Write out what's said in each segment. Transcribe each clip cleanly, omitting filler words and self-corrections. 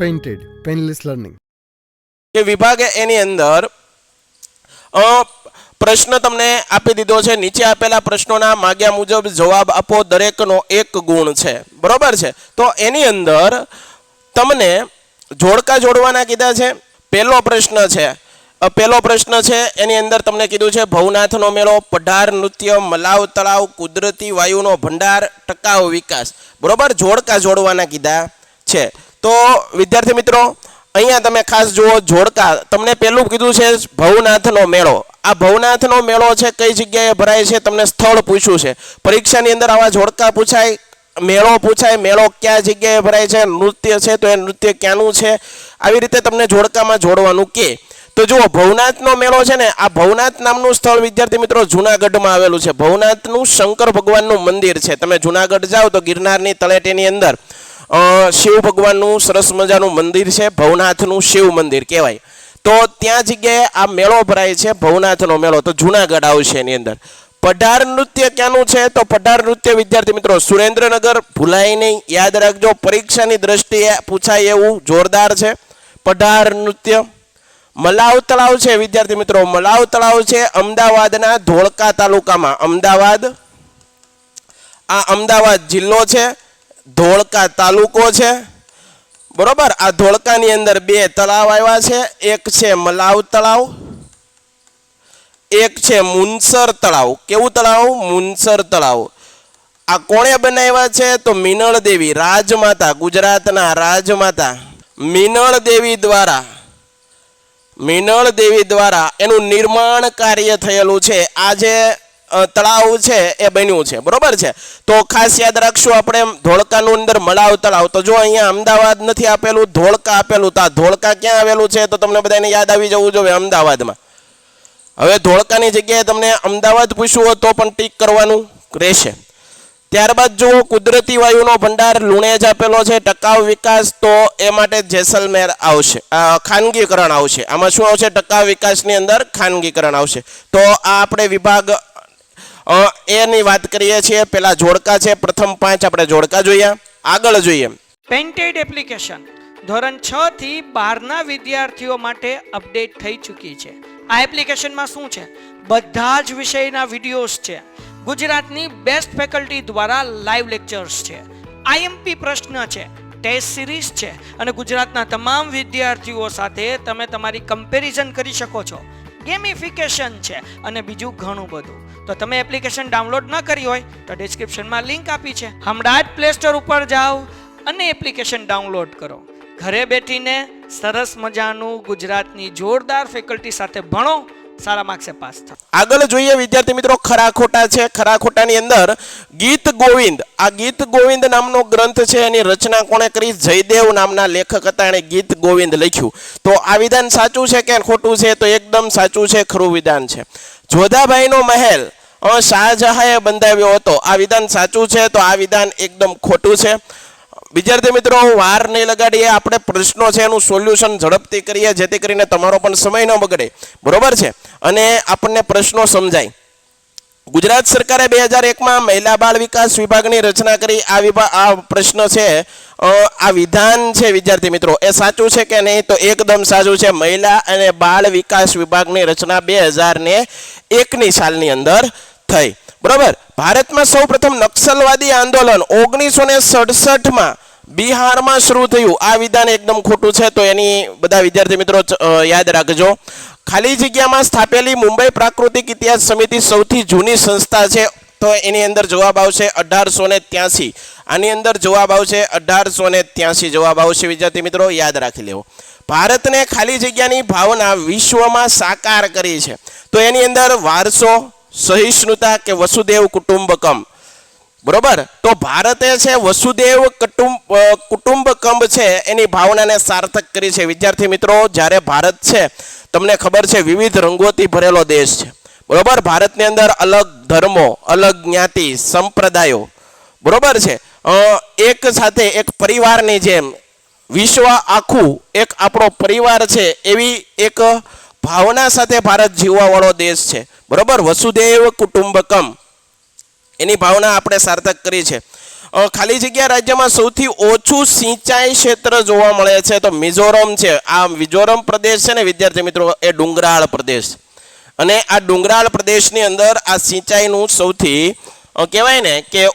Painted painless learning કે વિભાગે એની અંદર પ્રશ્ન તમને આપી દીધો છે. નીચે આપેલા પ્રશ્નોના માગ્યા મુજબ જવાબ આપો, દરેકનો એક ગુણ છે. બરોબર છે. તો એની અંદર તમને જોડકા જોડવાના કીધા છે. પહેલો પ્રશ્ન છે એની અંદર તમને કીધું છે ભવનાથનો મેળો, પઢાર નૃત્ય, મલાવ તળાવ, કુદરતી વાયુનો ભંડાર, ટકાઉ વિકાસ. બરોબર, જોડકા જોડવાના કીધા છે. તો વિદ્યાર્થી મિત્રો અહીંયા તમે ખાસ જુઓ જોડકા. તમને પહેલું કીધું છે ભવનાથનો મેળો. આ ભવનાથનો મેળો છે કઈ જગ્યાએ ભરાય છે, તમને સ્થળ પૂછ્યું છે. પરીક્ષાની અંદર આવા જોડકા પૂછાય, મેળો પૂછાય, મેળો કયા જગ્યાએ ભરાય છે, નૃત્ય છે તો એ નૃત્ય ક્યાંનું છે, આવી રીતે તમને જોડકામાં જોડવાનું કે. તો જુઓ ભવનાથનો મેળો છે ને, આ ભવનાથ નામનું સ્થળ વિદ્યાર્થી મિત્રો જુનાગઢમાં આવેલું છે. ભવનાથનું શંકર ભગવાનનું મંદિર છે. તમે જુનાગઢ જાઓ તો ગિરનારની તળેટીની અંદર શિવ ભગવાનનું સરસ મજાનું મંદિર છે, ભવનાથનું શિવ મંદિર કહેવાય. તો ત્યાં જગ્યાએ આ મેળો ભરાય છે, ભવનાથનો મેળો. તો જુનાગઢ આવશે એની અંદર. પઢાર નૃત્ય ક્યાંનું છે, તો પઢાર નૃત્ય વિદ્યાર્થી મિત્રો સુરેન્દ્રનગર. ભૂલાય નહીં, યાદ રાખજો, પરીક્ષાની દ્રષ્ટિએ પૂછાય એવું જોરદાર છે પઢાર નૃત્ય. મલાવ તળાવ છે વિદ્યાર્થી મિત્રો, મલાવ તળાવ છે અમદાવાદના ધોળકા તાલુકામાં. અમદાવાદ જિલ્લો છે, ધોળકા તાલુકો છે. બરોબર, આ ધોળકાની અંદર બે તળાવ આવ્યા છે. એક છે મલાવ તળાવ, એક છે મુનસર તળાવ. કેવું તળાવ? મુનસર તળાવ. આ કોણે બનાવ્યા છે, તો મીનળ દેવી, રાજમાતા, ગુજરાતના રાજમાતા મીનળ દેવી દ્વારા એનું નિર્માણ કાર્ય થયેલું છે. આ જે તળાવ છે એ બન્યું છે. બરોબર છે. તો ખાસ યાદ રાખશું આપણે ધોળકાનું અંદર મલાવ તળાવ. તો જો અહીંયા અમદાવાદ નથી આપેલું, ધોળકા આપેલું. તો આ ધોળકા ક્યાં આવેલું છે, તો તમને બધાને યાદ આવી જવું જોઈએ અમદાવાદમાં. હવે ધોળકાની જગ્યાએ તમને અમદાવાદ પૂછવું હોય તો પણ ટીક કરવાનું રહેશે. ત્યારબાદ જુઓ કુદરતી વાયુનો ભંડાર લુણેજ આપેલો છે. ટકાઉ વિકાસ, તો એ માટે જેસલમેર આવશે, ખાનગીકરણ આવશે. આમાં શું આવશે? ટકાઉ વિકાસની અંદર ખાનગીકરણ આવશે. તો આ આપણે વિભાગ એની વાત કરીએ છીએ. પેલા જોડકા છે, પ્રથમ 5 આપણે જોડકા જોયા. આગળ જોઈએ પેઇન્ટેડ એપ્લિકેશન ધોરણ 6 થી 12ના વિદ્યાર્થીઓ માટે અપડેટ થઈ ચૂકી છે. આ એપ્લિકેશનમાં શું છે? બધા જ વિષયના વિડીયોઝ છે. ગુજરાતની બેસ્ટ ફેકલ્ટી દ્વારા લાઈવ લેક્ચર્સ છે, આઈએમપી પ્રશ્ન છે, ટેસ્ટ સિરીઝ છે અને ગુજરાતના તમામ વિદ્યાર્થીઓ સાથે તમે તમારી કમ્પેરિઝન કરી શકો છો. ગેમિફિકેશન છે અને બીજું ઘણું બધું. તો તમે એપ્લિકેશન ડાઉનલોડ ન કરી હોય તો ડિસ્ક્રિપ્શનમાં લિંક આપી છે. હમણાં જ પ્લે સ્ટોર ઉપર જાઓ અને એપ્લિકેશન ડાઉનલોડ કરો. ઘરે બેઠીને સરસ મજાનું ગુજરાતની જોરદાર ફેકલ્ટી સાથે ભણો, સારા માર્ક્સે પાસ થાઓ. આગળ જોઈએ વિદ્યાર્થી મિત્રો ખરા ખોટા છે. ખરા ખોટાની અંદર ગીત ગોવિંદ, આ ગીત ગોવિંદ નામનો ગ્રંથ છે, એની રચના કોણે કરી? જયદેવ નામના લેખક હતા, એણે ગીત ગોવિંદ લખ્યું. તો આ વિધાન સાચું છે કે ખોટું છે? તો એકદમ સાચું છે, ખરું વિધાન છે. જોધાભાઈનો મહેલ શાહજહાંએ બંધાવ્યો હતો. આ વિધાન સાચું છે, તો આ વિધાન એકદમ ખોટું છે. વિદ્યાર્થી મિત્રો વાર નહીં લગાડીએ, આપણે પ્રશ્નો છે એનું સોલ્યુશન ઝડપથી કરીએ જેથી કરીને તમારો પણ સમય ન બગડે. બરોબર છે, અને આપણને પ્રશ્નો સમજાય. ગુજરાત સરકારે 2001માં મહિલા બાળ વિકાસ વિભાગની રચના કરી. આ પ્રશ્ન છે, આ વિધાન છે વિદ્યાર્થી મિત્રો એ સાચું છે કે નહીં? તો એકદમ સાચું છે. મહિલા અને બાળ વિકાસ વિભાગની રચના 2001ની સાલની અંદર થઈ. બરોબર. ભારતમાં સૌપ્રથમ નક્સલવાદી આંદોલન 1967માં બિહારમાં શરૂ થયું. આ વિધાન એકદમ ખોટું છે, તો એની બધા વિદ્યાર્થી મિત્રો યાદ રાખજો. ખાલી જગ્યામાં સ્થાપેલી મુંબઈ પ્રાકૃતિક ઇતિહાસ સમિતિ સૌથી જૂની સંસ્થા છે. તો એની અંદર જવાબ આવશે 1883. આની અંદર જવાબ આવશે 1883 જવાબ આવશે વિદ્યાર્થી મિત્રો, યાદ રાખી લેવો. ભારતને ખાલી જગ્યાની ભાવના વિશ્વમાં સાકાર કરી છે. તો એની અંદર વારસો, સહિષ્ણુતા કે વસુદેવ કુટુંબકમ. બરોબર. તો ભારતે છે વસુદેવ કુટુંબકમ છે એની ભાવનાને સાર્થક કરી છે વિદ્યાર્થી મિત્રો. જ્યારે ભારત છે તમને ખબર છે વિવિધ રંગોથી ભરેલો દેશ છે. બરોબર. ભારતની અંદર અલગ ધર્મો, અલગ જ્ઞાતિ, સંપ્રદાયો, બરોબર છે, એક સાથે એક પરિવારની જેમ વિશ્વ આખું એક આપણો પરિવાર છે એવી એક ભાવના સાથે ભારત જીવવા વાળો દેશ છે. બરોબર. વસુદેવ કુટુંબકમ એની ભાવના આપણે સાર્થક કરી છે. ખાલી જગ્યા રાજ્યમાં સૌથી ઓછું સિંચાઈ ક્ષેત્ર જોવા મળે છે તો મિઝોરમ છે. આ મિઝોરમ પ્રદેશ છે ને વિદ્યાર્થી મિત્રો, એ ડુંગરાળ પ્રદેશ, અને આ ડુંગરાળ પ્રદેશની અંદર આ સિંચાઈનું સૌથી કહેવાય ને કે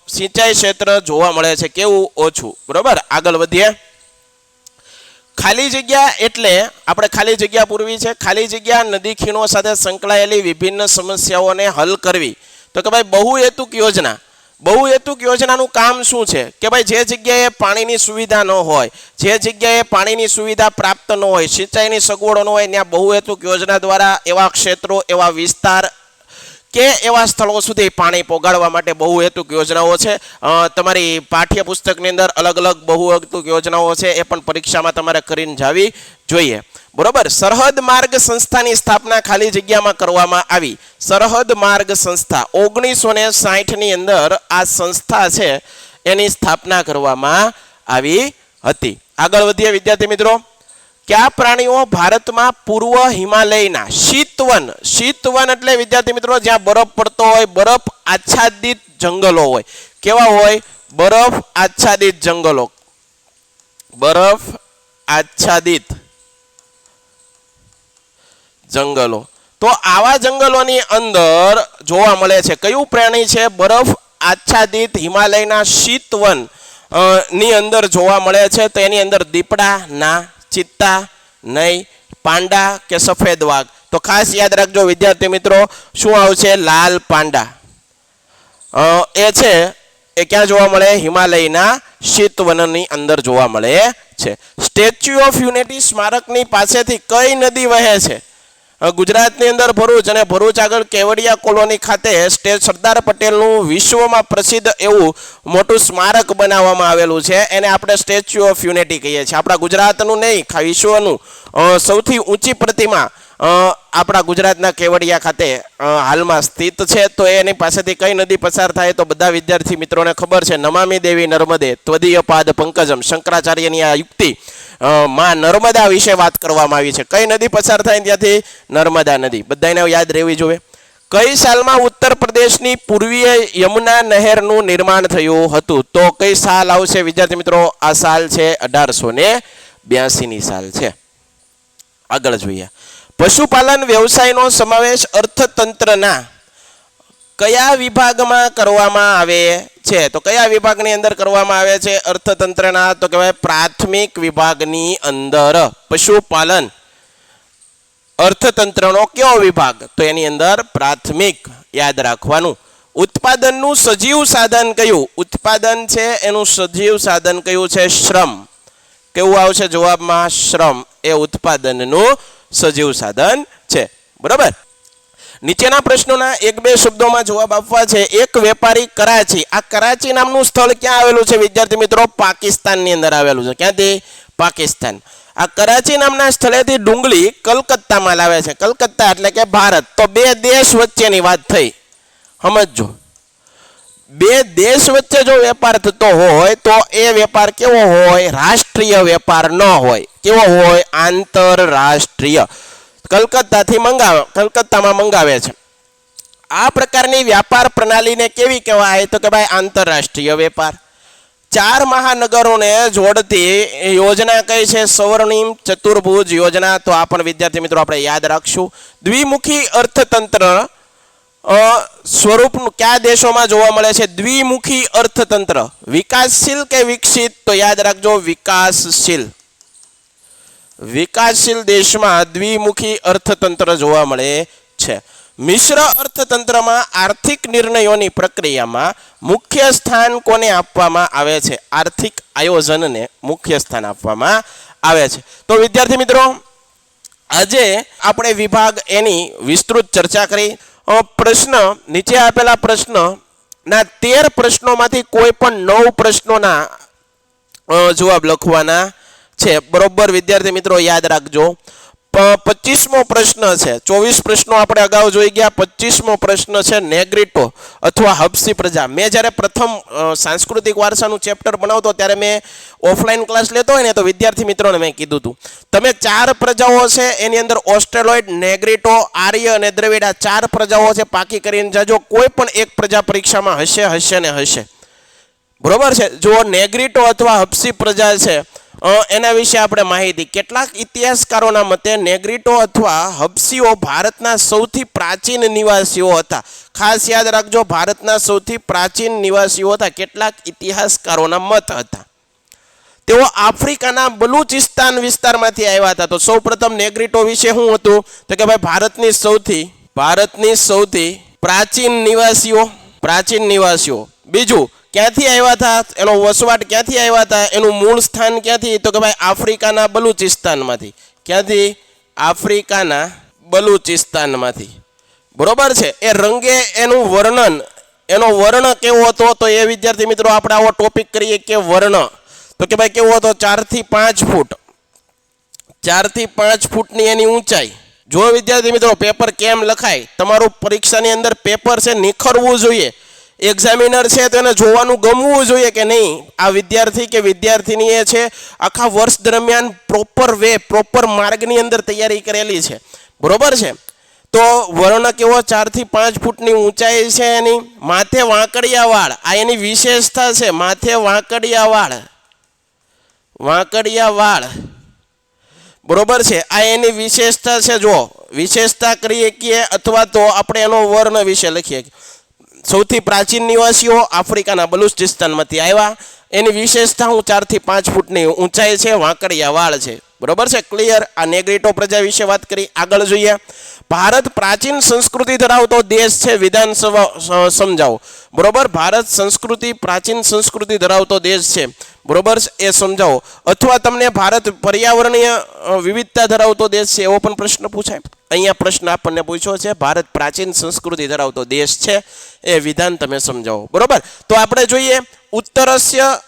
સિંચાઈ ક્ષેત્ર જોવા મળે છે. કેવું? ઓછું. બરોબર, આગળ વધીએ. ખાલી જગ્યા એટલે આપણે ખાલી જગ્યા પૂરવી છે. ખાલી જગ્યા નદી ખીણો સાથે સંકળાયેલી વિભિન્ન સમસ્યાઓને હલ કરવી. તો કે ભાઈ બહુહેતુક યોજના. બહુહેતુક યોજનાનું કામ શું છે કે ભાઈ જે જગ્યાએ પાણીની સુવિધા ન હોય, જે જગ્યાએ પાણીની સુવિધા પ્રાપ્ત ન હોય, સિંચાઈની સગવડો ન હોય, ત્યાં બહુહેતુક યોજના દ્વારા એવા ક્ષેત્રો, એવા વિસ્તાર કે એવા સ્થળો સુધી પાણી પહોંચાડવા માટે બહુહેતુક યોજનાઓ છે. તમારી પાઠ્યપુસ્તકની અંદર અલગ અલગ બહુહેતુક યોજનાઓ છે, એ પણ પરીક્ષામાં તમારે કરીને જાવી જોઈએ. બરોબર. સરહદ માર્ગ સંસ્થાની સ્થાપના ખાલી જગ્યામાં કરવામાં આવી. સરહદ માર્ગ સંસ્થા 1960 ની અંદર આ સંસ્થા છે એની સ્થાપના કરવામાં આવી હતી. આગળ વધીએ વિદ્યાર્થી મિત્રો. કયા પ્રાણીઓ ભારતમાં પૂર્વ હિમાલયના શીતવન, શીતવન એટલે વિદ્યાર્થી મિત્રો જ્યાં બરફ પડતો હોય, બરફ આચ્છાદિત જંગલો હોય. કેવા હોય? બરફ આચ્છાદિત જંગલો. બરફ આચ્છાદિત જંગલો. તો આવા જંગલોની અંદર જોવા મળે છે કયું પ્રાણી છે? બરફ આચ્છાદિત હિમાલયના શીતવન ની અંદર જોવા મળે છે. તો એની અંદર દીપડા ના, ચિત્તા નહીં, પાંડા કે સફેદ વાઘ. તો ખાસ યાદ રાખજો વિદ્યાર્થી મિત્રો, શું આવશે? લાલ પાંડા. એ છે એ ક્યાં જોવા મળે? હિમાલયના શીતવનની અંદર જોવા મળે છે. સ્ટેચ્યુ ઓફ યુનિટી સ્મારકની પાસેથી કઈ નદી વહે છે? ગુજરાતની અંદર ભરૂચ, અને ભરૂચ આગળ કેવડિયા કોલોની ખાતે સરદાર પટેલનું વિશ્વમાં પ્રસિદ્ધ એવું મોટું સ્મારક બનાવવામાં આવેલું છે. એને આપણે સ્ટેચ્યુ ઓફ યુનિટી કહીએ છીએ. આપણા ગુજરાતનું નહીં, વિશ્વનું સૌથી ઊંચી પ્રતિમા આપણા ગુજરાતના કેવડિયા ખાતે હાલમાં સ્થિત છે. તો એની પાસેથી કઈ નદી પસાર થાય? તો બધા વિદ્યાર્થી મિત્રોને ખબર છે, નમામિ દેવી નર્મદે ત્વદીય પાદ પંકજમ. શંકરાચાર્યની આ યુક્તિ માં નર્મદા વિશે વાત કરવામાં આવી છે. કઈ નદી પસાર થાય ત્યાંથી? નર્મદા નદી. બધાને યાદ રહેવી જોઈએ. કઈ સાલમાં ઉત્તર પ્રદેશની પૂર્વીય યમુના નહેરનું નિર્માણ થયું હતું? તો કઈ સાલ આવશે વિદ્યાર્થી મિત્રો? આ સાલ છે 1882 ની સાલ છે. આગળ જોઈએ. પશુપાલન વ્યવસાયનો સમાવેશ અર્થતંત્રના કયા વિભાગમાં કરવામાં આવે છે? તો કયા વિભાગની અંદર કરવામાં આવે છે અર્થતંત્રના? તો કહેવાય પ્રાથમિક વિભાગની અંદર. પશુપાલન અર્થતંત્રનો કયો વિભાગ? તો એની અંદર પ્રાથમિક. યાદ રાખવાનું. ઉત્પાદનનું સજીવ સાધન કયું? ઉત્પાદન છે એનું સજીવ સાધન કયું છે? શ્રમ. કેવું આવશે જવાબમાં? શ્રમ એ ઉત્પાદનનું સજીવ સાધન છે. બરાબર. નીચેના પ્રશ્નોના એક બે શબ્દોમાં જવાબ આપવા છે. એક વેપારી કરાચી. આ કરાચી નામનું સ્થળ ક્યાં આવેલું છે વિદ્યાર્થી મિત્રો? પાકિસ્તાનની અંદર આવેલું છે. ક્યાંથી? પાકિસ્તાન. આ કરાચી નામના સ્થળેથી ડુંગળી કલકત્તામાં લાવે છે. કલકત્તા એટલે કે ભારત. તો બે દેશ વચ્ચેની વાત થઈ, સમજો. બે દેશ વચ્ચે જો વેપાર થતો હોય તો એ વેપાર કેવો હોય? રાષ્ટ્રીય વેપાર ન હોય. કેવો હોય? આંતરરાષ્ટ્રીય. કલકત્તામાં મંગાવે છે. આ પ્રકારની વ્યાપાર પ્રણાલીને કેવી કહેવાય? તો કે ભાઈ આંતરરાષ્ટ્રીય વેપાર. 4 મહાનગરોને જોડતી યોજના કઈ છે? સ્વર્ણિમ ચતુર્ભુજ યોજના. તો આ પણ વિદ્યાર્થી મિત્રો આપણે યાદ રાખશું. દ્વિમુખી અર્થતંત્ર સ્વરૂપ કયા દેશોમાં જોવા મળે છે? દ્વિમુખી અર્થતંત્ર. વિકાસશીલ કે વિકસિત? તો યાદ રાખજો વિકાસશીલ. વિકાસશીલ દેશમાં દ્વિમુખી અર્થતંત્ર જોવા મળે છે. મિશ્ર અર્થતંત્રમાં આર્થિક નિર્ણયોની પ્રક્રિયામાં મુખ્ય સ્થાન કોને આપવામાં આવે છે? આર્થિક આયોજનને મુખ્ય સ્થાન આપવામાં આવે છે. તો વિદ્યાર્થી મિત્રો આજે આપણે વિભાગ એની વિસ્તૃત ચર્ચા કરી. પ્રશ્ન નીચે આપેલા પ્રશ્નના 13 પ્રશ્નોમાંથી કોઈ પણ 9 પ્રશ્નોના જવાબ લખવાના છે. બરોબર વિદ્યાર્થી મિત્રો યાદ રાખજો. 25મો પ્રશ્ન છે. 24 પ્રશ્નો આપણે અગાઉ જોઈ ગયા. 25મો પ્રશ્ન છે નેગ્રીટો અથવા હબસી પ્રજા. મેં જ્યારે પ્રથમ સાંસ્કૃતિક વારસાનું ચેપ્ટર બનાવતો ત્યારે મેં ઓફલાઈન ક્લાસ લેતો હોય ને તો વિદ્યાર્થી મિત્રોને મેં કીધું હતું તમે 4 પ્રજાઓ છે એની અંદર ઓસ્ટ્રેલોઇડ, નેગ્રીટો, આર્ય અને દ્રવિડ આ 4 પ્રજાઓ છે પાકી કરીને જાજો. કોઈ પણ એક પ્રજા પરીક્ષામાં હશે ને હશે. બરોબર છે. જો નેગ્રીટો અથવા હબસી પ્રજા છે એના વિશે આપણે માહિતી. કેટલાક ઇતિહાસકારોના મતે નેગ્રીટો અથવા હબસીઓ ભારતના સૌથી પ્રાચીન નિવાસીઓ હતા. ખાસ યાદ રાખજો, ભારતના સૌથી પ્રાચીન નિવાસીઓ હતા. કેટલાક ઇતિહાસકારોના મત હતા. તેઓ આફ્રિકાના બલુચિસ્તાન વિસ્તારમાંથી આવ્યા હતા. તો સૌપ્રથમ નેગ્રીટો વિશે શું હતું તો કે ભાઈ ભારતની સૌથી પ્રાચીન નિવાસીઓ. બીજું, ક્યાંથી આવ્યા હતા, એનો વસવાટ ક્યાંથી આવ્યા હતા, એનું મૂળ સ્થાન ક્યાંથી તો કે ભાઈ આફ્રિકાના બલુચિસ્તાનમાંથી. ક્યાંથી? આફ્રિકાના બલુચિસ્તાનમાંથી. બરોબર છે. એ રંગે એનો વર્ણ કેવો હતો તો એ વિદ્યાર્થી મિત્રો આપણે આવો ટોપિક કરીએ કે વર્ણ તો કે ભાઈ કેવો હતો 4 થી 5 ફૂટ. 4 થી 5 ફૂટની એની ઊંચાઈ. જો વિદ્યાર્થી મિત્રો પેપર કેમ લખાય, તમારું પરીક્ષાની અંદર પેપર છે નિખરવું જોઈએ. એક્ઝામિનર છે તો એને જોવાનું ગમવું જોઈએ કે નહીં આ વિદ્યાર્થી કે વિદ્યાર્થીની એ છે આખા વર્ષ દરમિયાન પ્રોપર માર્ગની અંદર તૈયારી કરેલી છે. બરોબર છે. તો વર્ણ કેવો 4 થી 5 ફૂટની ઊંચાઈ છે એની. માથે વાંકડિયા વાળ, આ એની વિશેષતા છે. માથે વાંકડિયા વાળ બરોબર છે. આ એની વિશેષતા છે. જો વિશેષતા કરીએ કે અથવા તો આપણે એનો વર્ણ વિશે લખીએ. સૌથી પ્રાચીન નિવાસીઓ આફ્રિકાના બલુચિસ્તાનમાંથી આવ્યા. એની વિશેષતા 4 થી 5 ફૂટની ઊંચાઈ છે, વાંકડિયા વાળ છે. બરોબર છે. ક્લિયર. આ નેગ્રીટો પ્રજા વિશે વાત કરી. આગળ જોઈએ. ભારત પ્રાચીન સંસ્કૃતિ ધરાવતો દેશ છે. વિધાનસભા સમજાવો. બરોબર. ભારત પ્રાચીન સંસ્કૃતિ ધરાવતો દેશ છે. બરોબર, એ સમજાવો. અથવા તમને ભારત પર્યાવરણીય વિવિધતા ધરાવતો દેશ છે એવો પણ પ્રશ્ન પૂછાય. અહીંયા પ્રશ્ન આપણને પૂછ્યો છે ભારત પ્રાચીન સંસ્કૃતિ ધરાવતો દેશ છે, એ વિધાન તમે સમજાવો. બરોબર. તો આપણે જોઈએ ઉત્તરસ્ય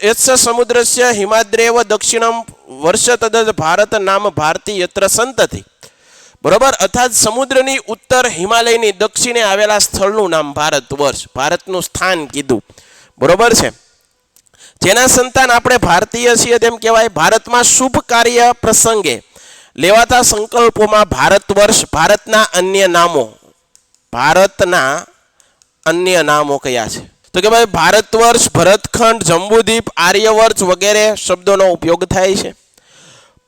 એસ્ય સમુદ્રસ્ય હિમાદ્રેવ દક્ષિણમ વર્ષ તદ ભારત નામ ભારતી યત્ર સંતતિ. બરોબર. અર્થાત સમુદ્રની ઉત્તર હિમાલયની દક્ષિણે આવેલા સ્થળનું નામ ભારત વર્ષ, ભારતનું સ્થાન કીધું. બરોબર છે. જેના સંતાન આપણે ભારતીય છીએ તેમ કહેવાય. ભારતમાં શુભ કાર્ય પ્રસંગે લેવાતા સંકલ્પોમાં ભારત વર્ષ, ભારતના અન્ય નામો કયા છે તો કે ભાઈ ભારત વર્ષ, ભરતખંડ, જંબુદ્વીપ, આર્યવર્ત વગેરે શબ્દોનો ઉપયોગ થાય છે.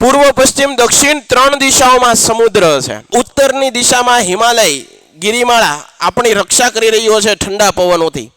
પૂર્વ, પશ્ચિમ, દક્ષિણ 3 દિશાઓમાં સમુદ્ર છે. ઉત્તરની દિશામાં હિમાલય ગિરિમાળા આપણી રક્ષા કરી રહ્યો છે ઠંડા પવનોથી.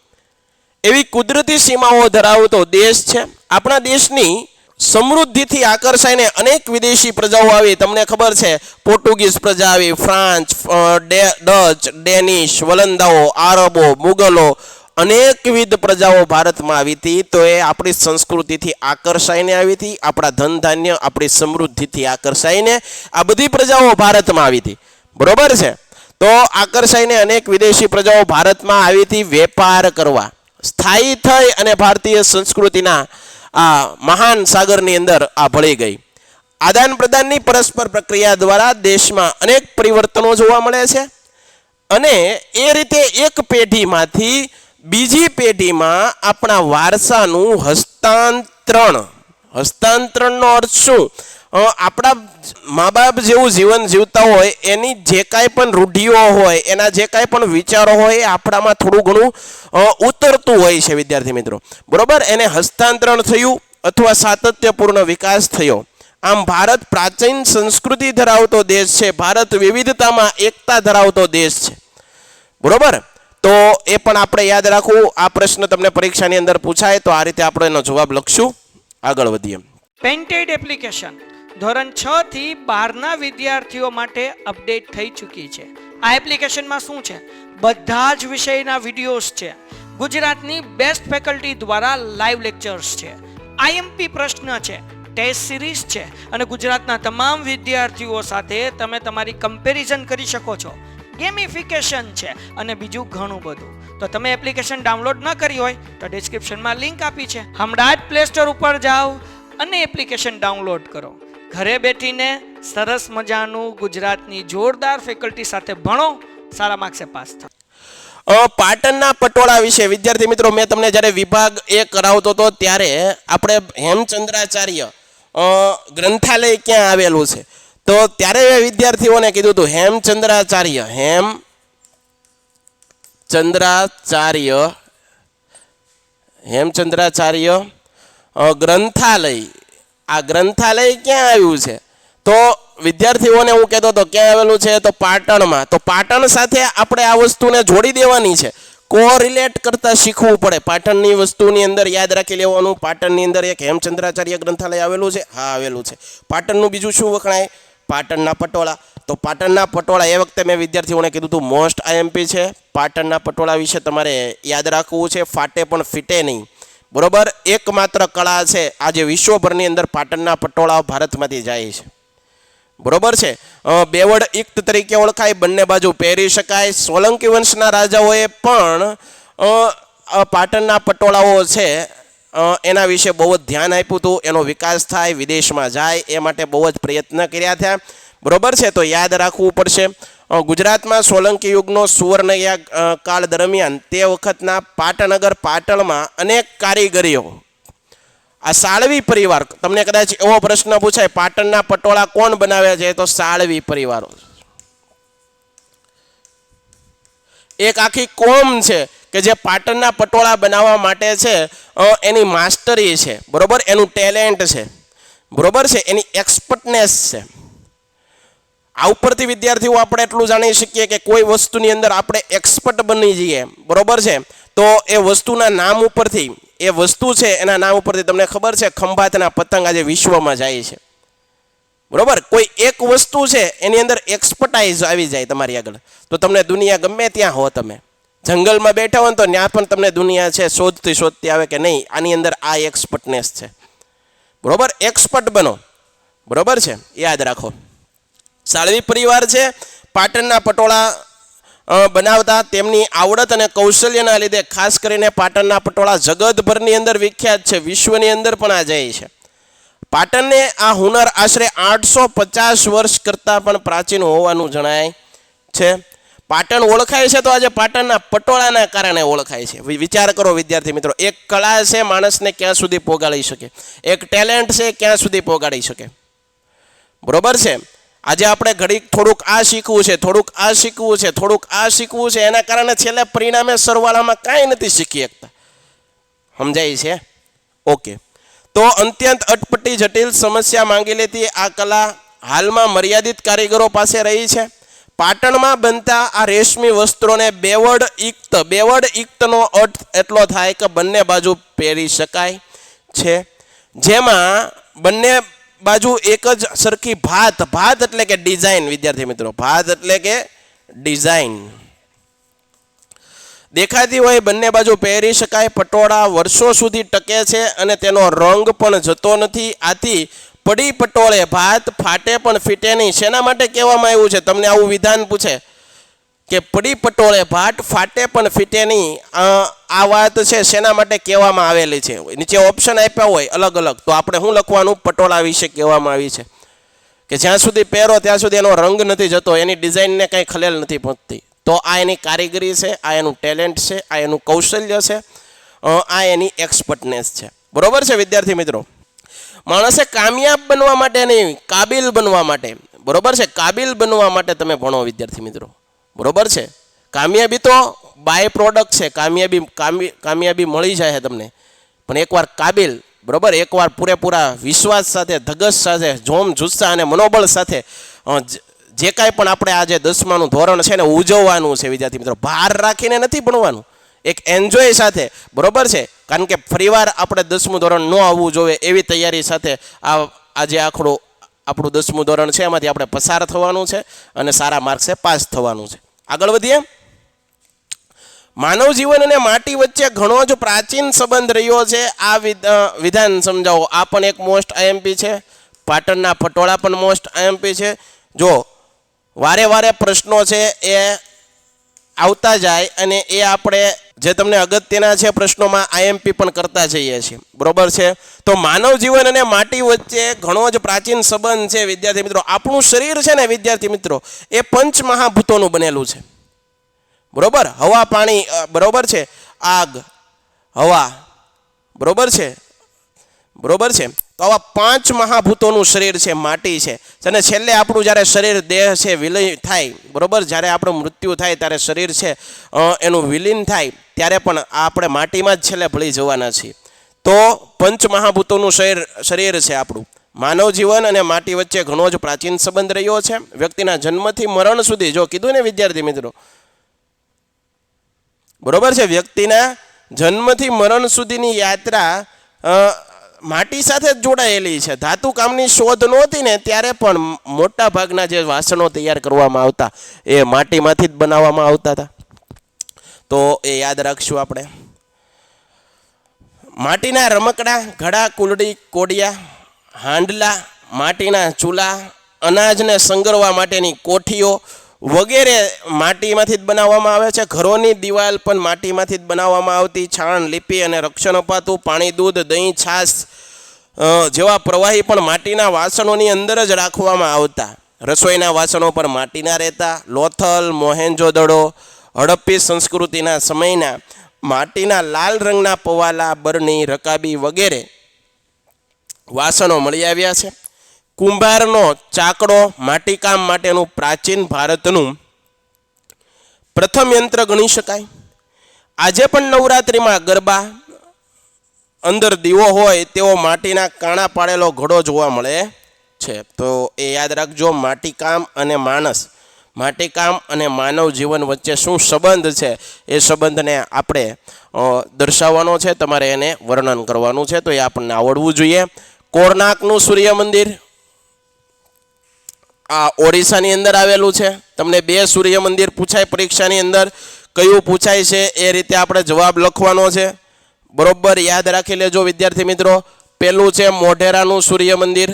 એવી કુદરતી સીમાઓ ધરાવતો દેશ છે. આપણા દેશની સમૃદ્ધિથી આકર્ષાઈને અનેક વિદેશી પ્રજાઓ આવી. તમને ખબર છે પોર્ટુગીઝ પ્રજા આવી, ફ્રાન્સ, ડચ, ડેનિશ, વલંદાઓ, આરબો, મુગલો, અનેકવિધ પ્રજાઓ ભારતમાં આવી હતી. તો એ આપણી સંસ્કૃતિથી આકર્ષાઈને આવી હતી, આપણા ધન ધાન્ય, આપણી સમૃદ્ધિથી આકર્ષાઈને આ બધી પ્રજાઓ ભારતમાં આવી હતી. બરોબર છે. તો આકર્ષાઈને અનેક વિદેશી પ્રજાઓ ભારતમાં આવી હતી વેપાર કરવા. સ્થાયી થઈ અને ભારતીય સંસ્કૃતિના આ મહાન સાગરની અંદર આ ભળી ગઈ. આદાન પ્રદાનની પરસ્પર પ્રક્રિયા દ્વારા દેશમાં અનેક પરિવર્તનો જોવા મળે છે અને એ રીતે એક પેઢીમાંથી બીજી પેઢીમાં આપણા વારસાનું હસ્તાંતરણનો અર્થ શું? આપણા મા બાપ જેવું જીવન જીવતા હોય એની જે કાંઈ પણ રૂઢિઓ હોય, એના જે કાંઈ પણ વિચારો હોય એ આપણામાં થોડું ઘણું ઉતરતું હોય છે વિદ્યાર્થી મિત્રો. બરોબર. એને હસ્તાંતરણ થયું અથવા સાતત્યપૂર્ણ વિકાસ થયો. આમ ભારત પ્રાચીન સંસ્કૃતિ ધરાવતો દેશ છે. ભારત વિવિધતામાં એકતા ધરાવતો દેશ છે. બરોબર. તો એ પણ આપણે યાદ રાખવું. આ પ્રશ્ન તમને પરીક્ષાની અંદર પૂછાય તો આ રીતે આપણે એનો જવાબ લખશું. આગળ વધીએ. પેન્ટેડ એપ્લિકેશન ધોરણ 6 થી 12ના વિદ્યાર્થીઓ માટે અપડેટ થઈ ચૂકી છે. આ એપ્લિકેશનમાં શું છે? બધા જ વિષયના વિડીયોઝ છે. ગુજરાતની બેસ્ટ ફેકલ્ટી દ્વારા લાઈવ લેક્ચર્સ છે. આઈએમપી પ્રશ્ન છે, ટેસ્ટ સિરીઝ છે અને ગુજરાતના તમામ વિદ્યાર્થીઓ સાથે તમે તમારી કમ્પેરિઝન કરી શકો છો. ગેમિફિકેશન છે અને બીજું ઘણું બધું. તો તમે એપ્લિકેશન ડાઉનલોડ ન કરી હોય તો ડિસ્ક્રિપ્શનમાં લિંક આપી છે. હમણાં જ પ્લે સ્ટોર ઉપર જાઓ અને એપ્લિકેશન ડાઉનલોડ કરો. ઘરે બેઠીને સરસ મજાનું ગુજરાતની જોરદાર ફેકલ્ટી સાથે ભણો, સારા માર્ક્સે પાસ થાઓ. પાટણના પટોળા વિશે વિદ્યાર્થી મિત્રો મેં તમને જ્યારે વિભાગ 1 કરાવતો હતો ત્યારે આપણે હેમચંદ્રાચાર્ય ગ્રંથાલય ક્યાં આવેલું છે તો ત્યારે વિદ્યાર્થીઓને કીધું હતું હેમચંદ્રાચાર્ય ગ્રંથાલય. આ ગ્રંથાલય ક્યાં આવ્યું છે? તો વિદ્યાર્થીઓને હું કહેતો હતો ક્યાં આવેલું છે, તો પાટણમાં. તો પાટણ સાથે આપણે આ વસ્તુને જોડી દેવાની છે, કોરિલેટ કરતા શીખવું પડે. પાટણની વસ્તુની અંદર યાદ રાખી લેવાનું, પાટણની અંદર એક હેમચંદ્રાચાર્ય ગ્રંથાલય આવેલું છે. હા, આવેલું છે. પાટણનું બીજું શું વખણાય? પાટણના પટોળા. તો પાટણના પટોળા એ વખતે મેં વિદ્યાર્થીઓને કીધું હતું મોસ્ટ આઈએમપી છે. પાટણના પટોળા વિશે તમારે યાદ રાખવું છે, ફાટે પણ ફીટે નહીં. બરોબર, એકમાત્ર કળા છે આજે વિશ્વભરની અંદર પાટણના પટોળા ભારતમાંથી જાય છે. બરોબર છે. બેવડ ઇક્ત તરીકે ઓળખાય, બંને બાજુ પહેરી શકાય. સોલંકી વંશના રાજાઓએ પણ પાટણના પટોળાઓ છે એના વિશે બહુ જ ધ્યાન આપ્યું હતું, એનો વિકાસ થાય, વિદેશમાં જાય એ માટે બહુ જ પ્રયત્ન કર્યા થયા. બરોબર છે, તો યાદ રાખવું પડશે. ગુજરાતમાં સોલંકી યુગનો સુવર્ણ કાળ દરમિયાન તે વખતના પાટનગર પાટણમાં અનેક કારીગરીઓ, આ સાળવી પરિવાર, તમને કદાચ એવો પ્રશ્ન પૂછાય પાટણના પટોળા કોણ બનાવે છે, તો સાળવી પરિવારો. એક આખી કોમ છે કે જે પાટણના પટોળા બનાવવા માટે છે એની માસ્ટરી છે. બરોબર, એનું ટેલેન્ટ છે. બરોબર છે, એની એક્સપર્ટનેસ છે. આ ઉપરથી વિદ્યાર્થીઓ આપણે એટલું જાણી શકીએ કે કોઈ વસ્તુની અંદર આપણે એક્સપર્ટ બની જઈએ, બરોબર છે, તો એ વસ્તુના નામ ઉપરથી, એ વસ્તુ છે એના નામ ઉપરથી તમને ખબર છે ખંભાતના પતંગ આજે વિશ્વમાં જાય છે. બરોબર, કોઈ એક વસ્તુ છે એની અંદર એક્સપર્ટાઇઝ આવી જાય તમારી આગળ, તો તમને દુનિયા ગમે ત્યાં હો, તમે જંગલમાં બેઠા હો તો ત્યાં પણ તમને દુનિયા છે શોધતી આવે કે નહીં આની અંદર આ એક્સપર્ટનેસ છે. બરોબર, એક્સપર્ટ બનો. બરોબર છે, યાદ રાખો. સાળવી પરિવાર છે પાટણના પટોળા બનાવતા. તેમની આવડત અને કૌશલ્યના લીધે ખાસ કરીને પાટણના પટોળા જગતભરની અંદર વિખ્યાત છે, વિશ્વની અંદર પણ આ જાય છે. પાટણને આ હુનર આશરે 850 વર્ષ કરતાં પણ પ્રાચીન હોવાનું જણાય છે. પાટણ ઓળખાય છે તો આજે પાટણના પટોળાના કારણે ઓળખાય છે. વિચાર કરો વિદ્યાર્થી મિત્રો, એક કળા છે માણસને ક્યાં સુધી પોગાડી શકે, એક ટેલેન્ટ છે ક્યાં સુધી પોગાડી શકે. બરોબર છે, આજે આપણે ઘડીક થોડુંક આ શીખવું છે, થોડુંક આ શીખવું છે, થોડુંક આ શીખવું છે, એના કારણે છેલ્લે પરિણામે સરવાળામાં કાંઈ નથી શીખી શકતા. સમજાય છે? ઓકે. તો અત્યંત અટપટી જટિલ સમસ્યા માંગી લેતી આ કલા હાલમાં મર્યાદિત કારીગરો પાસે રહી છે. પાટણમાં બનતા આ રેશમી વસ્ત્રોને બેવડ ઇક્તનો અર્થ એટલો થાય કે બંને બાજુ પહેરી શકાય છે, જેમાં બંને બાજુ એક જ સરખી ભાત એટલે કે ડિઝાઇન. વિદ્યાર્થી મિત્રો, ભાત એટલે કે ડિઝાઇન દેખાતી હોય, બંને બાજુ પહેરી શકાય. પટોળા વર્ષો સુધી ટકે છે અને તેનો રંગ પણ જતો નથી. આથી પડી પટોળે ભાત, ફાટે પણ ફીટે નહીં. શેના માટે કહેવામાં આવ્યું છે? તમને આવું વિધાન પૂછે કે પડી પટોળે ભાત, ફાટે પણ ફીટે નહીં, આ વાત છે શેના માટે કહેવામાં આવેલી છે? નીચે ઓપ્શન આપ્યા હોય અલગ અલગ, તો આપણે શું લખવાનું? પટોળા વિશે કહેવામાં આવી છે કે જ્યાં સુધી પહેરો ત્યાં સુધી એનો રંગ નથી જતો, એની ડિઝાઇનને કંઈ ખલેલ નથી પહોંચતી. તો આ એની કારીગરી છે, આ એનું ટેલેન્ટ છે, આ એનું કૌશલ્ય છે, આ એની એક્સપર્ટનેસ છે. બરોબર છે વિદ્યાર્થી મિત્રો, માણસે કામયાબ બનવા માટે નહીં, કાબિલ બનવા માટે. બરોબર છે, કાબિલ બનવા માટે તમે ભણો વિદ્યાર્થી મિત્રો. બરોબર છે, કામયાબી તો બાય પ્રોડક્ટ છે, કામયાબી મળી જાય તમને, પણ એકવાર કાબિલ, બરોબર, એકવાર પૂરેપૂરા વિશ્વાસ સાથે, ધગશ સાથે, જોમ જુસ્સા અને મનોબળ સાથે જે કાંઈ પણ આપણે આજે 10માનું ધોરણ છે ને ઉજવવાનું છે વિદ્યાર્થી મિત્રો, ભાર રાખીને નથી ભણવાનું, એક એન્જોય સાથે. બરોબર છે, કારણ કે ફરીવાર આપણે 10મું ધોરણ ન આવવું જોઈએ એવી તૈયારી સાથે આજે આપણું 10મું ધોરણ છે એમાંથી આપણે પસાર થવાનું છે અને સારા માર્ક્સે પાસ થવાનું છે. આગળ વધીએ. માનવ જીવન અને માટી વચ્ચે ઘણો જ પ્રાચીન સંબંધ રહ્યો છે. આ વિધાન સમજાવો. આ પણ એક મોસ્ટ આઈએમપી છે. પાટણના પટોળા પણ મોસ્ટ આઈએમપી છે. જો વારે પ્રશ્નો છે એ આવતા જાય અને એ આપણે જે તમને અગત્યના છે પ્રશ્નોમાં આઈએમપી પણ કરતા જઈએ છીએ. બરોબર છે, તો માનવ જીવન અને માટી વચ્ચે ઘણો જ પ્રાચીન સંબંધ છે વિદ્યાર્થી મિત્રો. આપણું શરીર છે ને વિદ્યાર્થી મિત્રો, એ પંચ મહાભૂતોનું બનેલું છે. બરોબર, હવા, પાણી, બરોબર છે, આગ, હવા, બરોબર છે, તો આવા 5 મહાભૂતોનું શરીર છે, માટી છે. અને છેલ્લે આપણું જ્યારે શરીર દેહ છે વિલય થાય, બરોબર, જ્યારે આપણું મૃત્યુ થાય ત્યારે શરીર છે એનું વિલીન થાય ત્યારે પણ આપણે માટીમાં જ છેલ્લે ભળી જવાના છીએ. તો 5 મહાભૂતોનું શરીર છે આપણું. માનવ જીવન અને માટી વચ્ચે ઘણો જ પ્રાચીન સંબંધ રહ્યો છે. વ્યક્તિના જન્મથી મરણ સુધી, જો કીધું ને વિદ્યાર્થી મિત્રો, બરોબર છે, વ્યક્તિના જન્મથી મરણ સુધીની યાત્રા માટી સાથે જ જોડાયેલી છે. ધાતુ કામની શોધ નહોતી ને ત્યારે પણ મોટા ભાગના જે વાસણો તૈયાર કરવામાં આવતા એ માટીમાંથી જ બનાવવામાં આવતા હતા. તો એ યાદ રાખશું આપણે. માટીના રમકડા, ઘડા, કુલડી, કોડિયા, હાંડલા, માટીના ચૂલા, અનાજને સંગરવા માટેની કોઠીઓ વગેરે માટીમાંથી જ બનાવવામાં આવે છે. ઘરોની દિવાલ પણ માટીમાંથી જ બનાવવામાં આવતી. છાણ, લીપી અને રક્ષણ અપાતું. પાણી, દૂધ, દહીં, છાશ જેવા પ્રવાહી પણ માટીના વાસણોની અંદર જ રાખવામાં આવતા. રસોઈના વાસણો પણ માટીના રહેતા. લોથલ, મોહેન્જો-દડો, હડપ્પી સંસ્કૃતિના સમયના માટીના લાલ રંગના પવાલા, બરણી, રકાબી વગેરે વાસણો મળી આવ્યા છે. કુંભારનો ચાકડો માટીકામ માટેનું પ્રાચીન ભારતનું પ્રથમ યંત્ર ગણી શકાય. આજે પણ નવરાત્રિમાં ગરબા અંદર દીવો હોય તેવો માટીના કાણા પાડેલો ઘડો જોવા મળે છે. તો એ યાદ રાખજો, માટીકામ અને માણસ, માટીકામ અને માનવ જીવન વચ્ચે શું સંબંધ છે એ સંબંધને આપણે દર્શાવવાનો છે. તમારે એને વર્ણન કરવાનું છે, તો એ આપણને આવડવું જોઈએ. કોણાર્કનું સૂર્ય મંદિર આ ઓડિશાની અંદર આવેલું છે. તમને 2 સૂર્ય મંદિર પૂછાય પરીક્ષાની અંદર, કયું પૂછાય છે એ રીતે આપણે જવાબ લખવાનો છે. બરોબર યાદ રાખી લેજો વિદ્યાર્થી મિત્રો. પહેલું છે મોઢેરાનું સૂર્ય મંદિર.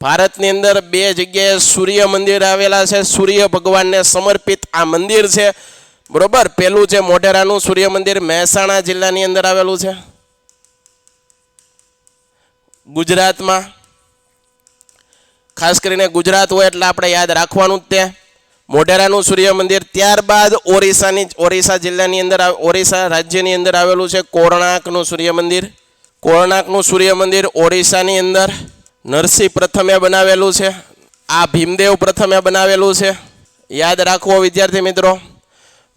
ભારતની અંદર 2 જગ્યાએ સૂર્ય મંદિર આવેલા છે. સૂર્ય ભગવાનને સમર્પિત આ મંદિર છે, બરોબર. પહેલું છે મોઢેરાનું સૂર્ય મંદિર, મહેસાણા જિલ્લાની અંદર આવેલું છે, ગુજરાતમાં. ખાસ કરીને ગુજરાત હોય એટલે આપણે યાદ રાખવાનું જ તે મોઢેરાનું સૂર્ય મંદિર. ત્યારબાદ ઓરિસ્સા જિલ્લાની અંદર, ઓરિસ્સા રાજ્યની અંદર આવેલું છે કોણાર્કનું સૂર્ય મંદિર. કોણાર્કનું સૂર્ય મંદિર ઓરિસ્સાની અંદર નરસિંહ પ્રથમે બનાવેલું છે. આ ભીમદેવ પ્રથમે બનાવેલું છે. યાદ રાખવો વિદ્યાર્થી મિત્રો,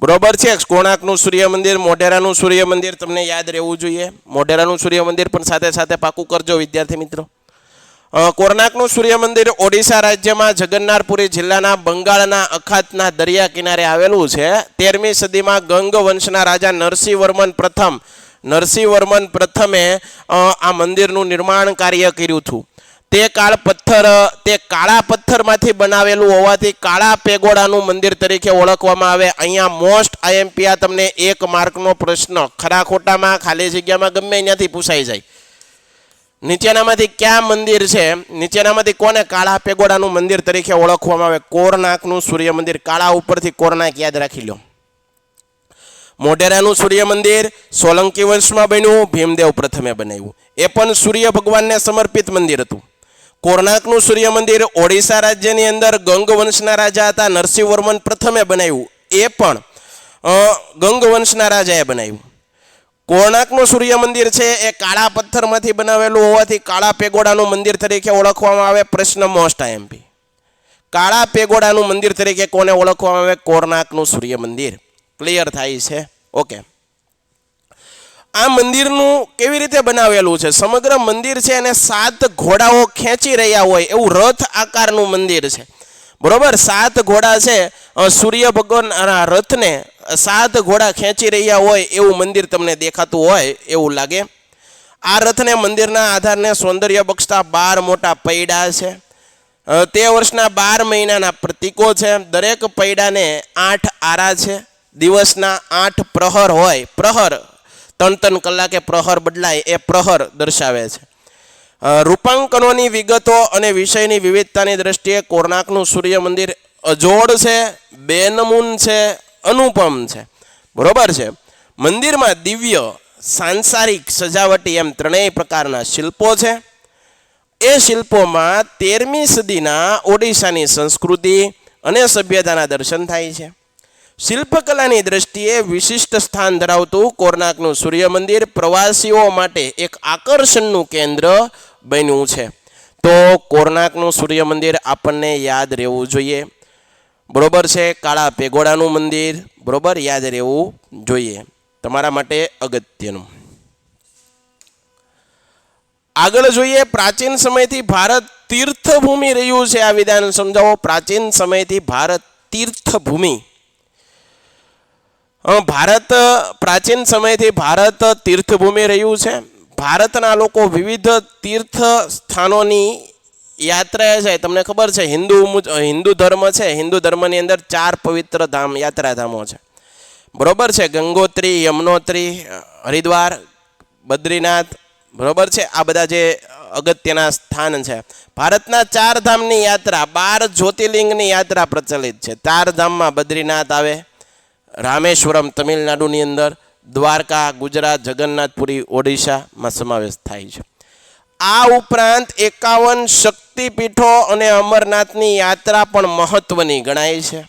બરોબર છે. કોણાર્કનું સૂર્ય મંદિર, મોઢેરાનું સૂર્ય મંદિર તમને યાદ રહેવું જોઈએ. મોઢેરાનું સૂર્ય મંદિર પણ સાથે સાથે પાકું કરજો વિદ્યાર્થી મિત્રો. કોણાર્કનું સૂર્ય મંદિર ઓડિશા રાજ્યમાં જગન્નાથપુરી જિલ્લાના બંગાળના અખાતના દરિયા કિનારે આવેલું છે. 13મી સદીમાં ગંગ વંશના રાજા નરસિંહવર્મન પ્રથમે આ મંદિરનું નિર્માણ કાર્ય કર્યું હતું. તે કાળા પથ્થરમાંથી બનાવેલું હોવાથી કાળા પેગોડાનું મંદિર તરીકે ઓળખવામાં આવે. અહીંયા મોસ્ટ IMP આ તમને 1 માર્કનો પ્રશ્ન ખરા ખોટામાં ખાલી જગ્યામાં ગમે ત્યાંથી પૂછાઈ જાય. નીચેનામાંથી કયા મંદિર છે, નીચેનામાંથી કોને કાળા પેગોડાનું મંદિર તરીકે ઓળખવામાં આવે? કોણાર્કનું સૂર્ય મંદિર. કાળા ઉપરથી કોણાર્ક યાદ રાખી લો. મોઢેરાનું સૂર્ય મંદિર સોલંકી વંશમાં બન્યું, ભીમદેવ પ્રથમે બનાવ્યું. એ પણ સૂર્ય ભગવાનને સમર્પિત મંદિર હતું. કોણાર્કનું સૂર્ય મંદિર ઓડિશા રાજ્યની અંદર ગંગ વંશના રાજા હતા નરસિંહવર્મન પ્રથમે બનાવ્યું. એ પણ ગંગ વંશના રાજાએ બનાવ્યું. કોણાર્કનું સૂર્ય મંદિર છે એ કાળા પથ્થરમાંથી બનાવેલું હોવાથી કાળા પેગોડાનું મંદિર તરીકે ઓળખવામાં આવે. પ્રશ્ન મોસ્ટ IMP. કાળા પેગોડાનું મંદિર તરીકે કોને ઓળખવામાં આવે? કોણાર્કનું સૂર્ય મંદિર. ક્લિયર થાય છે? ઓકે. આ મંદિરનું કેવી રીતે બનાવેલું છે? સમગ્ર મંદિર છે અને 7 ઘોડાઓ ખેંચી રહ્યા હોય એવું રથ આકારનું મંદિર છે, બરોબર. 7 ઘોડા છે, સૂર્ય ભગવાનના રથને 7 ઘોડા ખેંચી રહ્યા હોય એવું મંદિર તમને દેખાતું હોય એવું લાગે. આ રથને મંદિરના આધારને સૌંદર્ય બક્ષતા 12 મોટા પૈડા છે. તે વર્ષના 12 મહિનાના પ્રતીકો છે. દરેક પૈડાને 8 આરા છે. દિવસના 8 પ્રહર હોય. પ્રહર 3 કલાકે પ્રહર બદલાય એ પ્રહર દર્શાવે છે. રૂપાંકનોની વિગતો અને વિષયની વિવિધતાની દ્રષ્ટિએ કોણાર્કનું સૂર્ય મંદિર અજોડ છે, બેનમૂન છે, અનુપમ છે, બરોબર છે. મંદિરમાં દિવ્ય, સાંસારિક, સજાવટી એમ 3 પ્રકારના શિલ્પો છે. એ શિલ્પોમાં 13મી સદીના ઓડિશાની સંસ્કૃતિ અને સભ્યતાના દર્શન થાય છે. શિલ્પકલાની દ્રષ્ટિએ વિશિષ્ટ સ્થાન ધરાવતું કોર્નાકનું સૂર્ય મંદિર પ્રવાસીઓ માટે એક આકર્ષણનું કેન્દ્ર બન્યું છે. તો કોર્નાકનું સૂર્ય મંદિર આપણને યાદ રહેવું જોઈએ. બરોબર છે. કાળા પેગોડાનું મંદિર બરોબર યાદ રહેવું જોઈએ, તમારા માટે અગત્યનું. આગળ જોઈએ, પ્રાચીન સમયથી ભારત તીર્થભૂમિ રહ્યું છે. આ વિધાન સમજાવો. પ્રાચીન સમયથી ભારત તીર્થભૂમિ. પ્રાચીન સમયથી ભારત તીર્થભૂમિ રહ્યું છે. ભારતના લોકો વિવિધ તીર્થ સ્થાનોની યાત્રાએ છે. તમને ખબર છે હિન્દુ ધર્મ છે, હિન્દુ ધર્મની અંદર 4 પવિત્ર ધામ યાત્રાધામો છે. બરોબર છે. ગંગોત્રી, યમનોત્રી, હરિદ્વાર, બદ્રીનાથ. બરોબર છે. આ બધા જે અગત્યના સ્થાન છે. ભારતના 4 ધામની યાત્રા, 12 જ્યોતિર્લિંગની યાત્રા પ્રચલિત છે. 4 ધામમાં બદ્રીનાથ આવે, રામેશ્વરમ તમિલનાડુની અંદર, દ્વારકા ગુજરાત, જગન્નાથપુરી ઓડિશામાં સમાવેશ થાય છે. આ ઉપરાંત 51 શક્તિપીઠો અને અમરનાથની યાત્રા પણ મહત્વની ગણાય છે.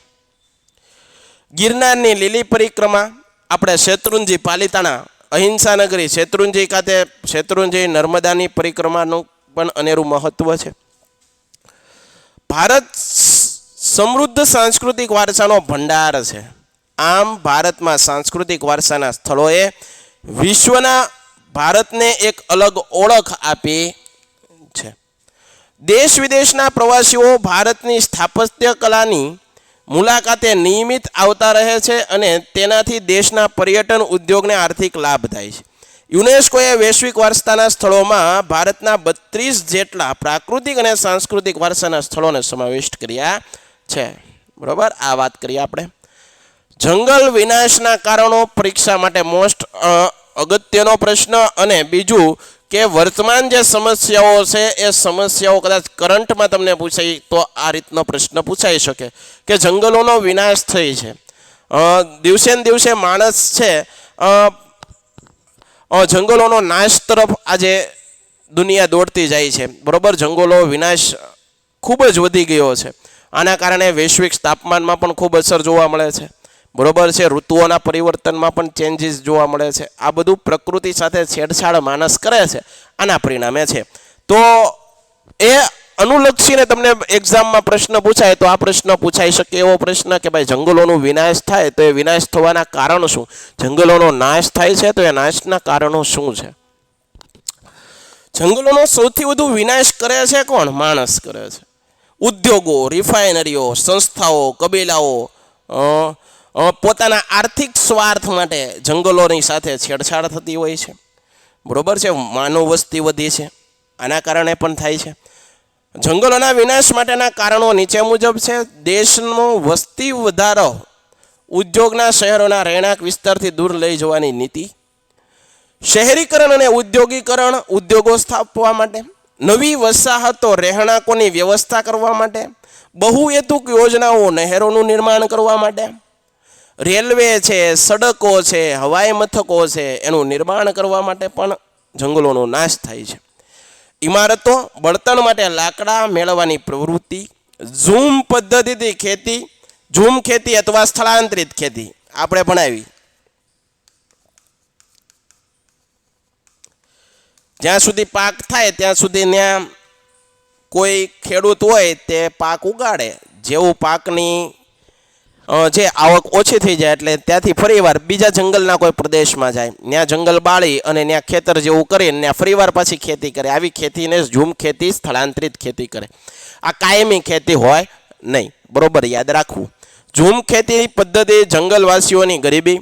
ગિરનારની લીલી પરિક્રમા, આપણે શેત્રુંજી પાલિતાણા અહિંસા નગરી શેત્રુંજી ખાતે શેત્રુંજી નર્મદાની પરિક્રમાનું પણ અનેરું મહત્વ છે. ભારત સમૃદ્ધ સાંસ્કૃતિક વારસાનો ભંડાર છે. આમ ભારતમાં સાંસ્કૃતિક વારસાના સ્થળોએ વિશ્વના ભારતને એક અલગ ઓળખ આપી છે. દેશ વિદેશના પ્રવાસીઓ ભારતની સ્થાપત્ય કલાની મુલાકાતે નિયમિત આવતા રહે છે અને તેનાથી દેશના પર્યટન ઉદ્યોગને આર્થિક લાભ થાય છે. યુનેસ્કોએ વૈશ્વિક વારસાના સ્થળોમાં ભારતના 32 જેટલા પ્રાકૃતિક અને સાંસ્કૃતિક વારસાના સ્થળોને સમાવિષ્ટ કર્યા છે. બરોબર, આ વાત કરીએ આપણે. જંગલ વિનાશના કારણો પરીક્ષા માટે મોસ્ટ અગત્યનો પ્રશ્ન. અને બીજું કે વર્તમાન જે સમસ્યાઓ છે એ સમસ્યાઓ કદાચ કરંટમાં તમને પૂછાય તો આ રીતનો પ્રશ્ન પૂછાઈ શકે કે જંગલોનો વિનાશ થઈ છે. દિવસે ને દિવસે માણસ છે જંગલોનો નાશ તરફ આજે દુનિયા દોડતી જાય છે. બરોબર, જંગલો વિનાશ ખૂબ જ વધી ગયો છે. આના કારણે વૈશ્વિક તાપમાનમાં પણ ખૂબ અસર જોવા મળે છે. બરોબર છે. ઋતુઓના પરિવર્તનમાં પણ ચેન્જીસ જોવા મળે છે. આ બધું પ્રકૃતિ સાથે છેડછાડ માણસ કરે છે, આના પરિણામે છે. તો એ અનુલક્ષીને તમને એક્ઝામમાં પ્રશ્ન પૂછાય તો આ પ્રશ્ન પૂછાઈ શકે એવો પ્રશ્ન કે ભાઈ જંગલોનો વિનાશ થાય તો એ વિનાશ થવાના કારણો શું, જંગલોનો નાશ થાય છે તો એ નાશના કારણો શું છે. જંગલોનો સૌથી વધુ વિનાશ કરે છે કોણ? માણસ કરે છે. ઉદ્યોગો, રિફાઇનરીઓ, સંસ્થાઓ, કબીલાઓ પોતાના આર્થિક સ્વાર્થ માટે જંગલોની સાથે છેડછાડ થતી હોય છે. બરોબર છે. માનવ વસ્તી વધી છે, આના કારણે પણ થાય છે. જંગલોના વિનાશ માટેના કારણો નીચે મુજબ છે. દેશનો વસ્તી વધારો, ઉદ્યોગના શહેરોના રહેણાંક વિસ્તારથી દૂર લઈ જવાની નીતિ, શહેરીકરણ અને ઉદ્યોગીકરણ, ઉદ્યોગો સ્થાપવા માટે, નવી વસાહતો રહેણાંકોની વ્યવસ્થા કરવા માટે, બહુહેતુક યોજનાઓ, નહેરોનું નિર્માણ કરવા માટે, રેલવે છે, સડકો છે, હવાઈ મથકો છે, એનું નિર્માણ કરવા માટે પણ જંગલોનો નાશ થાય છે. ઇમારતો, બળતણ માટે લાકડા મેળવવાની પ્રવૃત્તિ, ઝૂમ પદ્ધતિથી ખેતી, ઝૂમ ખેતી અથવા સ્થળાંતરિત ખેતી આપણે ભણાવી. જ્યાં સુધી પાક થાય ત્યાં સુધી ત્યાં કોઈ ખેડૂત હોય તે પાક ઉગાડે. જેવું પાકની જે આવક ઓછી થઈ જાય એટલે ત્યાંથી ફરીવાર બીજા જંગલના કોઈ પ્રદેશમાં જાય, ત્યાં જંગલ બાળી અને ત્યાં ખેતર જેવું કરીને ત્યાં ફરીવાર પાછી ખેતી કરે. આવી ખેતીને ઝૂમ ખેતી, સ્થળાંતરિત ખેતી કરે. આ કાયમી ખેતી હોય નહીં. બરોબર, યાદ રાખવું. ઝૂમ ખેતી પદ્ધતિ જંગલવાસીઓની ગરીબી,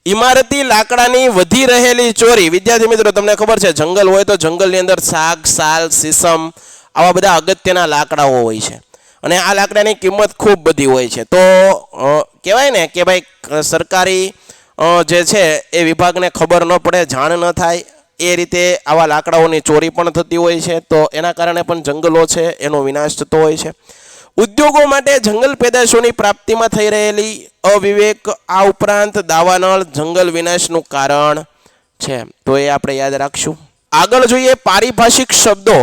ઇમારતી લાકડાની વધી રહેલી ચોરી. વિદ્યાર્થી મિત્રો, તમને ખબર છે જંગલ હોય તો જંગલની અંદર શાક, સાલ, સીસમ આવા બધા અગત્યના લાકડાઓ હોય છે અને આ લાકડાની કિંમત ખૂબ બધી હોય છે. તો કહેવાય ને કે ભાઈ સરકારી જે છે એ વિભાગને ખબર ન પડે, જાણ ન થાય એ રીતે આવા લાકડાઓની ચોરી પણ થતી હોય છે. તો એના કારણે પણ જંગલો છે એનો વિનાશ થતો હોય છે. ઉદ્યોગો માટે જંગલ પેદાશોની પ્રાપ્તિમાં થઈ રહેલી અવિવેક, આ ઉપરાંત દાવાનળ જંગલ વિનાશનું કારણ છે. તો એ આપણે યાદ રાખશું. આગળ જોઈએ પારિભાષિક શબ્દો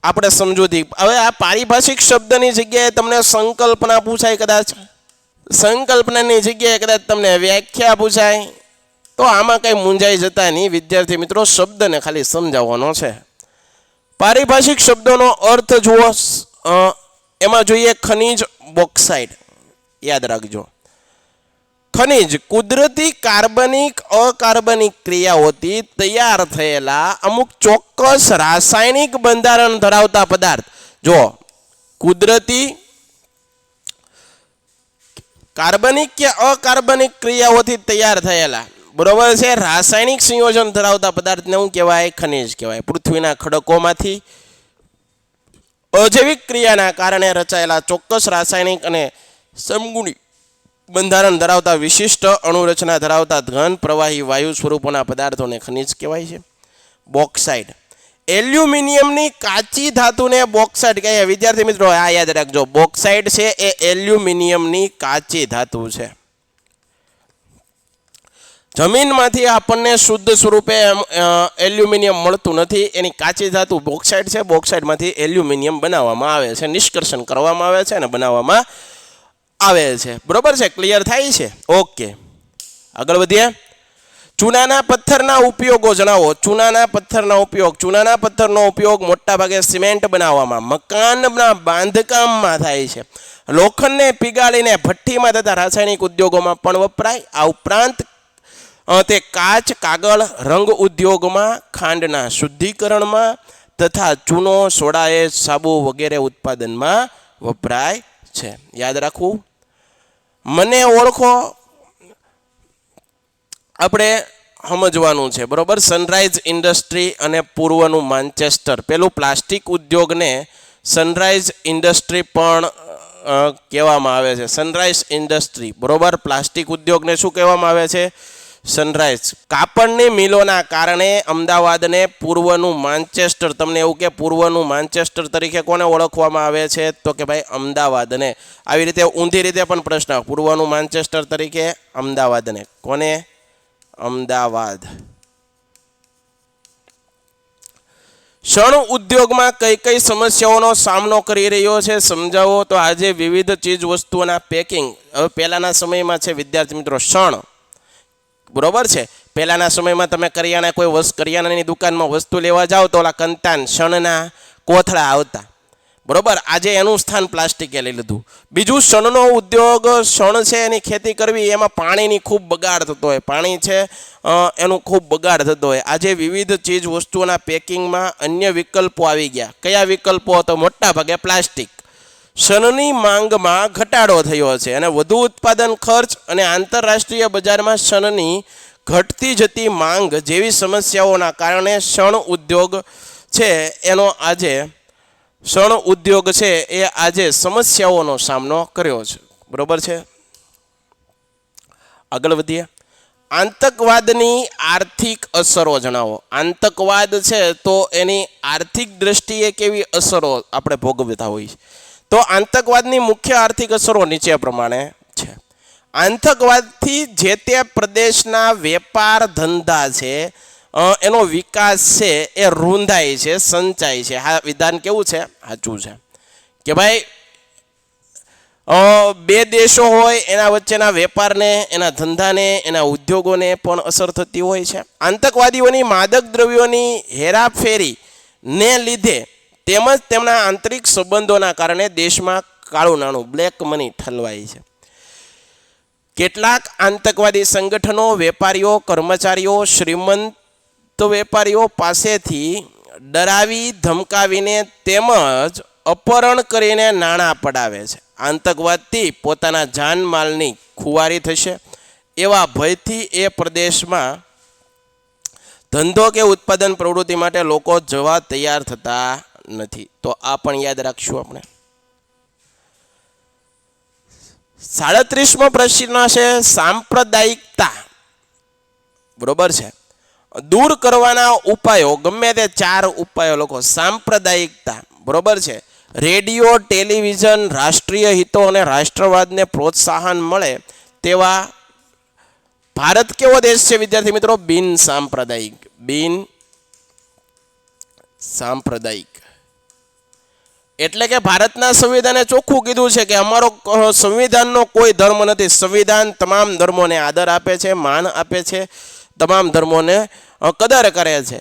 આપણે સમજૂતી. હવે આ પારિભાષિક શબ્દની જગ્યાએ તમને સંકલ્પના પૂછાય કદાચ. સંકલ્પનાની જગ્યાએ કદાચ તમને વ્યાખ્યા પૂછાય તો આમાં કંઈ મૂંઝાઈ જતા નહીં વિદ્યાર્થી મિત્રો, શબ્દને ખાલી સમજાવવાનો છે. પારિભાષિક શબ્દોનો અર્થ જુઓ. એમાં જોઈએ ખનિજ, બોક્સાઇટ. યાદ રાખજો, ખનિજ કુદરતી કાર્બનિક અકાર્બનિક ક્રિયાઓથી તૈયાર થયેલા અમુક ચોક્કસ રાસાયણિક બંધારણ ધરાવતા પદાર્થ. જો કુદરતી કાર્બનિક કે અકાર્બનિક ક્રિયાઓથી તૈયાર થયેલા, બરોબર છે, રાસાયણિક સંયોજન ધરાવતા પદાર્થને શું કહેવાય? ખનિજ કહેવાય. પૃથ્વીના ખડકોમાંથી અજૈવિક ક્રિયાના કારણે રચાયેલા ચોક્કસ રાસાયણિક અને સમગુણી બંધારણ ધરાવતા વિશિષ્ટ અણુરચના ધરાવતા ઘન પ્રવાહી વાયુ સ્વરૂપોના પદાર્થોને ખનિજ કહેવાય છે. બોક્સાઇટ એલ્યુમિનિયમની કાચી ધાતુને બોક્સાઇટ કહે. વિદ્યાર્થી મિત્રો આ યાદ રાખજો, બોક્સાઇટ છે એ એલ્યુમિનિયમની કાચી ધાતુ છે. જમીનમાંથી આપણને શુદ્ધ સ્વરૂપે એલ્યુમિનિયમ મળતું નથી, એની કાચી ધાતુ બોક્સાઇટ છે. બોક્સાઇટમાંથી એલ્યુમિનિયમ બનાવવામાં આવે છે, નિષ્કર્ષણ કરવામાં આવે છે અને બનાવવામાં આવે છે. બરોબર છે, ક્લિયર થાય છે? ઓકે, આગળ વધીએ. ચૂનાના પથ્થરના ઉપયોગો જણાવો. ચૂનાના પથ્થરના ઉપયોગ. ચૂનાના પથ્થરનો ઉપયોગ મોટા ભાગે સિમેન્ટ બનાવવામાં, મકાનના બાંધકામમાં થાય છે. લોખંડને પીગાળીને ભઠ્ઠીમાં તથા રાસાયણિક ઉદ્યોગોમાં પણ વપરાય. આ ઉપરાંત તે કાચ, કાગળ, રંગ ઉદ્યોગમાં, ખાંડના શુદ્ધિકરણમાં તથા ચૂનો, સોડા, સાબુ વગેરે ઉત્પાદનમાં વપરાય છે. યાદ રાખવું. મને ઓળખો આપણે સમજવાનું છે, બરોબર. સનરાઈઝ ઇન્ડસ્ટ્રી અને પૂર્વનું માન્ચેસ્ટર. પેલું પ્લાસ્ટિક ઉદ્યોગને સનરાઈઝ ઇન્ડસ્ટ્રી પણ કહેવામાં આવે છે. સનરાઈઝ ઇન્ડસ્ટ્રી, બરોબર. પ્લાસ્ટિક ઉદ્યોગને શું કહેવામાં આવે છે? સનરાઈઝ. કાપડની મિલોના કારણે અમદાવાદને પૂર્વનું માન્ચેસ્ટર, તમને એવું કે પૂર્વનું માન્ચેસ્ટર તરીકે કોને ઓળખવામાં આવે છે? તો કે ભાઈ અમદાવાદને. આવી રીતે ઊંધી રીતે પણ પ્રશ્ન, પૂર્વનું માન્ચેસ્ટર તરીકે અમદાવાદને. કોને? અમદાવાદ. શણ ઉદ્યોગમાં કઈ કઈ સમસ્યાઓનો સામનો કરી રહ્યો છે સમજાવો. તો આજે વિવિધ ચીજ વસ્તુઓના પેકિંગ. હવે પહેલાના સમયમાં છે વિદ્યાર્થી મિત્રો શણ, બરોબર છે. પહેલાના સમયમાં તમે કરિયાણા કોઈ કરિયાણાની દુકાનમાં વસ્તુ લેવા જાઓ તો ઓલા કંતાન શણના કોથળા આવતા, બરોબર. આજે એનું સ્થાન પ્લાસ્ટિકે લઈ લીધું. બીજું શણનો ઉદ્યોગ. શણ છે એની ખેતી કરવી, એમાં પાણીની ખૂબ બગાડ થતો હોય, પાણી છે એનું ખૂબ બગાડ થતો હોય. આજે વિવિધ ચીજ વસ્તુઓના પેકિંગમાં અન્ય વિકલ્પો આવી ગયા. કયા વિકલ્પો? તો મોટા ભાગે પ્લાસ્ટિક. શણની માંગમાં ઘટાડો થયો છે અને વધુ ઉત્પાદન ખર્ચ અને આંતરરાષ્ટ્રીય બજારમાં શણની ઘટતી જતી માંગ જેવી સમસ્યાઓના કારણે શણ ઉદ્યોગ છે એનો આજે શણ ઉદ્યોગ છે એ આજે સમસ્યાઓનો સામનો કર્યો છે, બરોબર છે. આગળ વધીએ. આતંકવાદની આર્થિક અસરો જણાવો. આતંકવાદ છે તો એની આર્થિક દ્રષ્ટિએ કેવી અસરો આપણે ભોગવતા હોઈએ? તો આતંકવાદની મુખ્ય આર્થિક અસરો નીચે પ્રમાણે છે. આતંકવાદથી જે તે પ્રદેશના વેપાર ધંધા છે એનો વિકાસ છે એ રૂંધાય છે, સંચાય છે. આ વિધાન કેવું છે? સાચું છે કે ભાઈ બે દેશો હોય એના વચ્ચેના વેપારને, એના ધંધાને, એના ઉદ્યોગોને પણ અસર થતી હોય છે. આતંકવાદીઓની માદક દ્રવ્યોની હેરાફેરી ને લીધે તેમજ તેમના આંતરિક સંબંધોના કારણે દેશમાં કાળું નાણું, બ્લેક મની ઠલવાય છે. કેટલાક આતંકવાદી સંગઠનો વેપારીઓ, કર્મચારીઓ, શ્રીમંત વેપારીઓ પાસેથી ડરાવી, ધમકાવીને તેમજ અપહરણ કરીને નાણાં પડાવે છે. આતંકવાદથી પોતાના જાનમાલની ખુવારી થશે એવા ભયથી એ પ્રદેશમાં ધંધો કે ઉત્પાદન પ્રવૃત્તિ માટે લોકો જવા તૈયાર થતા નથી. તો આ પણ યાદ રાખશું આપણે. 37મો પ્રશ્ન છે સાંપ્રદાયિકતા, બરોબર છે. દૂર કરવાના ઉપાયો, ગમે તે 4 ઉપાયો લખો. સાંપ્રદાયિકતા, બરોબર છે. રેડિયો, ટેલિવિઝન, રાષ્ટ્રીય હિતો અને રાષ્ટ્રવાદને પ્રોત્સાહન મળે તેવા. ભારત કેવો દેશ છે વિદ્યાર્થી મિત્રો? બિન સાંપ્રદાયિક. બિન સાંપ્રદાયિક. એટલે કે ભારતના સંવિધાને ચોખ્ખું કીધું છે કે અમારો સંવિધાનનો કોઈ ધર્મ નથી. સંવિધાન તમામ ધર્મોને આદર આપે છે, માન આપે છે, તમામ ધર્મોને કદર કરે છે,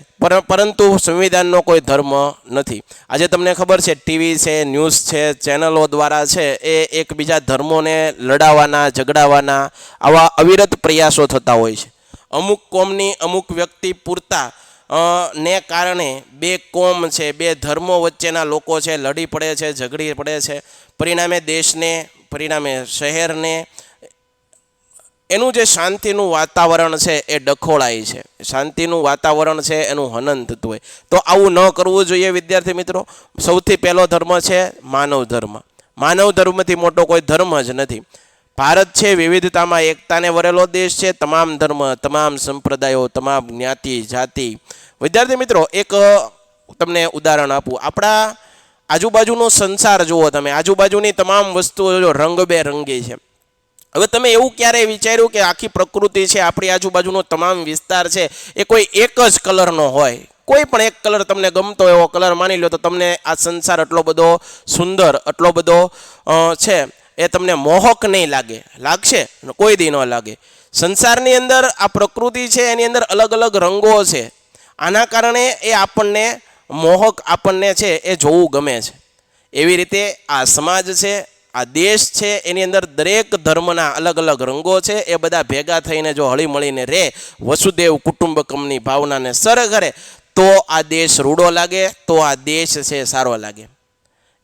પરંતુ સંવિધાનનો કોઈ ધર્મ નથી. આજે તમને ખબર છે ટીવી છે, ન્યૂઝ છે, ચેનલો દ્વારા છે એ એકબીજા ધર્મોને લડાવવાના, ઝઘડાવવાના આવા અવિરત પ્રયાસો થતા હોય છે. અમુક કોમની અમુક વ્યક્તિ પૂરતા ને કારણે બે કોમ છે, બે ધર્મો વચ્ચેના લોકો છે લડી પડે છે, ઝઘડી પડે છે. પરિણામે દેશને, પરિણામે શહેરને, એનું જે શાંતિનું વાતાવરણ છે એ ડખોળાય છે, શાંતિનું વાતાવરણ છે એનું હનન થતું હોય. તો આવું ન કરવું જોઈએ વિદ્યાર્થી મિત્રો. સૌથી પહેલો ધર્મ છે માનવ ધર્મ. માનવ ધર્મથી મોટો કોઈ ધર્મ જ નથી. ભારત છે વિવિધતામાં એકતાને વરેલો દેશ છે. તમામ ધર્મ, તમામ સંપ્રદાયો, તમામ જ્ઞાતિ, જાતિ. વિદ્યાર્થી મિત્રો, એક તમને ઉદાહરણ આપું. આપણા આજુબાજુનો સંસાર જુઓ તમે, આજુબાજુની તમામ વસ્તુઓ જો રંગબેરંગી છે. હવે તમે એવું ક્યારેય વિચાર્યું કે આખી પ્રકૃતિ છે, આપણી આજુબાજુનો તમામ વિસ્તાર છે એ કોઈ એક જ કલરનો હોય? કોઈ પણ એક કલર તમને ગમતો એવો કલર માની લો તો તમને આ સંસાર એટલો બધો સુંદર, એટલો બધો છે એ તમને મોહક નહીં લાગે. લાગશે? કોઈ દી ન લાગે. સંસારની અંદર આ પ્રકૃતિ છે એની અંદર અલગ અલગ રંગો છે. આના કારણે એ આપણને મોહક, આપણને છે એ જોવું ગમે છે. એવી રીતે આ સમાજ છે, આ દેશ છે, એની અંદર દરેક ધર્મના અલગ અલગ રંગો છે. એ બધા ભેગા થઈને જો હળી મળીને રહે, વસુદેવ કુટુંબકમની ભાવનાને સર કરે, તો આ દેશ રૂડો લાગે, તો આ દેશ છે સારો લાગે.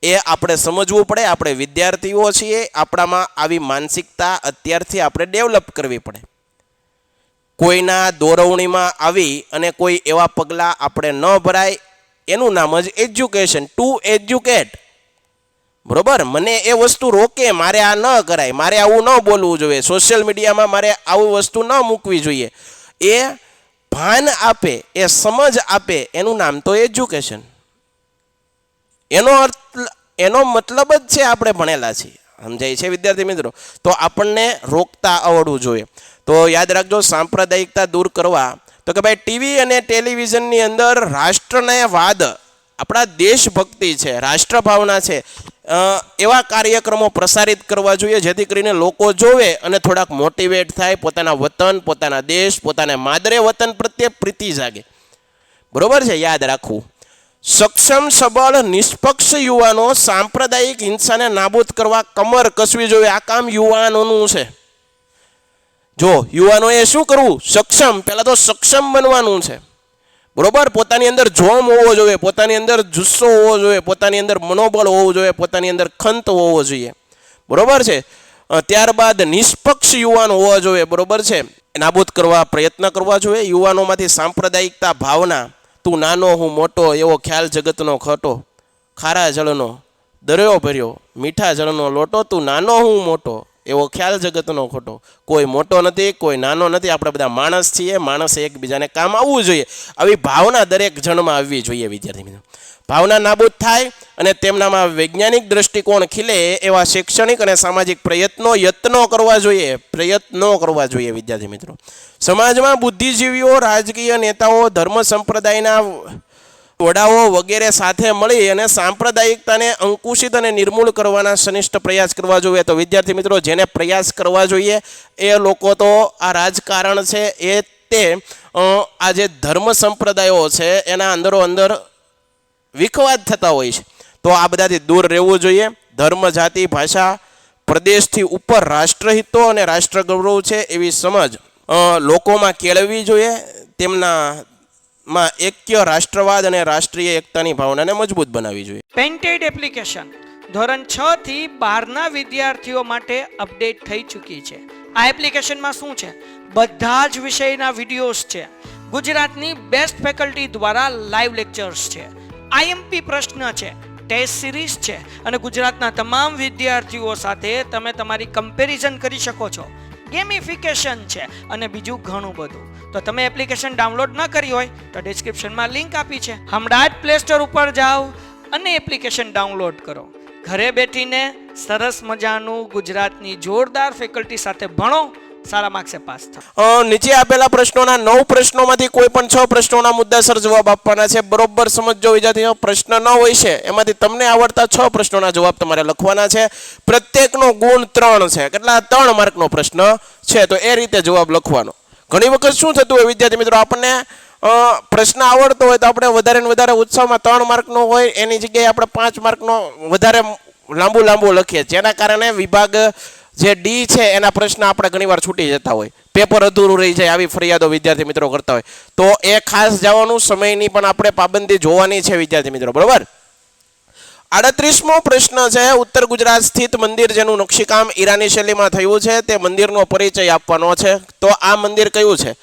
એ આપણે સમજવું પડે. આપણે વિદ્યાર્થીઓ છીએ, આપણામાં આવી માનસિકતા અત્યારથી આપણે ડેવલપ કરવી પડે. કોઈના દોરવણીમાં આવી અને કોઈ એવા પગલાં આપણે ન ભરાય. એનું નામ જ એજ્યુકેશન, ટુ એજ્યુકેટ. બરોબર? મને એ વસ્તુ રોકે, મારે આ ન કરાય, મારે આવું ન બોલવું જોઈએ, સોશિયલ મીડિયામાં મારે આવું વસ્તુ ન મૂકવી જોઈએ, એ ભાન આપે, એ સમજ આપે, એનું નામ તો એજ્યુકેશન. એનો મતલબ જ છે આપણે ભણેલા છીએ. સમજાય છે વિદ્યાર્થી મિત્રો? તો આપણને રોકતા આવડવું જોઈએ. તો યાદ રાખજો, સાંપ્રદાયિકતા દૂર કરવા તો કે ભાઈ ટીવી અને ટેલિવિઝનની અંદર રાષ્ટ્રવાદ, આપણા દેશભક્તિ છે, રાષ્ટ્રભાવના છે, એવા કાર્યક્રમો પ્રસારિત કરવા જોઈએ જેથી કરીને લોકો જોવે અને થોડાક મોટિવેટ થાય, પોતાના વતન, પોતાના દેશ, પોતાના માદરે વતન પ્રત્યે પ્રીતિ જાગે. બરોબર છે? યાદ રાખવું. સક્ષમ, સબળ, નિષ્પક્ષ યુવાનો સાંપ્રદાયિક હિંસાને નાબૂદ કરવા કમર કસવી જોઈએ. આ કામ યુવાનોનું છે. જો યુવાનોએ શું કરવું? સક્ષમ, પહેલા તો સક્ષમ બનવાનું છે. બરોબર? પોતાની અંદર જોમ હોવો જોઈએ, પોતાની અંદર જુસ્સો હોવો જોઈએ, પોતાની અંદર મનોબળ હોવું જોઈએ, પોતાની અંદર ખંત હોવો જોઈએ. બરોબર છે? ત્યારબાદ નિષ્પક્ષ યુવાન હોવા જોઈએ. બરોબર છે? નાબૂદ કરવા પ્રયત્ન કરવા જોઈએ. યુવાનોમાંથી સાંપ્રદાયિકતા ભાવના, તું નાનો હું મોટો એવો ખ્યાલ જગતનો ખોટો, ખારા જળનો દરિયો ભર્યો, મીઠા જળનો લોટો, તું નાનો હું મોટો એવો ખ્યાલ જગતનો ખોટો. કોઈ મોટો નથી, કોઈ નાનો નથી, આપણે બધા માણસ છીએ. માણસે એકબીજાને કામ આવવું જોઈએ. આવી ભાવના દરેક જણમાં આવવી જોઈએ વિદ્યાર્થી મિત્રો. ભાવના નાબૂદ થાય અને તેમનામાં વૈજ્ઞાનિક દ્રષ્ટિકોણ ખીલે એવા શૈક્ષણિક અને સામાજિક યત્નો કરવા જોઈએ વિદ્યાર્થી મિત્રો. સમાજમાં બુદ્ધિજીવીઓ, રાજકીય નેતાઓ, ધર્મ સંપ્રદાયના વડાઓ વગેરે સાથે મળી અને સાંપ્રદાયિકતાને અંકુશિત અને નિર્મૂળ કરવાના સનિષ્ઠ પ્રયાસ કરવા જોઈએ. તો વિદ્યાર્થી મિત્રો, જેને પ્રયાસ કરવા જોઈએ એ લોકો તો આ રાજકારણ છે એ તે આ જે ધર્મ સંપ્રદાયો છે એના અંદરો અંદર વિખવાદ થતા હોય છે. તો આ બધાથી દૂર રહેવું જોઈએ. ધર્મ, જાતિ, ભાષા, પ્રદેશથી ઉપર રાષ્ટ્રહિતો અને રાષ્ટ્રગૌરવ છે એવી સમજ લોકોમાં કેળવવી જોઈએ. તેમનામાં એક્ય રાષ્ટ્રવાદ અને રાષ્ટ્રીય એકતાની ભાવનાને મજબૂત બનાવવી જોઈએ. પેન્ટેડ એપ્લિકેશન ધોરણ 6 થી 12ના વિદ્યાર્થીઓ માટે અપડેટ થઈ ચૂકી છે. આ એપ્લિકેશનમાં શું છે? બધા જ વિષયના વિડીયોઝ છે. ગુજરાતની બેસ્ટ ફેકલ્ટી દ્વારા લાઈવ લેક્ચર્સ છે, આઈએમપી પ્રશ્ન છે, ટેસ્ટ સિરીઝ છે અને ગુજરાતના તમામ વિદ્યાર્થીઓ સાથે તમે તમારી કમ્પેરિઝન કરી શકો છો. ગેમિફિકેશન છે અને બીજું ઘણું બધું. તો તમે એપ્લિકેશન ડાઉનલોડ ન કરી હોય તો ડિસ્ક્રિપ્શનમાં લિંક આપી છે. હમણાં જ પ્લે સ્ટોર ઉપર જાઓ અને એપ્લિકેશન ડાઉનલોડ કરો. ઘરે બેઠીને સરસ મજાનું ગુજરાતની જોરદાર ફેકલ્ટી સાથે ભણો, સારા માર્ક્સે પાસ થાવ. નીચે આપેલા પ્રશ્નોના 9 પ્રશ્નોમાંથી કોઈ પણ 6 પ્રશ્નોના મુદ્દાસર જવાબ આપવાના છે. બરોબર સમજો વિદ્યાર્થીઓ. પ્રશ્ન 9 હોય છે એમાંથી તમને આવડતા 6 પ્રશ્નોના જવાબ તમારે લખવાના છે. પ્રત્યેકનો ગુણ 3 છે. કેટલા? 3 માર્કનો પ્રશ્ન છે. તો એ રીતે જવાબ લખવાનો. ઘણી વખત શું થતું હોય વિદ્યાર્થી મિત્રો, આપણને પ્રશ્ન આવડતો હોય તો આપણે વધારે ને વધારે ઉત્સાહમાં 3 માર્કનો હોય એની જગ્યાએ આપણે 5 માર્કનો વધારે લાંબુ લખીએ, જેના કારણે વિભાગ જે ડી છે એના પ્રશ્ન આપણે ઘણીવાર છૂટી જતા હોય, પેપર અધૂરું રહી જાય, આવી ફરિયાદો વિદ્યાર્થી મિત્રો કરતા હોય. તો એ ખાસ જવાનું, સમયની પણ આપણે પાબંદી જોવાની છે વિદ્યાર્થી મિત્રો. બરોબર. 38મો પ્રશ્ન છે. ઉત્તર ગુજરાત સ્થિત મંદિર જેનું નકશીકામ ઈરાની શૈલીમાં થયું છે તે મંદિરનો પરિચય આપવાનો છે. તો આ મંદિર કયું છે?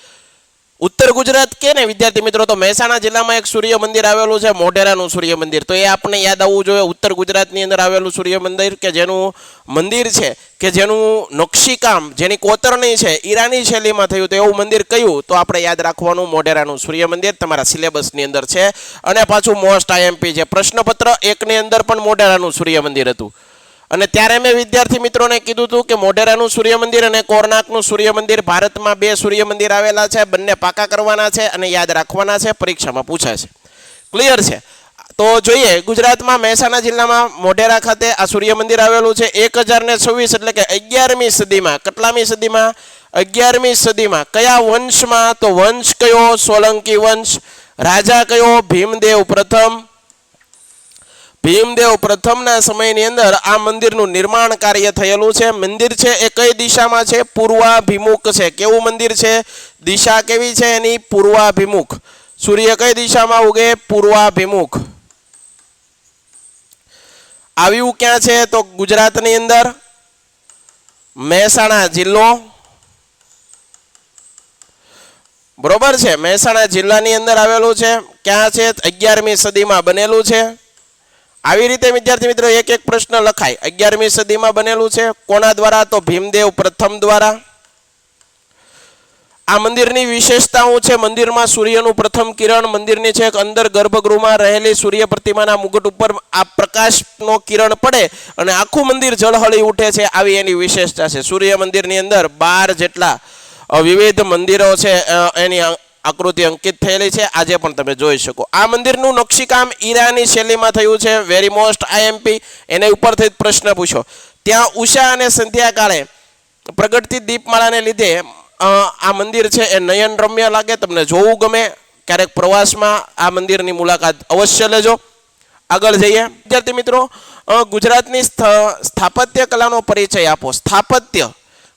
ઉત્તર ગુજરાત કે ને વિદ્યાર્થી મિત્રો, તો મહેસાણા જિલ્લામાં એક સૂર્ય મંદિર આવેલું છે, મોઢેરાનું સૂર્ય મંદિર. તો એ આપણે યાદ આવવું જોઈએ. ઉત્તર ગુજરાતની અંદર આવેલું સૂર્ય મંદિર કે જેનું મંદિર છે કે જેનું નકશીકામ, જેની કોતરણી છે ઈરાની શૈલીમાં થયું, તો એવું મંદિર કયું? તો આપણે યાદ રાખવાનું મોઢેરાનું સૂર્ય મંદિર. તમારા સિલેબસની અંદર છે. અને પાછું મોસ્ટ આઈએમપી છે. પ્રશ્નપત્ર 1 ની અંદર પણ મોઢેરાનું સૂર્ય મંદિર હતું. અને ત્યારે મેં વિદ્યાર્થી મિત્રોને કીધું હતું કે મોઢેરાનું સૂર્ય મંદિર અને કોર્નાકનું સૂર્ય મંદિર, ભારતમાં 2 સૂર્ય મંદિર આવેલા છે. બંને પાકા કરવાના છે અને યાદ રાખવાના છે, પરીક્ષામાં પૂછાશે. ક્લિયર છે? તો જોઈએ, ગુજરાતમાં મહેસાણા જિલ્લામાં મોઢેરા ખાતે આ સૂર્ય મંદિર આવેલું છે. 1026 એટલે કે 11મી સદીમાં. કેટલામી સદીમાં? 11મી સદીમાં. કયા વંશમાં? તો વંશ કયો? સોલંકી વંશ. રાજા કયો? ભીમદેવ પ્રથમ. ભીમદેવ પ્રથમના સમયની અંદર આ મંદિરનું નિર્માણ કાર્ય થયેલું છે. મંદિર છે એ કઈ દિશામાં છે? પૂર્વાભિમુખ છે. કેવું મંદિર છે? દિશા કેવી છે એની? પૂર્વાભિમુખ. સૂર્ય કઈ દિશામાં ઉગે? પૂર્વાભિમુખ. આવ્યું ક્યાં છે? તો ગુજરાતની અંદર મહેસાણા જિલ્લો. બરોબર છે, મહેસાણા જિલ્લાની અંદર આવેલું છે. ક્યાં છે? 11મી સદીમાં બનેલું છે. આવી રીતે વિદ્યાર્થી મિત્રો એક એક પ્રશ્ન લખાય. 11મી સદીમાં બનેલું છે. કોના દ્વારા? તો ભીમદેવ પ્રથમ દ્વારા. આ મંદિરની વિશેષતા શું છે? મંદિરમાં સૂર્યનું પ્રથમ કિરણ મંદિરની છે અંદર ગર્ભગૃહમાં રહેલી સૂર્ય પ્રતિમાના મુગટ ઉપર આ પ્રકાશનો કિરણ પડે અને આખું મંદિર ઝળહળી ઉઠે છે. આવી એની વિશેષતા છે. સૂર્ય મંદિરની અંદર 12 જેટલા વિવિધ મંદિરો છે એની આકૃતિ અંકિત થયેલી છે. આજે પણ તમે જોઈ શકો. આ મંદિરનું નકશીકામ ઈરાની શૈલીમાં થયું છે. Very most IMP. એને ઉપરથી પ્રશ્ન પૂછો. ત્યાં ઉષા અને સંધ્યા કાળે પ્રગટતી દીપમાળાને લીધે આ મંદિર છે એ નયન રમ્ય લાગે, તમને જોવું ગમે. ક્યારેક પ્રવાસમાં આ મંદિરની મુલાકાત અવશ્ય લેજો. આગળ જઈએ વિદ્યાર્થી મિત્રો. ગુજરાતની સ્થાપત્ય કલાનો પરિચય આપો. સ્થાપત્ય,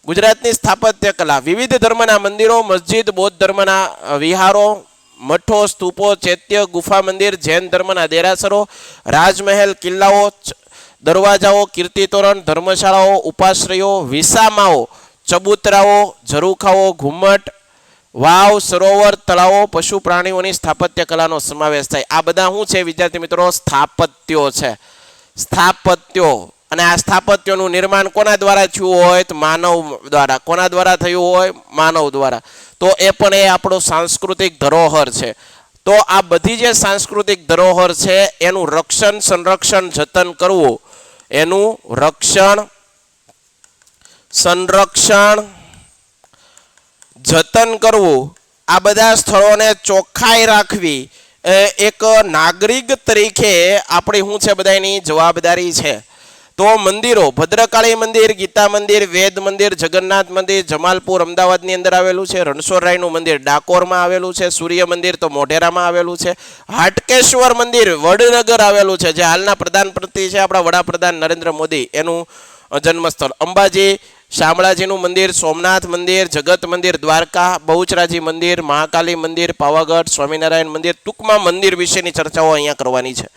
ગુજરાતની સ્થાપત્ય કલા. વિવિધ ધર્મના મંદિરો, મસ્જિદ, બૌદ્ધ ધર્મના વિહારો, મઠો, સ્તૂપો, ચૈત્ય, ગુફા મંદિર, જૈન ધર્મના દેરાસરો, રાજમહેલ, કિલ્લાઓ, દરવાજાઓ, કીર્તિતોરણ, ધર્મશાળાઓ, ઉપાશ્રયો, વિસામાઓ, ચબૂતરાઓ, ઝરૂખાઓ, ઘુમ્મટ, વાવ, સરોવર, તળાવો, પશુ પ્રાણીઓની સ્થાપત્ય કલાનો સમાવેશ થાય. આ બધા શું છે વિદ્યાર્થી મિત્રો? સ્થાપત્યો છે. સ્થાપત્યો. અને આ સ્થાપત્યોનું નિર્માણ કોના દ્વારા થયું હોય? તો માનવ દ્વારા. કોના દ્વારા થયું હોય? માનવ દ્વારા. તો એ પણ એ આપણો સાંસ્કૃતિક ધરોહર છે. તો આ બધી જે સાંસ્કૃતિક ધરોહર છે એનું રક્ષણ, સંરક્ષણ, જતન કરવું. એનું રક્ષણ, સંરક્ષણ, જતન કરવું. આ બધા સ્થળોને ચોખ્ખાઈ રાખવી એક નાગરિક તરીકે આપણી શું છે બધાની જવાબદારી છે. તો મંદિરો, ભદ્રકાળી મંદિર, ગીતા મંદિર, વેદ મંદિર, જગન્નાથ મંદિર જમાલપુર અમદાવાદની અંદર આવેલું છે. રણછોડરાયનું મંદિર ડાકોરમાં આવેલું છે. સૂર્ય મંદિર તો મોઢેરામાં આવેલું છે. હાટકેશ્વર મંદિર વડનગર આવેલું છે, જે હાલના પ્રધાનમંત્રી છે આપણા વડાપ્રધાન નરેન્દ્ર મોદી, એનું જન્મસ્થળ. અંબાજી, શામળાજીનું મંદિર, સોમનાથ મંદિર, જગત મંદિર, દ્વારકા, બહુચરાજી મંદિર, મહાકાલી મંદિર, પાવાગઢ, સ્વામિનારાયણ મંદિર. ટૂંકમાં મંદિર વિશેની ચર્ચાઓ અહીંયા કરવાની છે.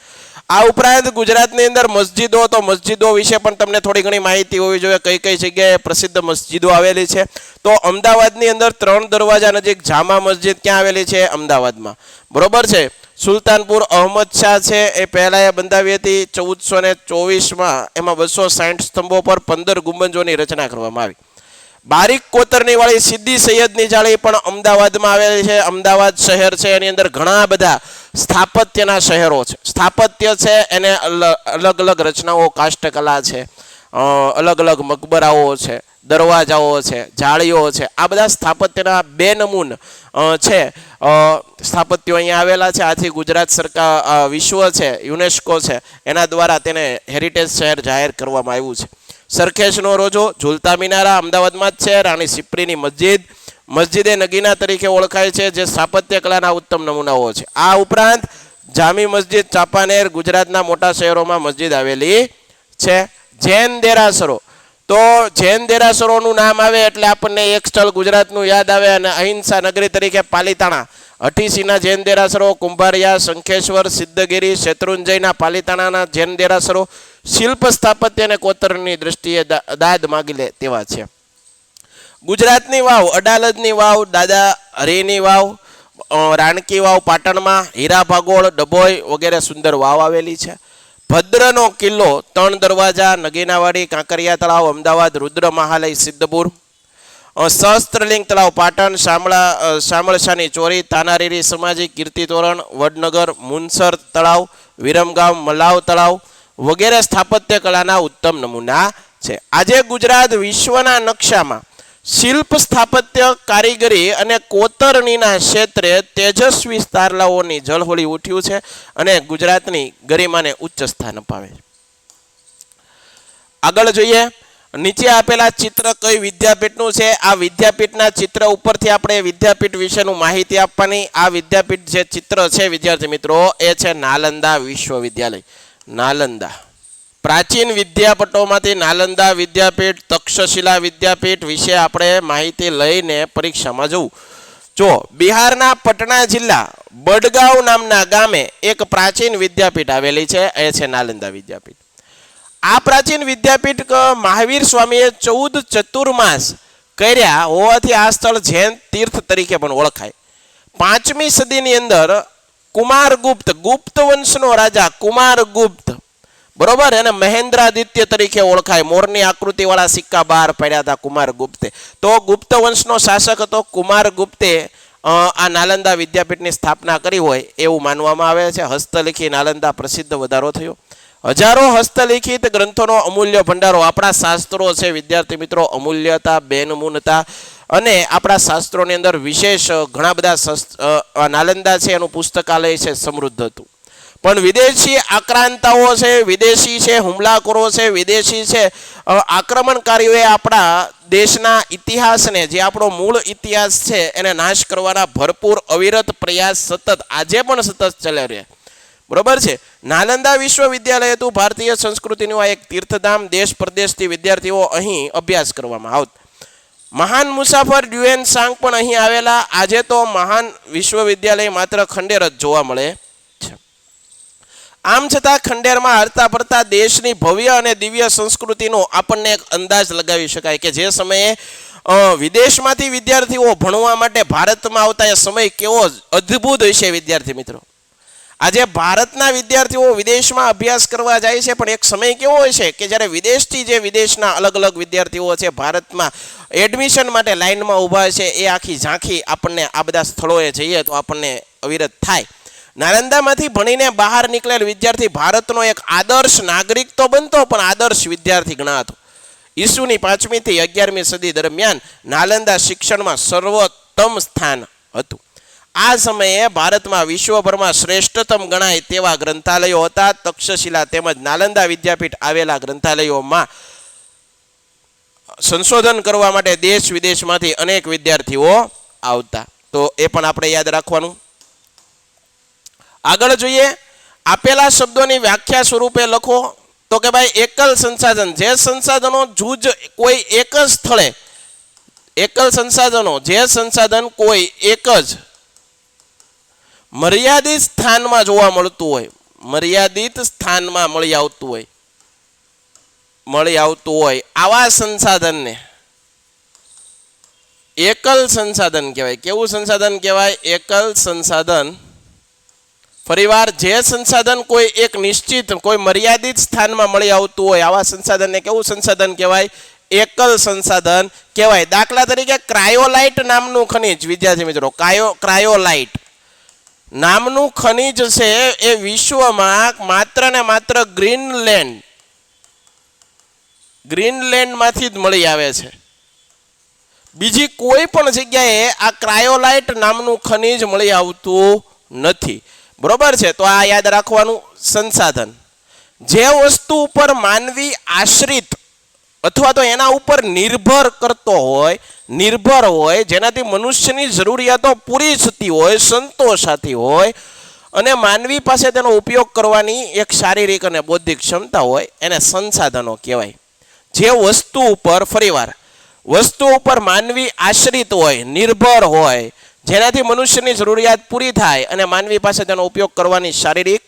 આ ઉપરાંત ગુજરાતની અંદર મસ્જિદો, તો મસ્જિદો વિશે પણ તમને થોડી ઘણી માહિતી હોવી જોઈએ. કઈ કઈ જગ્યાએ પ્રસિદ્ધ મસ્જિદો આવેલી છે. તો અમદાવાદની અંદર 3 દરવાજા નજીક જામા મસ્જિદ ક્યાં આવેલી છે? અમદાવાદમાં. બરોબર છે. સુલતાનપુર અહમદ શાહ છે એ પહેલા એ બંધાવી હતી 1424માં. એમાં 260 સ્તંભો પર 15 ગુંબજોની રચના કરવામાં આવી. બારીક કોતરની વાળી સીધી સૈયદની જાળી પણ અમદાવાદમાં આવેલી છે. અમદાવાદ શહેર છે એની અંદર ઘણા બધા સ્થાપત્યના શહેરો છે. સ્થાપત્ય છે એને અલગ અલગ રચનાઓ, કાષ્ઠકલા છે, અલગ અલગ મકબરાઓ છે. દરવાજાઓ છે, જાળીઓ છે, આ બધા સ્થાપત્યના 2 નમૂન છે સ્થાપત્યો અહીંયા આવેલા છે. આથી ગુજરાત સરકાર વિશ્વ છે યુનેસ્કો છે એના દ્વારા તેને હેરિટેજ શહેર જાહેર કરવામાં આવ્યું છે. સરખેજનો રોજો, ઝૂલતા મિનારા અમદાવાદમાં જ છે. રાણી સિપ્રીની મસ્જિદ, મસ્જિદે નગીના તરીકે ઓળખાય છે જે સ્થાપત્ય કલાના ઉત્તમ નમૂનાઓ છે. આ ઉપરાંત જામી મસ્જિદ, ચાંપાનેર, ગુજરાતના મોટા શહેરોમાં મસ્જિદ આવેલી છે. જૈન દેરાસરો, તો જૈન દેરાસરોનું નામ આવે એટલે આપણને એક સ્થળ ગુજરાતનું યાદ આવે અને અહિંસા નગરી તરીકે પાલિતાણા, અઠીસીના જૈન દેરાસરો, કુંભારિયા, શંખેશ્વર, સિદ્ધગીરી, શેત્રુંજયના પાલિતાણાના જૈન દેરાસરો શિલ્પ સ્થાપત્ય અને કોતરની દ્રષ્ટિએ દાદ માગી લે તેવા છે. ગુજરાતની વાવ, અડાલજની વાવ, દાદા હરીની વાવ, રાણકી વાવ પાટણમાં, હીરા ભાગોળ, ડભોઈ વગેરે સુંદર વાવ આવેલી છે. ભદ્રનો કિલ્લો, 3 દરવાજા, નગીનાવાડી, કાંકરિયા તળાવ અમદાવાદ, રુદ્ર મહાલય સિદ્ધપુર, સહસ્ત્રલિંગ તળાવ પાટણ, શામળશાની ચોરી, તાનારીરી સમાજી, કીર્તિ તોરણ, વડનગર, મુનસર તળાવ, વિરમગામ, મલાવ તળાવ વગેરે સ્થાપત્ય કલાના ઉત્તમ નમૂના છે. આજે ગુજરાત વિશ્વના નકશામાં શિલ્પ સ્થાપત્ય કારીગરી અને કોતરણીના ક્ષેત્રે તેજસ્વી તારલાઓની ઝળહોળી ઉઠ્યું છે અને ગુજરાતની ગરિમાને ઉચ્ચ સ્થાન અપાવે છે. આગળ જોઈએ, નીચે આપેલા ચિત્ર કઈ વિદ્યાપીઠનું છે? આ વિદ્યાપીઠના ચિત્ર ઉપરથી આપણે વિદ્યાપીઠ વિશેનું માહિતી આપવાની. આ વિદ્યાપીઠ જે ચિત્ર છે વિદ્યાર્થી મિત્રો એ છે નાલંદા વિશ્વવિદ્યાલય. નાલંદા પ્રાચીન વિદ્યાપીઠોમાંથી નાલંદા વિદ્યાપીઠ, તક્ષશિલા વિદ્યાપીઠ વિશે આપણે માહિતી લઈને પરીક્ષામાં જવું. જો બિહારના પટના જિલ્લા બડગાંવ નામના ગામે એક પ્રાચીન વિદ્યાપીઠ આવેલી છે, એ છે નાલંદા વિદ્યાપીઠ. આ પ્રાચીન વિદ્યાપીઠ મહાવીર સ્વામીએ 14 ચતુર્માસ કર્યા હોવાથી આ સ્થળ જૈન તીર્થ તરીકે પણ ઓળખાય. 5મી સદીની અંદર કુમારગુપ્ત, ગુપ્ત વંશનો રાજા કુમારગુપ્ત, બરોબર, એને મહેન્દ્રાદિત્ય તરીકે ઓળખાય. મોરની આકૃતિ વાળા સિક્કા બહાર પડ્યા હતા કુમારગુપ્તે. તો ગુપ્ત વંશનો શાસક હતો કુમારગુપ્તે આ નાલંદા વિદ્યાપીઠની સ્થાપના કરી હોય એવું માનવામાં આવે છે. હસ્તલિખી નાલંદા પ્રસિદ્ધ વધારો થયો. હજારો હસ્તલિખિત ગ્રંથોનો અમૂલ્ય ભંડારો. આપણા શાસ્ત્રો છે વિદ્યાર્થી મિત્રો અમૂલ્યતા, બેનમૂનતા અને આપણા શાસ્ત્રોની અંદર વિશેષ ઘણા બધા નાલંદા છે એનું પુસ્તકાલય છે સમૃદ્ધ હતું. પણ વિદેશી આક્રાંતાઓ છે, વિદેશી છે હુમલાખોરો છે, વિદેશી છે આક્રમણકારીઓએ આપણા દેશના ઇતિહાસને, જે આપણો મૂળ ઇતિહાસ છે એને નાશ કરવાના ભરપૂર અવિરત પ્રયાસ સતત આજે પણ સતત ચાલી રહ્યા. બરોબર છે. નાલંદા વિશ્વવિદ્યાલય હતું ભારતીય સંસ્કૃતિનું એક તીર્થધામ. દેશ પ્રદેશથી વિદ્યાર્થીઓ અહીં અભ્યાસ કરવામાં આવતા. મહાન મુસાફર ડ્યુએન સાંગ પણ અહીં આવેલા. આજે તો મહાન વિશ્વવિદ્યાલય માત્ર ખંડેર જ જોવા મળે છે. આમ છતાં ખંડેરમાં હરતા ફરતા દેશની ભવ્ય અને દિવ્ય સંસ્કૃતિનો આપણને એક અંદાજ લગાવી શકાય કે જે સમયે વિદેશમાંથી વિદ્યાર્થીઓ ભણવા માટે ભારતમાં આવતા એ સમય કેવો અદ્ભુત હશે વિદ્યાર્થી મિત્રો. આજે ભારતના વિદ્યાર્થીઓ વિદેશમાં અભ્યાસ કરવા જાય છે, પણ એક સમય કેવો હોય છે કે જ્યારે વિદેશથી જે વિદેશના અલગ અલગ વિદ્યાર્થીઓ છે ભારતમાં એડમિશન માટે લાઇનમાં ઊભા છે એ આખી ઝાંખી આપણને આ બધા સ્થળોએ જઈએ તો આપણને અવિરત થાય. નાલંદામાંથી ભણીને બહાર નીકળેલ વિદ્યાર્થી ભારતનો એક આદર્શ નાગરિક તો બનતો પણ આદર્શ વિદ્યાર્થી ગણાતો. ઈસુની 5મી થી 11મી સદી દરમિયાન નાલંદા શિક્ષણમાં સર્વોત્તમ સ્થાન હતું. આ સમયે ભારતમાં વિશ્વભરમાં શ્રેષ્ઠતમ ગણાય તેવા ગ્રંથાલયો હતા. તક્ષશિલા તેમજ નાલંદા વિદ્યાપીઠ આવેલા ગ્રંથાલયોમાં સંશોધન કરવા માટે દેશ વિદેશમાંથી અનેક વિદ્યાર્થીઓ આવતા. તો એ પણ આપણે યાદ રાખવાનું. આગળ જોઈએ, આપેલા શબ્દોની વ્યાખ્યા સ્વરૂપે લખો. તો કે ભાઈ એકલ સંસાધન, જે સંસાધનો જૂજ કોઈ એક જ સ્થળે, એકલ સંસાધનો, જે સંસાધન કોઈ એક જ મર્યાદિત સ્થાનમાં જોવા મળતું હોય, મર્યાદિત સ્થાનમાં મળી આવતું હોય આવા સંસાધનને એકલ સંસાધન કહેવાય. કેવું સંસાધન કહેવાય? એકલ સંસાધન. ફરીવાર, જે સંસાધન કોઈ એક નિશ્ચિત, કોઈ મર્યાદિત સ્થાનમાં મળી આવતું હોય આવા સંસાધનને કેવું સંસાધન કહેવાય? એકલ સંસાધન કહેવાય. દાખલા તરીકે ક્રાયોલાઇટ નામનું ખનિજ, વિદ્યાર્થી મિત્રો, ક્રાયોલાઇટ નામનું ખનિજ છે એ વિશ્વમાં માત્ર ને માત્ર ગ્રીનલેન્ડમાંથી જ મળી આવે છે. બીજી કોઈ પણ જગ્યાએ આ ક્રાયોલાઇટ નામનું ખનિજ મળી આવતું નથી. બરોબર છે, તો આ યાદ રાખવાનું. સંસાધન, જે વસ્તુ ઉપર માનવી આશ્રિત અથવા તો એના ઉપર નિર્ભર કરતો હોય, નિર્ભર હોય, જેનાથી મનુષ્યની જરૂરિયાતો પૂરી થતી હોય, સંતોષાતી હોય અને માનવી પાસે તેનો ઉપયોગ કરવાની એક શારીરિક અને બૌદ્ધિક ક્ષમતા હોય, એને સંસાધનો કહેવાય. જે વસ્તુ ઉપર, ફરીવાર, વસ્તુ ઉપર માનવી આશ્રિત હોય, નિર્ભર હોય, જેનાથી મનુષ્યની જરૂરિયાત પૂરી થાય અને માનવી પાસે તેનો ઉપયોગ કરવાની શારીરિક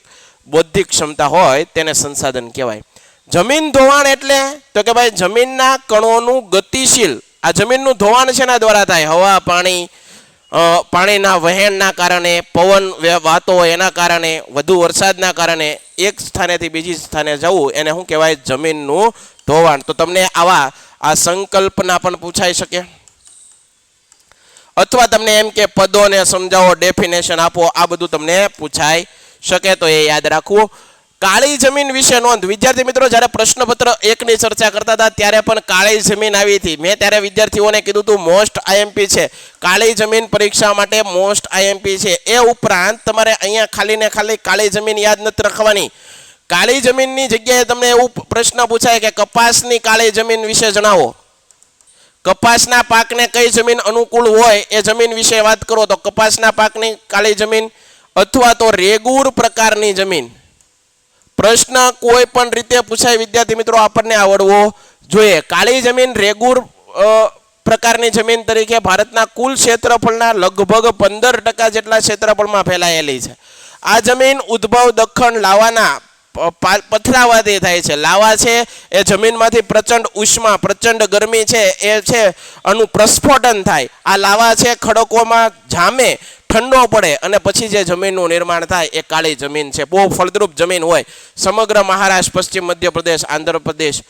બૌદ્ધિક ક્ષમતા હોય, તેને સંસાધન કહેવાય. જમીન ધોવાણ એટલે તો કે ભાઈ જમીનના કણોનું ગતિશીલ, આ જમીનનું ધોવાણ શેના દ્વારા થાય? હવા, પાણી, પાણીના વહેણના કારણે, પવન વાતો એના કારણે, વધુ વરસાદના કારણે એક સ્થાનેથી બીજી સ્થાને જવું, એને શું કહેવાય? જમીનનું ધોવાણ. તો તમને આવા આ સંકલ્પના પણ પૂછાઈ શકે, અથવા તમને એમ કે પદોને સમજાવો, ડેફિનેશન આપો, આ બધું તમને પૂછાઈ શકે. તો એ યાદ રાખવું. કાળી જમીન વિશે નોંધ. વિદ્યાર્થી મિત્રો, જ્યારે પ્રશ્નપત્ર 1 ની ચર્ચા કરતા હતા ત્યારે પણ કાળી જમીન આવી હતી. મેં ત્યારે વિદ્યાર્થીઓને કીધું હતું મોસ્ટ આઈએમપી છે, કાળી જમીન પરીક્ષા માટે મોસ્ટ આઈએમપી છે. એ ઉપરાંત તમારે અહીંયા ખાલી ને ખાલી કાળી જમીન યાદ નથી રાખવાની. કાળી જમીનની જગ્યાએ તમને એવું પ્રશ્ન પૂછાય કે કપાસની કાળી જમીન વિશે જણાવો. કપાસના પાકને કઈ જમીન અનુકૂળ હોય એ જમીન વિશે વાત કરો, તો કપાસના પાકની કાળી જમીન અથવા તો રેગુર પ્રકારની જમીન. પ્રશ્ન કોઈ પણ રીતે પૂછાય વિદ્યાર્થી મિત્રો, આપણને આવડવો જોઈએ. કાળી જમીન રેગુર પ્રકારની જમીન તરીકે ભારતના કુલ ક્ષેત્રફળના લગભગ 15% જેટલા ક્ષેત્રફળમાં ફેલાયેલી છે. આ જમીન ઉદ્ભવ દખણ લાવાના પથરાવાથી થાય છે. લાવા છે એ જમીનમાંથી પ્રચંડ ઉષ્મા, પ્રચંડ ગરમી છે એ છે આનું પ્રસ્ફોટન થાય. આ લાવા છે ખડકોમાં જામે, ઠંડો પડે અને પછી જે જમીનનું નિર્માણ થાય એ કાળી જમીન છે. બહુ ફળદ્રુપ જમીન હોય. સમગ્ર મહારાષ્ટ્ર, પશ્ચિમ મધ્યપ્રદેશ, આંધ્રપ્રદેશ,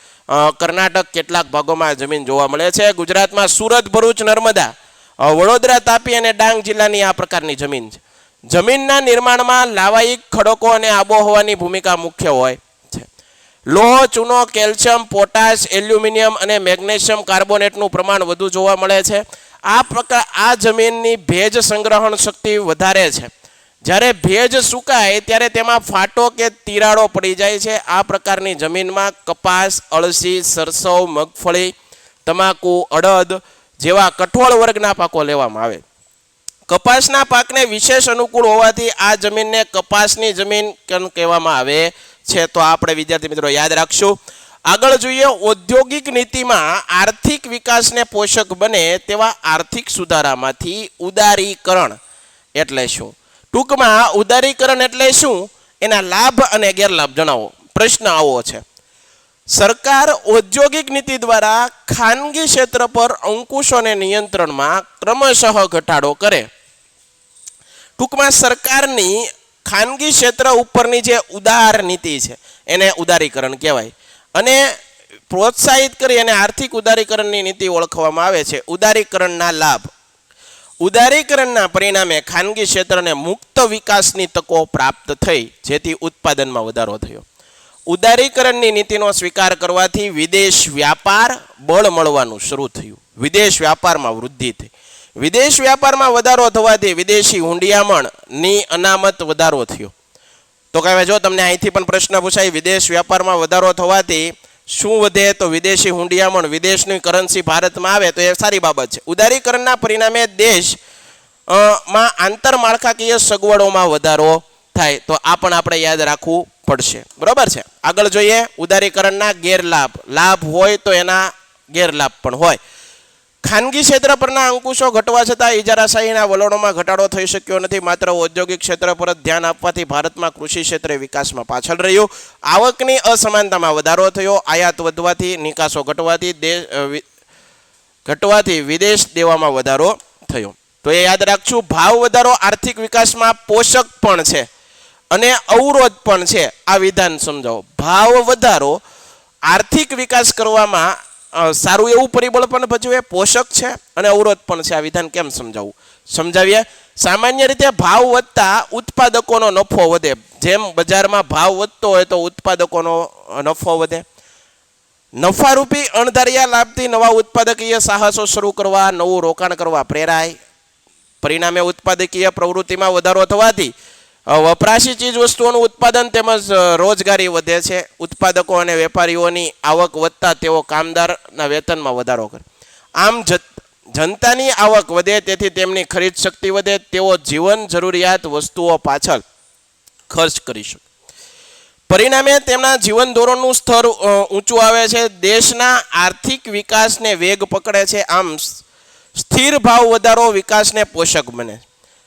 કર્ણાટક કેટલાક ભાગોમાં જમીન જોવા મળે છે. ગુજરાતમાં સુરત, ભરૂચ, નર્મદા, વડોદરા, તાપી અને ડાંગ જિલ્લાની આ પ્રકારની જમીન છે. જમીનના નિર્માણમાં લાવાયિક ખડકો અને આબોહવાની ભૂમિકા મુખ્ય હોય છે. લોહ, ચૂનો, કેલ્શિયમ, પોટાશ, એલ્યુમિનિયમ અને મેગ્નેશિયમ કાર્બોનેટનું પ્રમાણ વધુ જોવા મળે છે. આ જમીનની ભેજ સંગ્રહણ શક્તિ વધારે છે. જ્યારે ભેજ સુકાય ત્યારે તેમાં ફાટો કે તિરાડો પડી જાય છે. આ પ્રકારની જમીનમાં કપાસ, અળસી, સરસવ, મગફળી, તમાકુ, અડદ જેવા કઠોળ વર્ગના પાકો લેવામાં આવે. કપાસના પાકને વિશેષ અનુકૂળ હોવાથી આ જમીનને કપાસની જમીન કહેવામાં આવે છે. તો આપણે વિદ્યાર્થી મિત્રો યાદ રાખશું. આગળ જોઈએ, ઔદ્યોગિક નીતિમાં આર્થિક વિકાસને પોષક બને તેવા આર્થિક સુધારામાંથી ઉદારીકરણ એટલે શું? ટૂંકમાં ઉદારીકરણ એટલે શું, એના લાભ અને ગેરલાભ જણાવો. પ્રશ્ન આવો છે. સરકાર ઔદ્યોગિક નીતિ દ્વારા ખાનગી ક્ષેત્ર પર અંકુશોને નિયંત્રણમાં ક્રમશઃ ઘટાડો કરે. ટૂંકમાં સરકારની ખાનગી ક્ષેત્ર ઉપરની જે ઉદાર નીતિ છે એને ઉદારીકરણ કહેવાય. અને પ્રોત્સાહિત કરી અને આર્થિક ઉદારીકરણની નીતિ ઓળખવામાં આવે છે. ઉદારીકરણના લાભ. ઉદારીકરણના પરિણામે ખાનગી ક્ષેત્રને મુક્ત વિકાસની તકો પ્રાપ્ત થઈ, જેથી ઉત્પાદનમાં વધારો થયો. ઉદારીકરણની નીતિનો સ્વીકાર કરવાથી વિદેશ વ્યાપાર બળ મળવાનું શરૂ થયું. વિદેશ વ્યાપારમાં વૃદ્ધિ થઈ. વિદેશ વ્યાપારમાં વધારો થવાથી વિદેશી હુંડિયામણની અનામત વધારો થયો. તો કહેવાય, જો તમને અહીંથી પણ પ્રશ્ન પૂછાય, વિદેશ વ્યાપારમાં વધારો થવાથી શું વધે? તો વિદેશી હુંડિયામણ, વિદેશની કરન્સી ભારતમાં આવે તો એ સારી બાબત છે. ઉદારીકરણના પરિણામે દેશમાં આંતરમાળખાકીય સગવડોમાં વધારો થાય. તો આ પણ આપણે યાદ રાખવું પડશે. બરોબર છે. આગળ જોઈએ, ઉદારીકરણના ગેરલાભ. લાભ હોય તો એના ગેરલાભ પણ હોય. ખાનગી ક્ષેત્ર પરના અંકુશો ઘટવા છતાં ઇજારાશાહીના વલણોમાં ઘટાડો થઈ શક્યો નથી. માત્ર ઔદ્યોગિક ક્ષેત્ર પર જ ધ્યાન આપવાથી ભારતમાં કૃષિ ક્ષેત્રે વિકાસમાં પાછળ રહ્યું. આવકની અસમાનતામાં વધારો થયો. આયાત વધવાથી, નિકાસો ઘટવાથી વિદેશ દેવામાં વધારો થયો. તો એ યાદ રાખશું. ભાવ વધારો આર્થિક વિકાસમાં પોષક પણ છે અને અવરોધ પણ છે. આ વિધાન સમજાવો. ભાવ વધારો આર્થિક વિકાસ કરવામાં સારું એવું પરિબળ પણ ભજવે, પોષક છે અને અવરોધ પણ છે. આ વિધાન કેમ સમજાવવું? સમજાવીએ. સામાન્ય રીતે ભાવ વધતા ઉત્પાદકોનો નફો વધે. જેમ બજારમાં ભાવ વધતો હોય તો ઉત્પાદકોનો નફો વધે. નફારૂપી અણધાર્યા લાભથી નવા ઉત્પાદકીય સાહસો શરૂ કરવા, નવું રોકાણ કરવા પ્રેરાય. પરિણામે ઉત્પાદકીય પ્રવૃત્તિમાં વધારો થવાથી વપરાશી ચીજ વસ્તુઓનું ઉત્પાદન તેમજ રોજગારી વધે છે. ઉત્પાદકો અને વેપારીઓની આવક વધતા તેઓ કામદારના વેતનમાં વધારો કરે. આમ જનતાની આવક વધે તેથી તેમની ખરીદ શક્તિ વધે, તેઓ જીવન જરૂરિયાત વસ્તુઓ પાછળ ખર્ચ કરી શકે. પરિણામે તેમના જીવન ધોરણનું સ્તર ઊંચું આવે છે, દેશના આર્થિક વિકાસને વેગ પકડે છે. આમ સ્થિર ભાવ વધારો વિકાસને પોષક બને.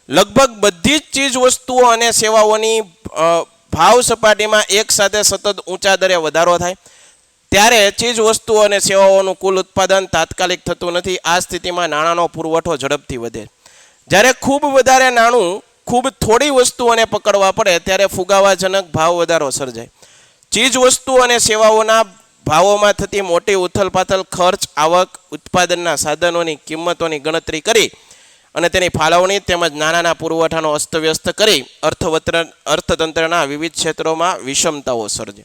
લગભગ બધી જ ચીજ વસ્તુઓ અને સેવાઓની ભાવ સપાટીમાં એક સાથે સતત ઊંચા દરે વધારો થાય ત્યારે ચીજ વસ્તુઓ અને સેવાઓનું કુલ ઉત્પાદન તાત્કાલિક થતું નથી. આ સ્થિતિમાં નાણાંનો પુરવઠો ઝડપથી વધે. જ્યારે ખૂબ વધારે નાણું ખૂબ થોડી વસ્તુઓને પકડવા પડે ત્યારે ફુગાવાજનક ભાવ વધારો સર્જાય. ચીજ વસ્તુઓ અને સેવાઓના ભાવોમાં થતી મોટી ઉથલપાથલ ખર્ચ, આવક, ઉત્પાદનના સાધનોની કિંમતોની ગણતરી કરી અને તેની ફાળવણી તેમજ નાણાંના પુરવઠાનો અસ્તવ્યસ્ત કરી અર્થતંત્રના વિવિધ ક્ષેત્રોમાં વિષમતાઓ સર્જે.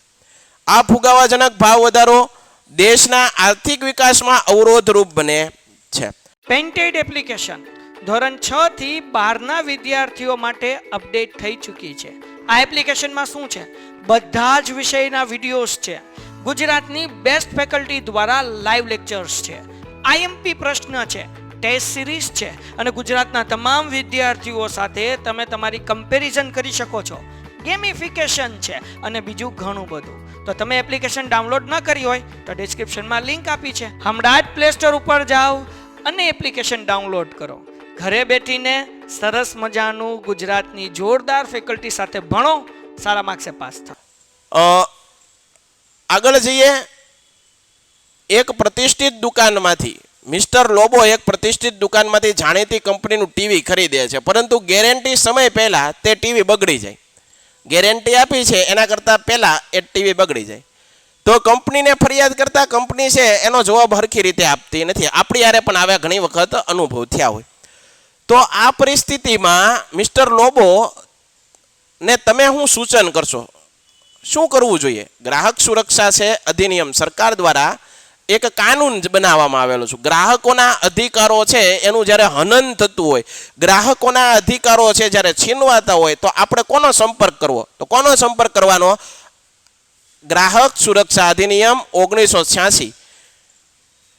આ ફુગાવાજનક ભાવ વધારો દેશના આર્થિક વિકાસમાં અવરોધરૂપ બને છે. પેન્ટેડ એપ્લિકેશન ધોરણ 6 થી 12ના વિદ્યાર્થીઓ માટે અપડેટ થઈ ચૂકી છે. આ એપ્લિકેશનમાં શું છે? બધા જ વિષયના વિડીયોઝ છે. ગુજરાતની બેસ્ટ ફેકલ્ટી દ્વારા લાઈવ લેક્ચર્સ છે. આઈએમપી પ્રશ્ન છે, ટેસ્ટ સિરીઝ છે અને ગુજરાતના તમામ વિદ્યાર્થીઓ સાથે તમે તમારી કમ્પેરિઝન કરી શકો છો. ગેમિફિકેશન છે અને બીજું ઘણું બધું. તો તમે એપ્લિકેશન ડાઉનલોડ ન કરી હોય તો ડિસ્ક્રિપ્શનમાં લિંક આપી છે. હમણાં જ પ્લે સ્ટોર ઉપર જાઓ અને એપ્લિકેશન ડાઉનલોડ કરો. ઘરે બેઠીને સરસ મજાનું ગુજરાતની જોરદાર ફેકલ્ટી સાથે ભણો, સારા માર્ક્સે પાસ થાઓ. આગળ જઈએ. એક પ્રતિષ્ઠિત દુકાનમાંથી મિસ્ટર લોબો એક પ્રતિષ્ઠિત દુકાનમાંથી જાણીતી કંપનીનું ટીવી ખરીદે છે, પરંતુ ગેરંટી સમય પહેલાં તે ટીવી બગડી જાય. ગેરંટી આપી છે એના કરતાં પહેલાં એ ટીવી બગડી જાય તો કંપનીને ફરિયાદ કરતાં કંપની છે એનો જવાબ હરખી રીતે આપતી નથી. આપણી યારે પણ આવ્યા ઘણી વખત અનુભવ થયા હોય. તો આ પરિસ્થિતિમાં મિસ્ટર લોબો ને તમે શું સૂચન કરશો? શું કરવું જોઈએ? ગ્રાહક સુરક્ષા છે અધિનિયમ સરકાર દ્વારા એક કાનૂન બનાવવામાં આવેલો છે. ગ્રાહકોના અધિકારો છે એનું જ્યારે હનન થતું હોય, ગ્રાહકોના અધિકારો છે જ્યારે છીનવાતા હોય તો આપણે કોનો સંપર્ક કરવો? તો કોનો સંપર્ક કરવાનો? ગ્રાહક સુરક્ષા અધિનિયમ 1986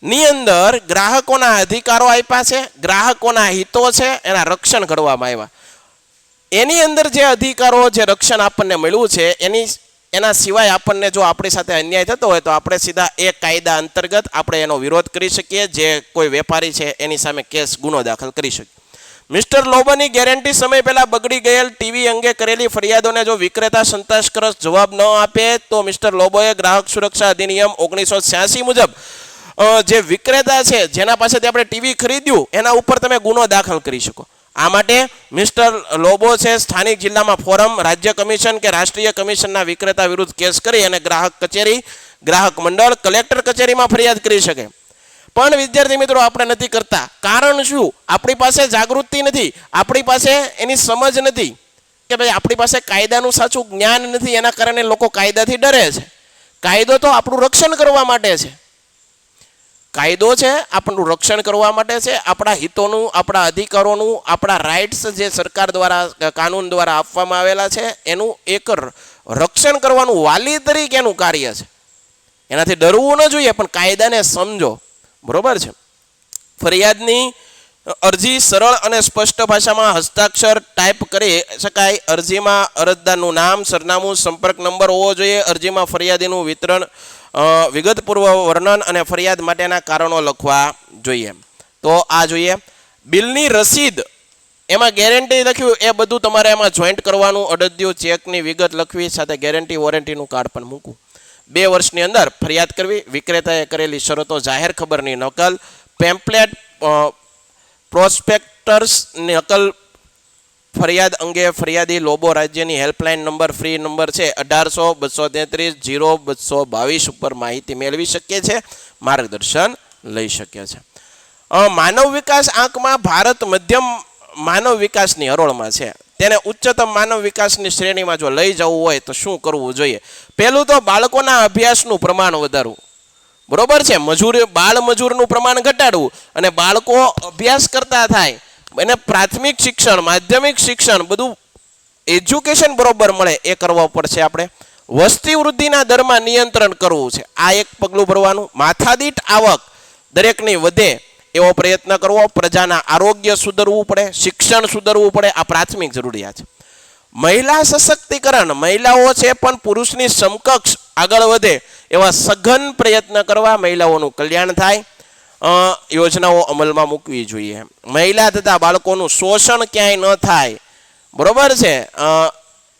ની અંદર ગ્રાહકોના અધિકારો આપ્યા છે, ગ્રાહકોના હિતો છે, એના રક્ષણ કરવામાં આવ્યા. એની અંદર જે અધિકારો, જે રક્ષણ આપણને મળ્યું છે એના સિવાય આપણને જો આપણી સાથે અન્યાય થતો હોય તો આપણે સીધા એ કાયદા અંતર્ગત આપણે એનો વિરોધ કરી શકીએ. જે કોઈ વેપારી છે એની સામે ગુનો દાખલ કરી શકીએ. મિસ્ટર લોબોની ગેરંટી સમય પહેલા બગડી ગયેલ ટીવી અંગે કરેલી ફરિયાદોને જો વિક્રેતા સંતોષકારક જવાબ ન આપે તો મિસ્ટર લોબોએ ગ્રાહક સુરક્ષા અધિનિયમ 1986 મુજબ જે વિક્રેતા છે જેના પાસેથી આપણે ટીવી ખરીદ્યું એના ઉપર તમે ગુનો દાખલ કરી શકો. આ માટે મિસ્ટર લોબો છે સ્થાનિક જિલ્લામાં ફોરમ, રાજ્ય કમિશન કે રાષ્ટ્રીય કમિશનના વિક્રેતા વિરુદ્ધ કેસ કરી અને ગ્રાહક કચેરી, ગ્રાહક મંડળ, કલેક્ટર કચેરીમાં ફરિયાદ કરી શકે. પણ વિદ્યાર્થી મિત્રો આપણે નથી કરતા. કારણ શું? આપણી પાસે જાગૃતિ નથી, આપણી પાસે એની સમજ નથી કે ભાઈ આપણી પાસે કાયદાનું સાચું જ્ઞાન નથી. એના કારણે લોકો કાયદાથી ડરે છે. કાયદો તો આપણું રક્ષણ કરવા માટે છે. કાયદો છે આપણું રક્ષણ કરવા માટે છે. આપણા હિતોનું, આપણા અધિકારોનું, આપણા રાઇટ્સ જે સરકાર દ્વારા, કાનૂન દ્વારા આપવામાં આવેલા છે એનું એક રક્ષણ કરવાનું વાલી તરીકે એનું કાર્ય છે. એનાથી ડરવું ન જોઈએ, પણ કાયદાને સમજો. બરોબર છે? ફરિયાદની અરજી સરળ અને સ્પષ્ટ ભાષામાં હસ્તાક્ષર ટાઈપ કરી શકાય. અરજીમાં અરજદારનું નામ, સરનામું, સંપર્ક નંબર હોવો જોઈએ. અરજીમાં ફરિયાદીનું વિતરણ, વિગતપૂર્વ વર્ણન અને ફરિયાદ માટેના કારણો લખવા જોઈએ. તો આ જોઈએ. બિલની રસીદ, એમાં ગેરંટી લખ્યું એ બધું તમારે એમાં જોઈન્ટ કરવાનું. અડદિયું ચેકની વિગત લખવી, સાથે ગેરંટી વોરંટીનું કાર્ડ પણ મૂકવું. 2 વર્ષની અંદર ફરિયાદ કરવી. વિક્રેતાએ કરેલી શરતો, જાહેર ખબરની નકલ, પેમ્પલેટ, પ્રોસ્પેક્ટર્સની નકલ, ફરિયાદ અંગે ફરિયાદી લોબો રાજ્યની હેલ્પલાઇન નંબર, ફ્રી નંબર છે 1800-233-0222 ઉપર માહિતી મેળવી શકીએ છે, માર્ગદર્શન લઈ શકીએ છે. માનવ વિકાસ આંકમાં ભારત મધ્યમ માનવ વિકાસની હરોળમાં છે. તેને ઉચ્ચતમ માનવ વિકાસની શ્રેણીમાં જો લઈ જવું હોય તો શું કરવું જોઈએ? પહેલું તો બાળકોના અભ્યાસનું પ્રમાણ વધારવું. બરોબર છે, બાળ મજૂરનું પ્રમાણ ઘટાડવું અને બાળકો અભ્યાસ કરતા થાય, એને પ્રાથમિક શિક્ષણ, માધ્યમિક શિક્ષણ બધું એજ્યુકેશન બરોબર મળે એ કરવા પડશે આપણે. વસ્તી વૃદ્ધિના દરમાં નિયંત્રણ કરવું છે, આ એક પગલું ભરવાનું. માથાદીઠ આવક દરેકની વધે એવો પ્રયત્ન કરવો. પ્રજાના આરોગ્ય સુધરવું પડે, શિક્ષણ સુધરવું પડે, આ પ્રાથમિક જરૂરિયાત છે. મહિલા સશક્તિકરણ, મહિલાઓ છે પણ પુરુષની સમકક્ષ આગળ વધે એવા સઘન પ્રયત્ન કરવા, મહિલાઓનું કલ્યાણ થાય, યોજનાઓ અમલમાં મૂકવી જોઈએ. મહિલા તથા બાળકોનું શોષણ ક્યાંય ન થાય, બરોબર છે,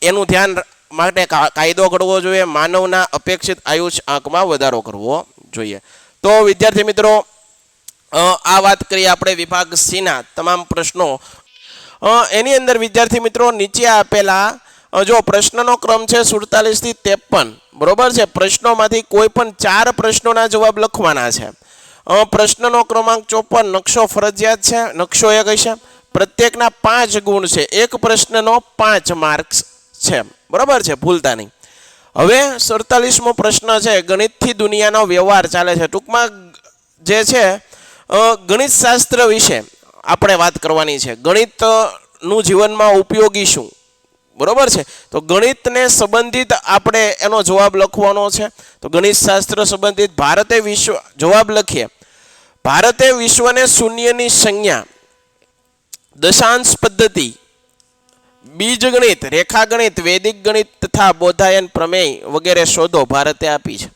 એનું ધ્યાન માટે કાયદો ઘડવો જોઈએ. માનવના અપેક્ષિત આયુષ્ય આંકમાં વધારો કરવો જોઈએ. તો વિદ્યાર્થી મિત્રો, આ વાત કરીએ આપણે વિભાગ સીના તમામ પ્રશ્નો. એની અંદર વિદ્યાર્થી મિત્રો નીચે આપેલા જો પ્રશ્નનો ક્રમ છે 47 થી 53, બરોબર છે. પ્રશ્નોમાંથી કોઈ પણ 4 પ્રશ્નોના જવાબ લખવાના છે. પ્રશ્નનો ક્રમાંક 54, નકશો ફરજિયાત છે, નકશો એક હશે. પ્રત્યેકના 5 ગુણ છે, એક પ્રશ્નનો 5 માર્ક્સ છે, બરોબર છે, ભૂલતા નહીં. હવે 47મો પ્રશ્ન છે, ગણિતથી દુનિયાનો વ્યવહાર ચાલે છે. ટૂંકમાં જે છે ગણિત શાસ્ત્ર વિશે આપણે વાત કરવાની છે. ગણિતનું જીવનમાં ઉપયોગી શું, બરોબર છે. તો ગણિતને સંબંધિત આપણે એનો જવાબ લખવાનો છે. તો ગણિત શાસ્ત્ર સંબંધિત ભારતે વિશ્વ, જવાબ લખીએ. ભારતે વિશ્વને શૂન્યની સંજ્ઞા, દશાંશ પદ્ધતિ, બીજગણિત, રેખાગણિત, વૈદિક ગણિત તથા બોધાયન પ્રમેય વગેરે શોધો ભારતે આપી છે.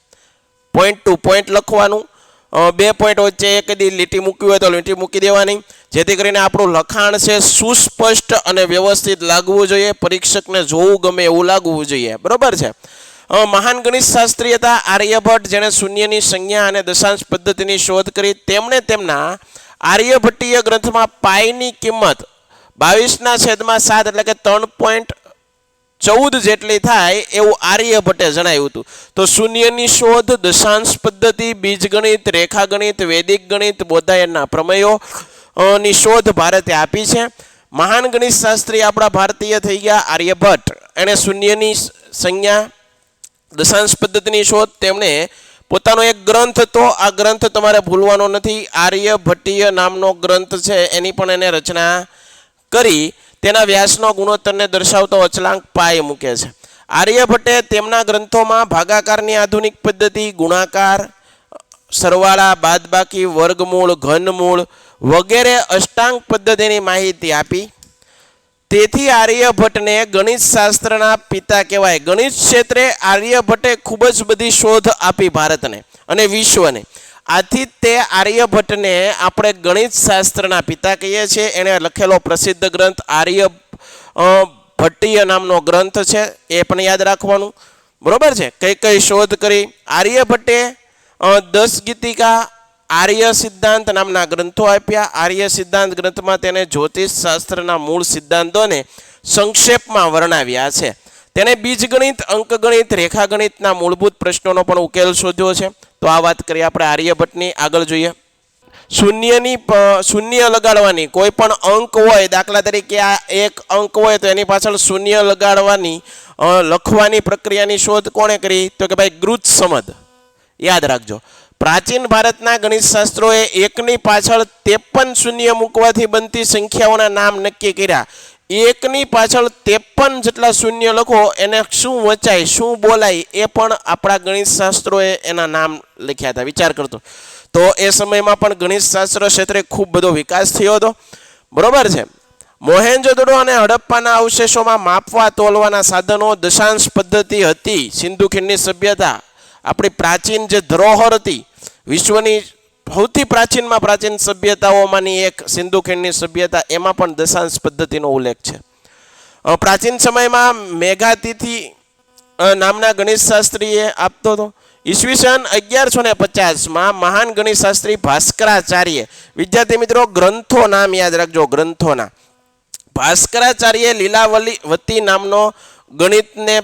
પોઈન્ટ ટુ પોઈન્ટ લખવાનું. 2 પોઈન્ટ વચ્ચે એક લીટી મૂકવી હોય તો લીટી મૂકી દેવાની, જેથી કરીને આપણું લખાણ છે સુસ્પષ્ટ અને વ્યવસ્થિત લાગવું જોઈએ, પરીક્ષકને જોવું ગમે એવું લાગવું જોઈએ, બરોબર છે. મહાન ગણિત શાસ્ત્રી હતા આર્યભટ્ટ, જેણે શૂન્યની સંજ્ઞા અને દશાંશ પદ્ધતિની શોધ કરી. તેમણે તેમના આર્યભટ્ટીય ગ્રંથમાં પાઈની કિંમત 22/7 એટલે કે 3.14 જેટલી થાય એવું આર્યભટ્ટે જણાવ્યું હતું. તો શૂન્યની શોધ, દશાંશ પદ્ધતિ, બીજગણિત, રેખાગણિત, વૈદિક ગણિત, બોધાયનના પ્રમેયો ની શોધ ભારતે આપી છે. મહાન ગણિત શાસ્ત્રી આપણા ભારતીય થઈ ગયા આર્યભટ્ટ. એણે શૂન્યની સંજ્ઞા, દશાંશ પદ્ધતિની શોધ, તેમણે પોતાનો એક ગ્રંથ હતો, આ ગ્રંથ તમારે ભૂલવાનો નથી, આર્યભટ્ટીય નામનો ગ્રંથ છે, એની પણ એને રચના કરી. તેના વ્યાસનો ગુણોત્તરને દર્શાવતો અચલાંક પાય મૂકે છે. આર્યભટ્ટે તેમના ગ્રંથોમાં ભાગાકારની આધુનિક પદ્ધતિ, ગુણાકાર, સરવાળા, બાદબાકી, વર્ગમૂળ, ઘનમૂળ વગેરે અષ્ટાંગ પદ્ધતિની માહિતી આપી. તેથી આર્યભટ્ટને ગણિત શાસ્ત્રના પિતા કહેવાય. ગણિત ક્ષેત્રે આર્યભટ્ટે ખૂબ જ બધી શોધ આપી ભારતને અને વિશ્વને. આથી તે આર્યભટ્ટને આપણે ગણિત શાસ્ત્રના પિતા કહીએ છીએ. એણે લખેલો પ્રસિદ્ધ ગ્રંથ આર્યભટ્ટીય નામનો ગ્રંથ છે, એ પણ યાદ રાખવાનું, બરોબર છે. કઈ કઈ શોધ કરી આર્યભટ્ટે? 10 ગીતિકા, આર્ય સિદ્ધાંત નામના ગ્રંથો આપ્યા. આર્ય સિદ્ધાંત ગ્રંથમાં તેને જ્યોતિષ શાસ્ત્રના મૂળ સિદ્ધાંતોને સંક્ષેપમાં વર્ણવ્યા છે. તેને બીજગણિત, અંકગણિત, રેખાગણિતના મૂળભૂત પ્રશ્નોનો પણ ઉકેલ શોધ્યો છે. તો આ વાત કરીએ આપણે આર્યભટ્ટની. આગળ જોઈએ. શૂન્ય લગાડવાની, કોઈ પણ અંક હોય, દાખલા તરીકે આ એક અંક હોય તો એની પાછળ શૂન્ય લગાડવાની, લખવાની પ્રક્રિયાની શોધ કોણે કરી? તો કે ભાઈ ગ્રુત્સમદ. યાદ રાખજો. પ્રાચીન ભારતના ગણિત શાસ્ત્રોએ એકની પાછળ 53 શૂન્ય મૂકવાથી બનતી સંખ્યાઓના નામ નક્કી કર્યા. એકની પાછળ 53 જેટલા શૂન્ય લખો, એને શું વચાય, શું બોલાય, એ પણ આપણા ગણિત શાસ્ત્રોએ એના નામ લખ્યા હતા. વિચાર કરતો. તો એ સમયમાં પણ ગણિત શાસ્ત્ર ક્ષેત્રે ખૂબ બધો વિકાસ થયો હતો, બરોબર છે. મોહેન્જોદડો અને હડપ્પાના અવશેષોમાં માપવા તોલવાના સાધનો, દશાંશ પદ્ધતિ હતી. સિંધુ ખીણની સભ્યતા આપણી પ્રાચીન જે ધરોહર હતી, વિશ્વની સૌથી પ્રાચીનમાં પ્રાચીન સભ્યતાઓમાંની એક સિંધુ ખીણની સભ્યતા, એમાં પણ દશાંશ પદ્ધતિનો ઉલ્લેખ છે. પ્રાચીન સમયમાં મેઘાતિથિ નામના ગણિત શાસ્ત્રીએ આપતો હતો. ઈસવીસન 1150માં મહાન ગણિત શાસ્ત્રી ભાસ્કરાચાર્ય, વિદ્યાર્થી મિત્રો ગ્રંથો નામ યાદ રાખજો, ગ્રંથોના. ભાસ્કરાચાર્ય લીલાવતી નામનો ગણિતને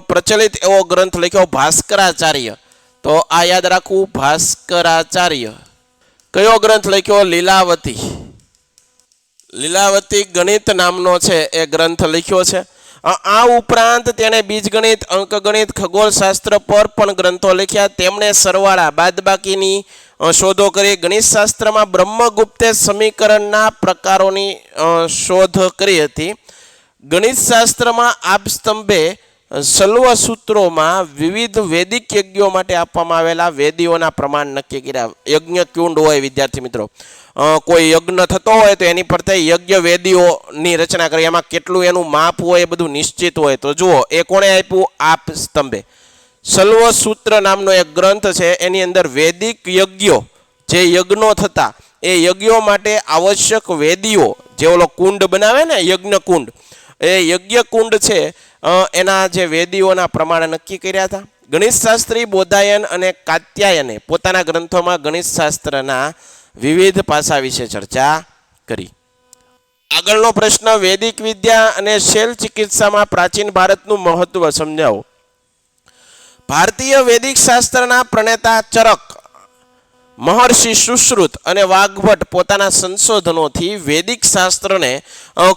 પ્રચલિત એવો ગ્રંથ લખ્યો, ભાસ્કરાચાર્ય. તો આ યાદ રાખવું, ભાસ્કરાચાર્ય. કયો ગ્રંથ લખ્યો? લીલાવતી. લીલાવતી ગણિત નામનો છે એ ગ્રંથ લખ્યો છે. આ ઉપરાંત તેણે બીજગણિત, અંકગણિત, ખગોળશાસ્ત્ર પર પણ ગ્રંથો લખ્યા. તેમણે સરવાળા બાદબાકીની શોધો કરી. ગણિત શાસ્ત્રમાં બ્રહ્મગુપ્તે સમીકરણના પ્રકારોની શોધ કરી હતી. ગણિત શાસ્ત્રમાં આપસ્તંભે સલ્વ સૂત્રોમાં વિવિધ વૈદિક યજ્ઞો માટે આપવામાં આવેલા વેદીઓના પ્રમાણ નક્કી કર્યા. યજ્ઞ કુંડ હોય વિદ્યાર્થી મિત્રો, કોઈ યજ્ઞ થતો હોય તો એની પર યજ્ઞ વેદીઓની રચના કરી. એમાં કેટલું એનું માપ હોય એ બધું નિશ્ચિત હોય. તો જુઓ એ કોણે આપ્યું? આપસ્તંભે. સલ્વ સૂત્ર નામનો એક ગ્રંથ છે, એની અંદર વૈદિક યજ્ઞો, જે યજ્ઞો થતા એ યજ્ઞો માટે આવશ્યક વેદીઓ, જે ઓલો કુંડ બનાવે ને યજ્ઞ કુંડ, એ યજ્ઞ કુંડ છે એના જે વેદીઓના પ્રમાણે નક્કી કર્યા હતા. ગણિત શાસ્ત્રી બોધાયન અને કાત્યાયને પોતાના ગ્રંથોમાં ગણિત શાસ્ત્રના વિવિધ પાસા વિશે ચર્ચા કરી. આગળનો પ્રશ્ન, વૈદિક વિદ્યા અને શૈલ ચિકિત્સામાં પ્રાચીન ભારતનું મહત્વ સમજાવો. ભારતીય વૈદિક શાસ્ત્રના પ્રણેતા ચરક, મહર્ષિ સુશ્રુત અને વાઘભટ્ટ પોતાના સંશોધનોથી વૈદિક શાસ્ત્રને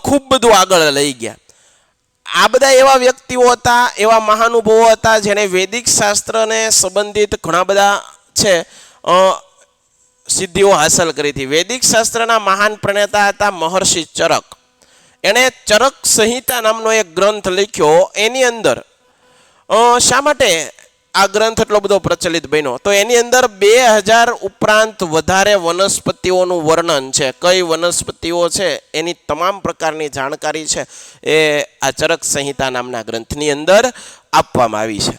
ખૂબ બધું આગળ લઈ ગયા. આ બધા એવા વ્યક્તિઓ હતા, એવા મહાનુભાવો હતા જેને વૈદિક શાસ્ત્રને સંબંધિત ઘણા બધા છે સિદ્ધિઓ હાંસલ કરી હતી. વૈદિક શાસ્ત્રના મહાન પ્રણેતા હતા મહર્ષિ ચરક. એણે ચરક સંહિતા નામનો એક ગ્રંથ લખ્યો. એની અંદર શા માટે આ ગ્રંથ એટલો બધો પ્રચલિત બન્યો? તો એની અંદર 2000 ઉપરાંત વધારે વનસ્પતિઓનું વર્ણન છે. કઈ વનસ્પતિઓ છે એની તમામ પ્રકારની જાણકારી છે એ આ ચરક સંહિતા નામના ગ્રંથની અંદર આપવામાં આવી છે.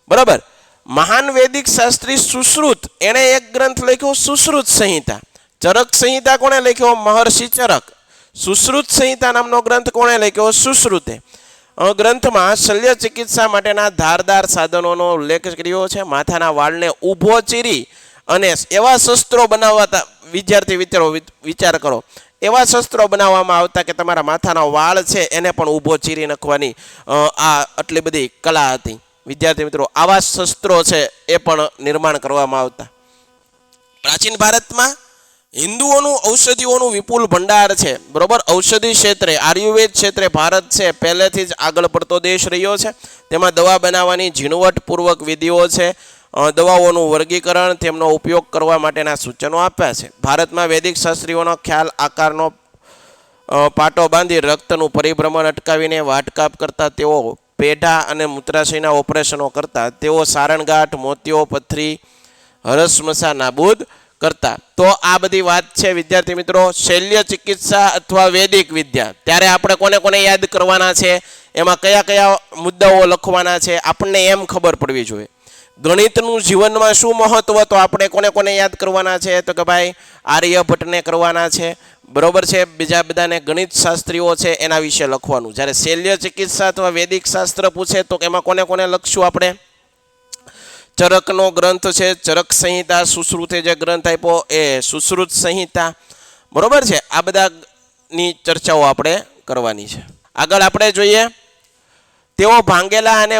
બરાબર. મહાન વૈદિક શાસ્ત્રી સુશ્રુત, એણે એક ગ્રંથ લખ્યો સુશ્રુત સંહિતા. ચરક સંહિતા કોણે લખ્યો? મહર્ષિ ચરક. સુશ્રુત સંહિતા નામનો ગ્રંથ કોણે લખ્યો? સુશ્રુતે. ગ્રંથમાં શલ્ય ચિકિત્સા માટેના ધારદાર સાધનોનો ઉલ્લેખ કર્યો છે. માથાના વાળને ઊભો ચીરી અને એવા શસ્ત્રો બનાવતા, વિદ્યાર્થી વિચાર કરો, એવા શસ્ત્રો બનાવવામાં આવતા કે તમારા માથાના વાળ છે એને પણ ઊભો ચીરી નાખવાની આ આટલી બધી કલા હતી. વિદ્યાર્થી મિત્રો, આવા શસ્ત્રો છે એ પણ નિર્માણ કરવામાં આવતા. પ્રાચીન ભારતમાં હિન્દુઓનું ઔષધિઓનું વિપુલ ભંડાર છે. બરોબર. ઔષધિ ક્ષેત્રે, આયુર્વેદ ક્ષેત્રે ભારત છે પહેલેથી જ આગળ પડતો દેશ રહ્યો છે. તેમાં દવા બનાવવાની ઝીણવટપૂર્વક વિધિઓ છે. દવાઓનું વર્ગીકરણ, તેમનો ઉપયોગ કરવા માટેના સૂચનો આપ્યા છે. ભારતમાં વૈદિક શાસ્ત્રીઓનો ખ્યાલ આકારનો પાટો બાંધી રક્તનું પરિભ્રમણ અટકાવીને વાટકાપ કરતા તેઓ પેઢા અને મૂત્રાશયના ઓપરેશનો કરતા તેઓ સારણગાંઠ, મોતિયો, પથરી, હરસમસા નાબૂદ કરતા. તો આ બધી વાત છે વિદ્યાર્થી મિત્રો શૈલ્ય ચિકિત્સા અથવા વૈદિક વિદ્યા. ત્યારે આપણે કોને કોને યાદ કરવાના છે, એમાં કયા કયા મુદ્દાઓ લખવાના છે, આપણને એમ ખબર પડવી જોઈએ. ગણિતનું જીવનમાં શું મહત્વ, તો આપણે કોને કોને યાદ કરવાના છે? તો કે ભાઈ આર્યભટ્ટને કરવાના છે. બરોબર છે. બીજા બધાને ગણિત શાસ્ત્રીઓ છે એના વિશે લખવાનું. જ્યારે શૈલ્ય ચિકિત્સા અથવા વૈદિક શાસ્ત્ર પૂછે તો એમાં કોને કોને લખશું આપણે? ચરકનો ગ્રંથ છે ચરક સંહિતા, સુશ્રુતે જે ગ્રંથ આપ્યો એ સુશ્રુત સંહિતા. બરોબર છે. આ બધાની ચર્ચાઓ આપણે કરવાની છે. આગળ આપણે જોઈએ, તેઓ ભાંગેલા અને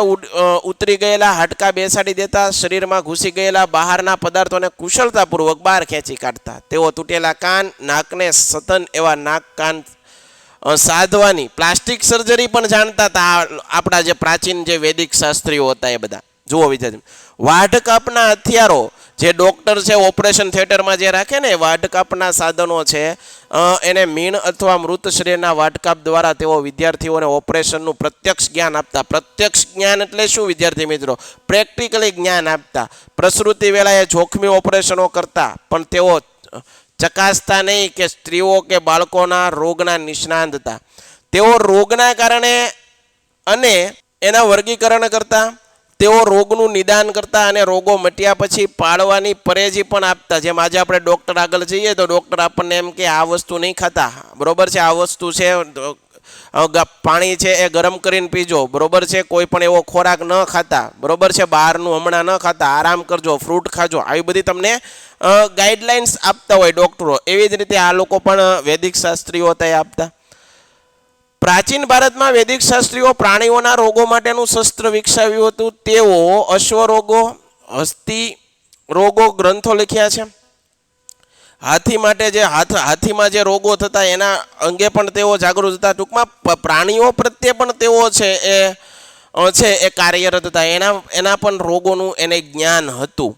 ઉતરી ગયેલા હાડકાં બેસાડી દેતા, શરીરમાં ઘૂસી ગયેલા બહારના પદાર્થોને કુશળતાપૂર્વક બહાર ખેંચી કાઢતા. તેઓ તૂટેલા કાન, નાકને સતન એવા નાક કાન સાધવાની પ્લાસ્ટિક સર્જરી પણ જાણતા હતા આપણા જે પ્રાચીન જે વૈદિક શાસ્ત્રીઓ હતા એ બધા. જુઓ વિદ્યાર્થી, વાઢકાપના હથિયારો જે ડોક્ટર છે ઓપરેશન થિયેટરમાં જે રાખે ને વાઢકાપના સાધનો છે એને મીણ અથવા મૃત શરીરના વાઢકાપ દ્વારા તેઓ વિદ્યાર્થીઓને ઓપરેશનનું પ્રત્યક્ષ જ્ઞાન આપતા. પ્રત્યક્ષ જ્ઞાન એટલે શું વિદ્યાર્થી મિત્રો? પ્રેક્ટિકલી જ્ઞાન આપતા. પ્રસૂતિ વેળાએ જોખમી ઓપરેશનો કરતા, પણ તેઓ ચકાસતા નહીં કે સ્ત્રીઓ કે બાળકોના રોગના નિષ્ણાંત હતા. તેઓ રોગના કારણે અને એના વર્ગીકરણ કરતા, તેઓ રોગનું નિદાન કરતા અને રોગો મટ્યા પછી પાળવાની પરેજી પણ આપતા. જેમ આજે આપણે ડૉક્ટર આગળ જઈએ તો ડૉક્ટર આપણને એમ કે આ વસ્તુ નહીં ખાતા, બરોબર છે, આ વસ્તુ છે પાણી છે એ ગરમ કરીને પીજો, બરોબર છે, કોઈ પણ એવો ખોરાક ન ખાતા, બરોબર છે, બહારનું હમણાં ન ખાતા, આરામ કરજો, ફ્રૂટ ખાજો, આવી બધી તમને ગાઈડલાઇન્સ આપતા હોય ડૉક્ટરો. એવી જ રીતે આ લોકો પણ વૈદિક શાસ્ત્રીઓ હતા એ આપતા. પ્રાચીન ભારતમાં વૈદિક શાસ્ત્રીઓ પ્રાણીઓના રોગો માટેનું શસ્ત્ર વિકસાવ્યું હતું. તેઓ અશ્વરોગો, હસ્તી રોગો ગ્રંથો લખ્યા છે. હાથી માટે જે હાથીમાં જે રોગો થતા એના અંગે પણ તેઓ જાગૃત હતા. ટૂંકમાં પ્રાણીઓ પ્રત્યે પણ તેઓ છે એ કાર્યરત હતા. એના પણ રોગોનું એને જ્ઞાન હતું.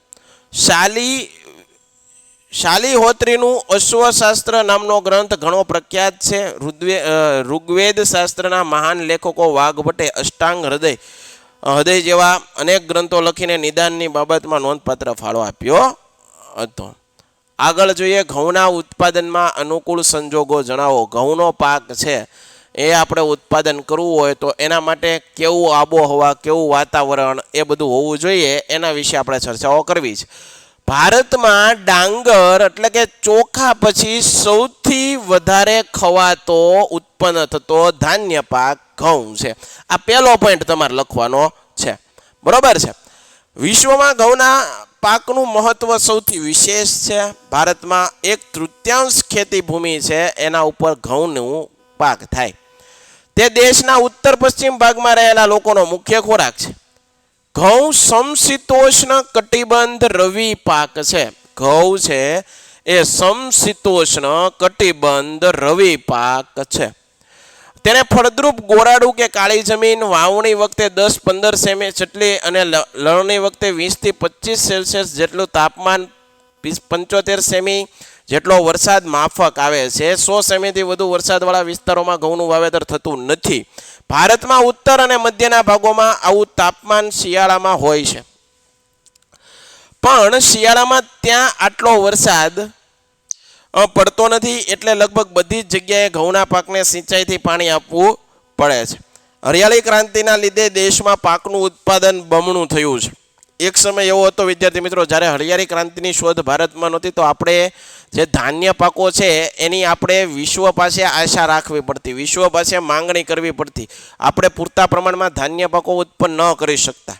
શાલિહોત્રીનું અશ્વશાસ્ત્ર નામનો ગ્રંથ ઘણો પ્રખ્યાત છે. ઋગ્વેદ શાસ્ત્રના મહાન લેખકો વાઘભટ્ટે અષ્ટાંગ હૃદય જેવા અનેક ગ્રંથો લખીને નિદાનની બાબતમાં નોંધપાત્ર ફાળો આપ્યો હતો. આગળ જોઈએ, ઘઉંના ઉત્પાદનમાં અનુકૂળ સંજોગો જણાવો. ઘઉંનો પાક છે એ આપણે ઉત્પાદન કરવું હોય તો એના માટે કેવું આબોહવા, કેવું વાતાવરણ એ બધું હોવું જોઈએ, એના વિશે આપણે ચર્ચાઓ કરવી છે. ભારતમાં ડાંગર એટલે કે ચોખા પછી સૌથી વધારે ખવાતો ઉત્પન્ન થતો ધાન્ય પાક ઘઉં છે. આ પહેલો પોઈન્ટ તમારે લખવાનો છે, બરોબર છે. વિશ્વમાં ઘઉંના પાકનું મહત્વ સૌથી વિશેષ છે. ભારતમાં 1/3 ખેતી ભૂમિ છે એના ઉપર ઘઉંનું પાક થાય. તે દેશના ઉત્તર પશ્ચિમ ભાગમાં રહેલા લોકોનો મુખ્ય ખોરાક છે. ઘઉં સમશીતોષ્ણ કટિબંધ રવિ પાક છે. ઘઉં છે એ સમશીતોષ્ણ કટિબંધ રવિ પાક છે. તેને ફળદ્રુપ ગોરાડું કે કાળી જમીન, વાવણી વખતે 10-15 સેમી જેટલી અને લણણી વખતે 20 થી 25 સેલ્સિયસ જેટલું તાપમાન, 75 સેમી જેટલો વરસાદ માફક આવે છે. 100 સેમીથી વધુ વરસાદવાળા વિસ્તારોમાં ઘઉંનું વાવેતર થતું નથી. ભારતમાં ઉત્તર અને મધ્યના ભાગોમાં આવું તાપમાન શિયાળામાં હોય છે, પણ શિયાળામાં ત્યાં આટલો વરસાદ પડતો નથી, એટલે લગભગ બધી જ જગ્યાએ ઘઉંના પાકને સિંચાઈથી પાણી આપવું પડે છે. હરિયાળી ક્રાંતિના લીધે દેશમાં પાકનું ઉત્પાદન બમણું થયું છે. એક સમય એવો હતો વિદ્યાર્થી મિત્રો, જ્યારે હરિયાળી ક્રાંતિની શોધ ભારતમાં નહોતી તો આપણે જે ધાન્ય પાકો છે એની આપણે વિશ્વ પાસે આશા રાખવી પડતી, વિશ્વ પાસે માંગણી કરવી પડતી. આપણે પૂરતા પ્રમાણમાં ધાન્ય પાકો ઉત્પન્ન ન કરી શકતા.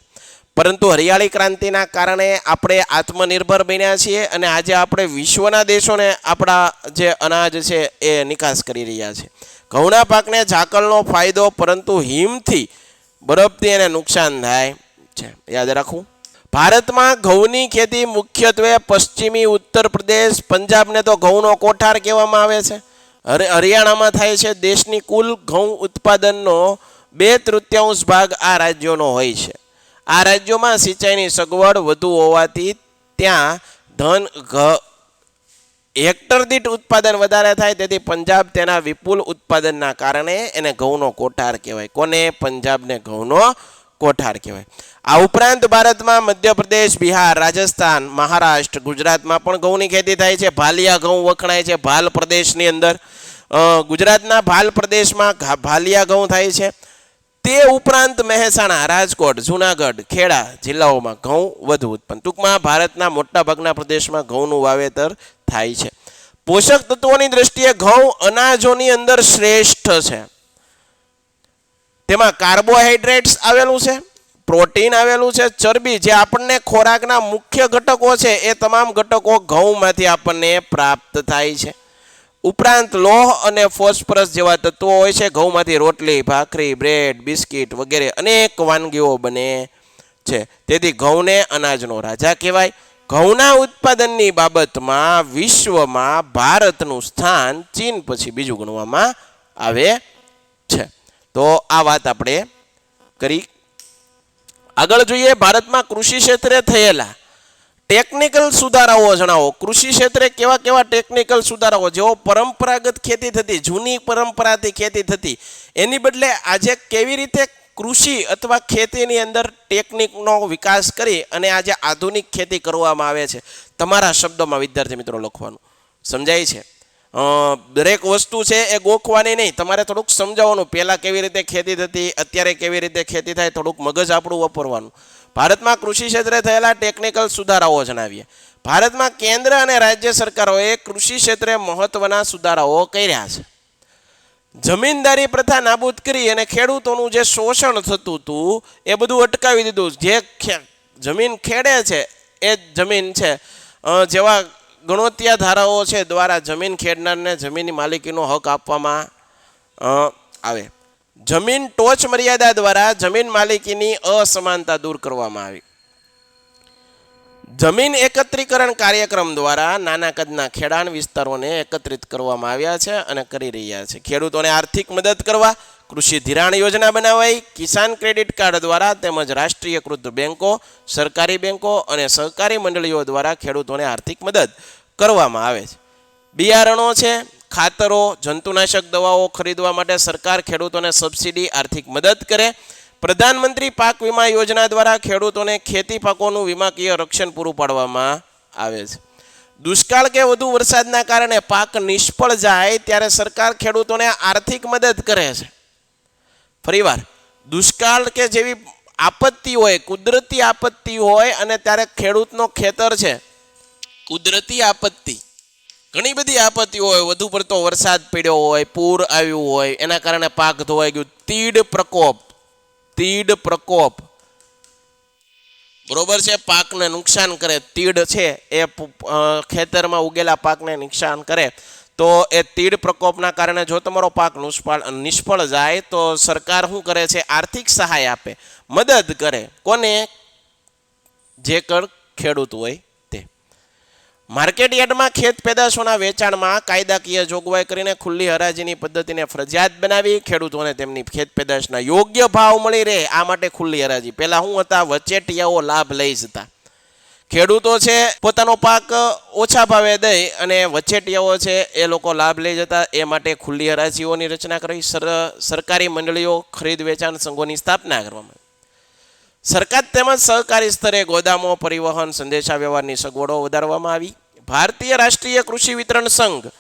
પરંતુ હરિયાળી ક્રાંતિના કારણે આપણે આત્મનિર્ભર બન્યા છીએ અને આજે આપણે વિશ્વના દેશોને આપણા જે અનાજ છે એ નિકાસ કરી રહ્યા છે. ઘઉંના પાકને ઝાકળનો ફાયદો, પરંતુ હિમથી, બરફથી એને નુકસાન થાય છે, યાદ રાખવું. ભારતમાં ઘઉંની ખેતી મુખ્યત્વે પશ્ચિમી ઉત્તર પ્રદેશ, પંજાબને તો ઘઉંનો કોઠાર કહેવામાં આવે છે, હરિયાણામાં થાય છે. દેશની કુલ ઘઉં ઉત્પાદનનો 2/3 ભાગ આ રાજ્યોનો હોય છે. આ રાજ્યોમાં સિંચાઈની સગવડ વધુ હોવાથી ત્યાં હેક્ટર દીઠ ઉત્પાદન વધારે થાય, તેથી પંજાબ તેના વિપુલ ઉત્પાદનના કારણે એને ઘઉંનો કોઠાર કહેવાય. કોને? પંજાબને ઘઉંનો કોઠાર કહેવાય. આ ઉપરાંત ભારતમાં મધ્યપ્રદેશ, બિહાર, રાજસ્થાન, મહારાષ્ટ્ર, ગુજરાતમાં પણ ઘઉંની ખેતી થાય છે. ભાલિયા ઘઉં વખણાય છે ભાલ પ્રદેશની અંદર. ગુજરાતના ભાલ પ્રદેશમાં ભાલિયા ઘઉં થાય છે. તે ઉપરાંત મહેસાણા, રાજકોટ, જુનાગઢ, ખેડા જિલ્લાઓમાં ઘઉં વધુ ઉત્પન્ન. ટૂંકમાં ભારતના મોટાભાગના પ્રદેશમાં ઘઉંનું વાવેતર થાય છે. પોષક તત્વોની દ્રષ્ટિએ ઘઉં અનાજોની અંદર શ્રેષ્ઠ છે. તેમાં કાર્બોહાઈડ્રેટ્સ આવેલું છે, પ્રોટીન આવેલું છે, ચરબી, જે આપણને ખોરાકના મુખ્ય ઘટકો છે એ તમામ ઘટકો ઘઉંમાંથી આપણને પ્રાપ્ત થાય છે. ઉપરાંત લોહ અને ફોસ્ફરસ જેવા તત્વો હોય છે. ઘઉંમાંથી રોટલી, ભાખરી, બ્રેડ, બિસ્કિટ વગેરે અનેક વાનગીઓ બને છે. તેથી ઘઉંને અનાજનો રાજા કહેવાય. ઘઉંના ઉત્પાદનની બાબતમાં વિશ્વમાં ભારતનું સ્થાન ચીન પછી બીજું ગણવામાં આવે છે. તો આ વાત આપણે કરી. આગળ જોઈએ, ભારતમાં કૃષિ ક્ષેત્રે થયેલા ટેકનિકલ સુધારાઓ જણાવો. કૃષિ ક્ષેત્રે કેવા કેવા ટેકનિકલ સુધારાઓ? જેઓ પરંપરાગત ખેતી થતી, જૂની પરંપરાથી ખેતી થતી, એની બદલે આજે કેવી રીતે કૃષિ અથવા ખેતીની અંદર ટેકનિકનો વિકાસ કરી અને આજે આધુનિક ખેતી કરવામાં આવે છે. તમારા શબ્દોમાં વિદ્યાર્થી મિત્રો લખવાનું. સમજાય છે? દરેક વસ્તુ છે એ ગોખવાની નહીં, તમારે થોડુંક સમજાવવાનું. પહેલાં કેવી રીતે ખેતી થતી, અત્યારે કેવી રીતે ખેતી થાય, થોડુંક મગજ આપણું વાપરવાનું. ભારતમાં કૃષિ ક્ષેત્રે થયેલા ટેકનિકલ સુધારાઓ જણાવીએ. ભારતમાં કેન્દ્ર અને રાજ્ય સરકારોએ કૃષિ ક્ષેત્રે મહત્વના સુધારાઓ કર્યા છે. જમીનદારી પ્રથા નાબૂદ કરી અને ખેડૂતોનું જે શોષણ થતું હતું એ બધું અટકાવી દીધું. જે જમીન ખેડે છે એ જમીન છે, જેવા ગણોતિયા ધારાઓ છે દ્વારા જમીન ખેડનારને જમીનની માલિકીનો હક આપવામાં આવે. જમીન ટોચ મર્યાદા દ્વારા જમીન માલિકીની અસમાનતા દૂર કરવામાં આવી. જમીન એકત્રીકરણ કાર્યક્રમ દ્વારા નાના કદના ખેડાણ વિસ્તારોને એકત્રિત કરવામાં આવ્યા છે અને કરી રહ્યા છે. ખેડૂતોને આર્થિક મદદ કરવા કૃષિ ધિરાણ યોજના બનાવાઈ. કિસાન ક્રેડિટ કાર્ડ દ્વારા તેમજ રાષ્ટ્રીયકૃત બેંકો, સરકારી બેંકો અને સહકારી મંડળીઓ દ્વારા ખેડૂતોને આર્થિક મદદ કરવામાં આવે છે. બિયારણો છે, ખાતરો, જંતુનાશક દવાઓ ખરીદવા માટે સરકાર ખેડૂતોને સબસિડી આર્થિક મદદ કરે. પ્રધાનમંત્રી પાક વીમા યોજના દ્વારા ખેડૂતોને ખેતી પાકોનું વીમાકીય રક્ષણ પૂરું પાડવામાં આવે છે. દુષ્કાળ કે વધુ વરસાદના કારણે પાક નિષ્ફળ જાય ત્યારે સરકાર ખેડૂતોને આર્થિક મદદ કરે છે. ફરીવાર, દુષ્કાળ કે જેવી આપત્તિ હોય, કુદરતી આપત્તિ હોય અને ત્યારે ખેડૂતનો ખેતર છે, કુદરતી આપત્તિ, ઘણી બધી આપત્તિઓ હોય, વધુ પડતો વરસાદ પડ્યો હોય, પૂર આવ્યું હોય, એના કારણે પાક ધોવાઈ ગયું, તીડ પ્રકોપ બરોબર છે, પાકને નુકસાન કરે. તીડ છે એ ખેતરમાં ઉગેલા પાકને નુકસાન કરે, તો એ તીડ પ્રકોપના કારણે જો તમારો પાક નિષ્ફળ જાય તો સરકાર શું કરે છે? આર્થિક સહાય આપે, મદદ કરે. કોને? જે ખેડૂત હોય તે. માર્કેટ યાર્ડમાં ખેત પેદાશોના વેચાણમાં કાયદાકીય જોગવાઈ કરીને ખુલ્લી હરાજીની પદ્ધતિને ફરજિયાત બનાવી. ખેડૂતોને તેમની ખેત પેદાશના યોગ્ય ભાવ મળી રહે આ માટે ખુલ્લી હરાજી. પહેલા શું હતા? વચેટિયાઓ લાભ લઈ જતા. ખેડૂતો છે પોતાનો પાક ઓછા ભાવે દઈ અને વચેટિયાઓ છે એ લોકો લાભ લઈ જતા. એ માટે ખુલ્લી હરાજીઓની રચના કરી. સરકારી મંડળીઓ, ખરીદ વેચાણ સંઘોની સ્થાપના કરવામાં આવી. સરકાર તેમજ સહકારી સ્તરે ગોદામો, પરિવહન, સંદેશા વ્યવહારની સગવડો વધારવામાં આવી. ભારતીય રાષ્ટ્રીય કૃષિ વિતરણ સંઘ,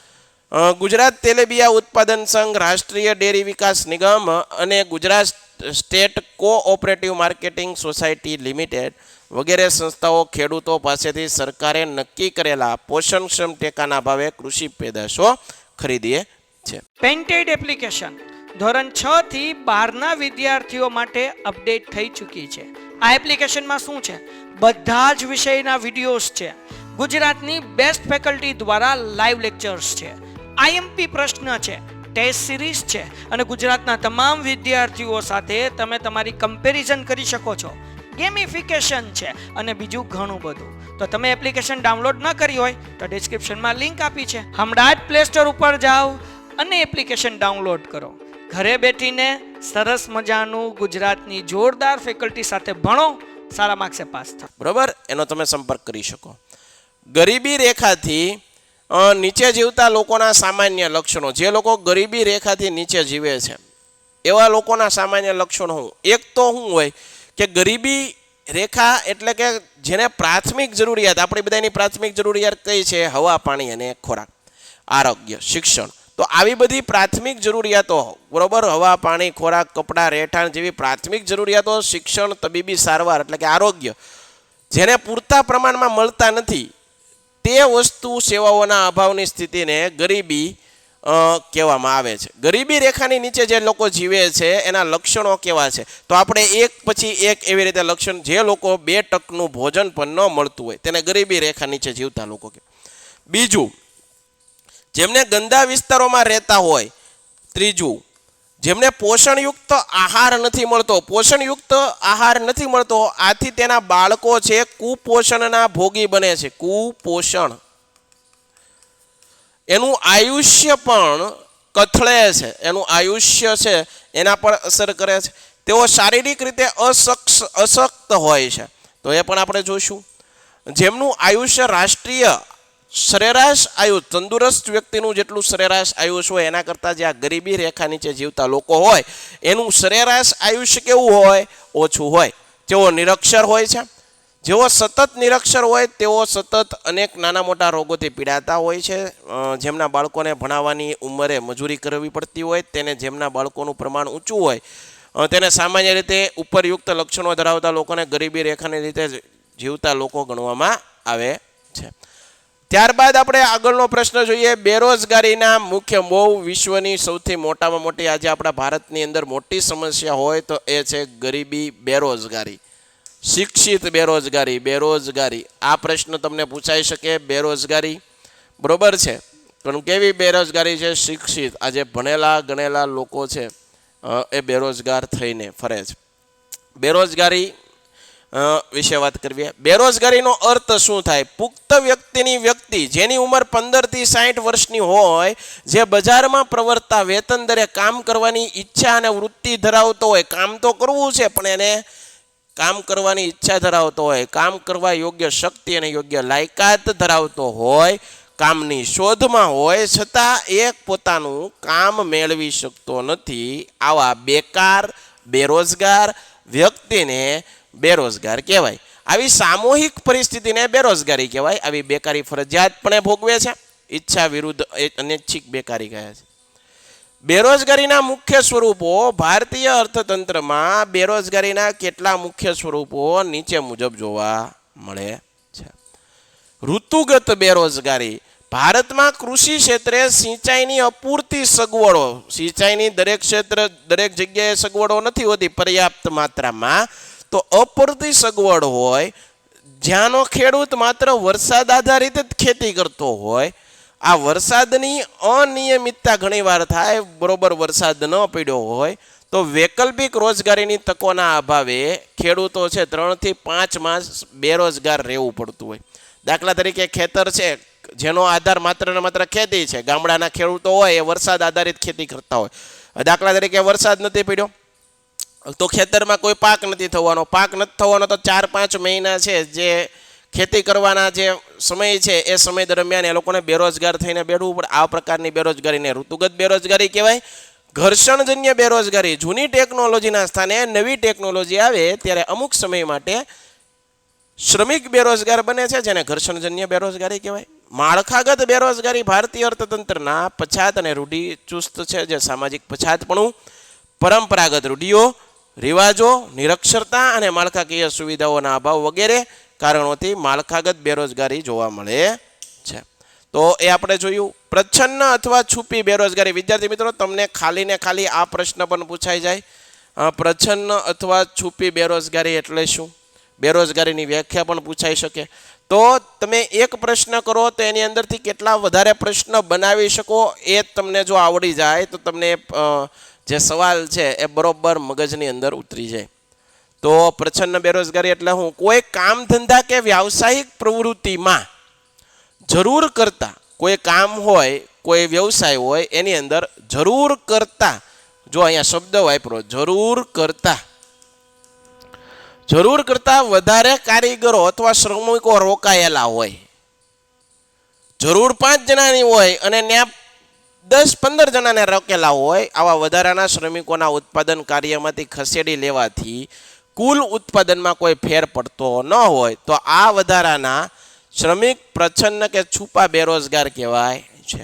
ગુજરાત તેલીબિયાં ઉત્પાદન સંઘ, રાષ્ટ્રીય ડેરી વિકાસ નિગમ અને Gujarat state cooperative marketing society limited વગેરે સંસ્થાઓ ખેડૂતો પાસેથી સરકારે નક્કી કરેલા પોષણક્ષમ ટેકાના ભાવે કૃષિ પેદાશો ખરીદીએ છે. પેન્ટેડ એપ્લિકેશન ધોરણ 6 થી 12ના વિદ્યાર્થીઓ માટે અપડેટ થઈ ચૂકી છે. આ એપ્લિકેશનમાં શું છે? બધા જ વિષયના વિડીયોઝ છે. ગુજરાતની બેસ્ટ ફેકલ્ટી દ્વારા લાઈવ લેક્ચર્સ છે. આઈએમપી પ્રશ્ન છે, ટેસ્ટ સિરીઝ છે અને ગુજરાતના તમામ વિદ્યાર્થીઓ સાથે તમે તમારી કમ્પેરિઝન કરી શકો છો. ગેમિફિકેશન છે અને બીજું ઘણું બધું. તો તમે એપ્લિકેશન ડાઉનલોડ ન કરી હોય તો ડિસ્ક્રિપ્શનમાં લિંક આપી છે. હમણાં જ પ્લે સ્ટોર ઉપર જાઓ અને એપ્લિકેશન ડાઉનલોડ કરો. ઘરે બેઠીને સરસ મજાનું ગુજરાતની જોરદાર ફેકલ્ટી સાથે ભણો, સારા માર્ક્સે પાસ થાઓ. બરોબર, એનો તમે સંપર્ક કરી શકો. ગરીબી રેખાથી નીચે જીવતા લોકોના સામાન્ય લક્ષણો. જે લોકો ગરીબી રેખાથી નીચે જીવે છે એવા લોકોના સામાન્ય લક્ષણો શું? એક તો શું હોય કે ગરીબી રેખા એટલે કે જેને પ્રાથમિક જરૂરિયાત, આપણી બધાની પ્રાથમિક જરૂરિયાત કઈ છે? હવા, પાણી અને ખોરાક, આરોગ્ય, શિક્ષણ. તો આવી બધી પ્રાથમિક જરૂરિયાતો, બરોબર, હવા, પાણી, ખોરાક, કપડાં, રહેઠાણ જેવી પ્રાથમિક જરૂરિયાતો, શિક્ષણ, તબીબી સારવાર એટલે કે આરોગ્ય, જેને પૂરતા પ્રમાણમાં મળતા નથી, તે વસ્તુ સેવાઓના અભાવની સ્થિતિને ગરીબી કહેવામાં આવે છે. ગરીબી રેખાની નીચે જે લોકો જીવે છે એના લક્ષણો કેવા છે? તો આપણે એક પછી એક એવી રીતે લક્ષણ, જે લોકો 2 ટકનું ભોજન પણ ન મળતું હોય તેને ગરીબી રેખા નીચે જીવતા લોકો કહે. બીજું, જેમને ગંદા વિસ્તારોમાં રહેતા હોય. ત્રીજું, જેમને પોષણયુક્ત આહાર નથી મળતો. પોષણયુક્ત આહાર નથી મળતો, આથી તેના બાળકો છે કુપોષણના ભોગી બને છે. કુપોષણ, એનું આયુષ્ય પણ કથળે છે, એનું આયુષ્ય છે એના પર અસર કરે છે. તેઓ શારીરિક રીતે અશક્ત હોય છે, તો એ પણ આપણે જોઈશું. જેમનું આયુષ્ય રાષ્ટ્રીય સરેરાશ આયુ, તંદુરસ્ત વ્યક્તિનું જેટલું સરેરાશ આયુષ્ય હોય એના કરતાં જે આ ગરીબી રેખા નીચે જીવતા લોકો હોય એનું સરેરાશ આયુષ્ય કેવું હોય? ઓછું હોય. તેઓ નિરક્ષર હોય છે. જેઓ સતત નિરક્ષર હોય તેઓ સતત અનેક નાના મોટા રોગોથી પીડાતા હોય છે. જેમના બાળકોને ભણાવવાની ઉંમરે મજૂરી કરવી પડતી હોય, તેને જેમના બાળકોનું પ્રમાણ ઊંચું હોય તેને સામાન્ય રીતે ઉપરયુક્ત લક્ષણો ધરાવતા લોકોને ગરીબી રેખાની રીતે જીવતા લોકો ગણવામાં આવે છે. ત્યારબાદ આપણે આગળનો પ્રશ્ન જોઈએ. બેરોજગારીના મુખ્ય, બહુ વિશ્વની સૌથી મોટામાં મોટી આજે આપણા ભારતની અંદર મોટી સમસ્યા હોય તો એ છે ગરીબી, બેરોજગારી. શિક્ષિત બેરોજગારી, બેરોજગારી, આ પ્રશ્ન તમને પૂછાઈ શકે. બેરોજગારી બરોબર છે, પણ કેવી બેરોજગારી છે? શિક્ષિત, આજે ભણેલા ગણેલા લોકો છે એ બેરોજગાર થઈને ફરે છે. બેરોજગારી વિશે વાત કરવી. બેરોજગારીનો અર્થ શું થાય? પુખ્ત વ્યક્તિની વ્યક્તિ જેની ઉંમર 15 થી 60 વર્ષની હોય, જે બજારમાં પ્રવર્તતા વેતન દરે કામ કરવાની ઈચ્છા અને વૃત્તિ ધરાવતો હોય. કામ તો કરવું છે પણ એને કામ કરવાની ઈચ્છા ધરાવતો હોય, કામ કરવા યોગ્ય શક્તિ અને યોગ્ય લાયકાત ધરાવતો હોય, કામની શોધમાં હોય છતાં એ પોતાનું કામ મેળવી શકતો નથી, આવા બેકાર બેરોજગાર વ્યક્તિને બેરોજગાર કહેવાય. આવી સામૂહિક પરિસ્થિતિને બેરોજગારી કહેવાય. આવી બેકારી ફરજિયાતપણે ભોગવે છે. ઈચ્છા વિરુદ્ધ અનૈચ્છિક બેકારી કહે છે. બેરોજગારીના મુખ્ય સ્વરૂપો. ભારતીય અર્થતંત્રમાં બેરોજગારીના કેટલા મુખ્ય સ્વરૂપો નીચે મુજબ જોવા મળે છે. ઋતુગત બેરોજગારી. ભારતમાં કૃષિ ક્ષેત્રે સિંચાઈની અપૂરતી સગવડો. સિંચાઈની દરેક જગ્યાએ સગવડો નથી હોતી પર્યાપ્ત માત્રામાં, તો અપૂરતી સગવડ હોય, જ્યાંનો ખેડૂત માત્ર વરસાદ આધારિત જ ખેતી કરતો હોય, આ વરસાદની અનિયમિતતા ઘણીવાર થાય, બરોબર વરસાદ ન પડ્યો હોય, તો વૈકલ્પિક રોજગારીની તકોના અભાવે ખેડૂતો છે 3 થી 5 માસ બેરોજગાર રહેવું પડતું હોય. દાખલા તરીકે ખેતર છે જેનો આધાર માત્ર ને માત્ર ખેતી છે, ગામડાના ખેડૂતો હોય એ વરસાદ આધારિત ખેતી કરતા હોય. દાખલા તરીકે વરસાદ નથી પડ્યો તો ખેતરમાં કોઈ પાક નથી થવાનો. પાક નથી થવાનો તો 4-5 મહિના છે જે ખેતી કરવાના જે સમય છે એ સમય દરમિયાન એ લોકોને બેરોજગાર થઈને બેઠવું પડે. આ પ્રકારની બેરોજગારીને ઋતુગત બેરોજગારી કહેવાય. ઘર્ષણજન્ય બેરોજગારી. જૂની ટેકનોલોજીના સ્થાને નવી ટેકનોલોજી આવે ત્યારે અમુક સમય માટે શ્રમિક બેરોજગાર બને છે, જેને ઘર્ષણજન્ય બેરોજગારી કહેવાય. માળખાગત બેરોજગારી. ભારતીય અર્થતંત્રના પછાત અને રૂઢિચુસ્ત છે, જે સામાજિક પછાતપણું, પરંપરાગત રૂઢિઓ, રિવાજો, નિરક્ષરતા અને માળખાકીય સુવિધાઓના અભાવ વગેરે કારણોથી માળખાગત બેરોજગારી જોવા મળે છે. તો એ આપણે જોયું. પ્રચ્છન્ન અથવા છુપી બેરોજગારી. વિદ્યાર્થી મિત્રો, તમને ખાલી ને ખાલી આ પ્રશ્ન પણ પૂછાઈ જાય, પ્રચ્છન્ન અથવા છુપી બેરોજગારી એટલે શું? બેરોજગારીની વ્યાખ્યા પણ પૂછાઈ શકે. તો તમે એક પ્રશ્ન કરો તો એની અંદરથી કેટલા વધારે પ્રશ્ન બનાવી શકો એ તમને જો આવડી જાય તો તમને જે સવાલ છે એ બરોબર મગજની અંદર ઉતરી જાય. તો પ્રચ્છન્ન બેરોજગારી એટલે હું? કોઈ કામ ધંધા કે વ્યાવસાયિક પ્રવૃત્તિમાં જરૂર કરતા, કોઈ કામ હોય, કોઈ વ્યવસાય હોય, એની અંદર જરૂર કરતા, જો અહીંયા શબ્દ વાપરો, જરૂર કરતા વધારે કારીગરો અથવા શ્રમિકો રોકાયેલા હોય. જરૂર 5 જણાની હોય અને ત્યાં 10-15 જણાને રોકેલા હોય. આવા વધારાના શ્રમિકોના ઉત્પાદન કાર્યમાંથી ખસેડી લેવાથી કુલ ઉત્પાદનમાં કોઈ ફેર પડતો ન હોય તો આ વધારાના શ્રમિક પ્રચ્છન્ન કે છુપા બેરોજગાર કહેવાય છે.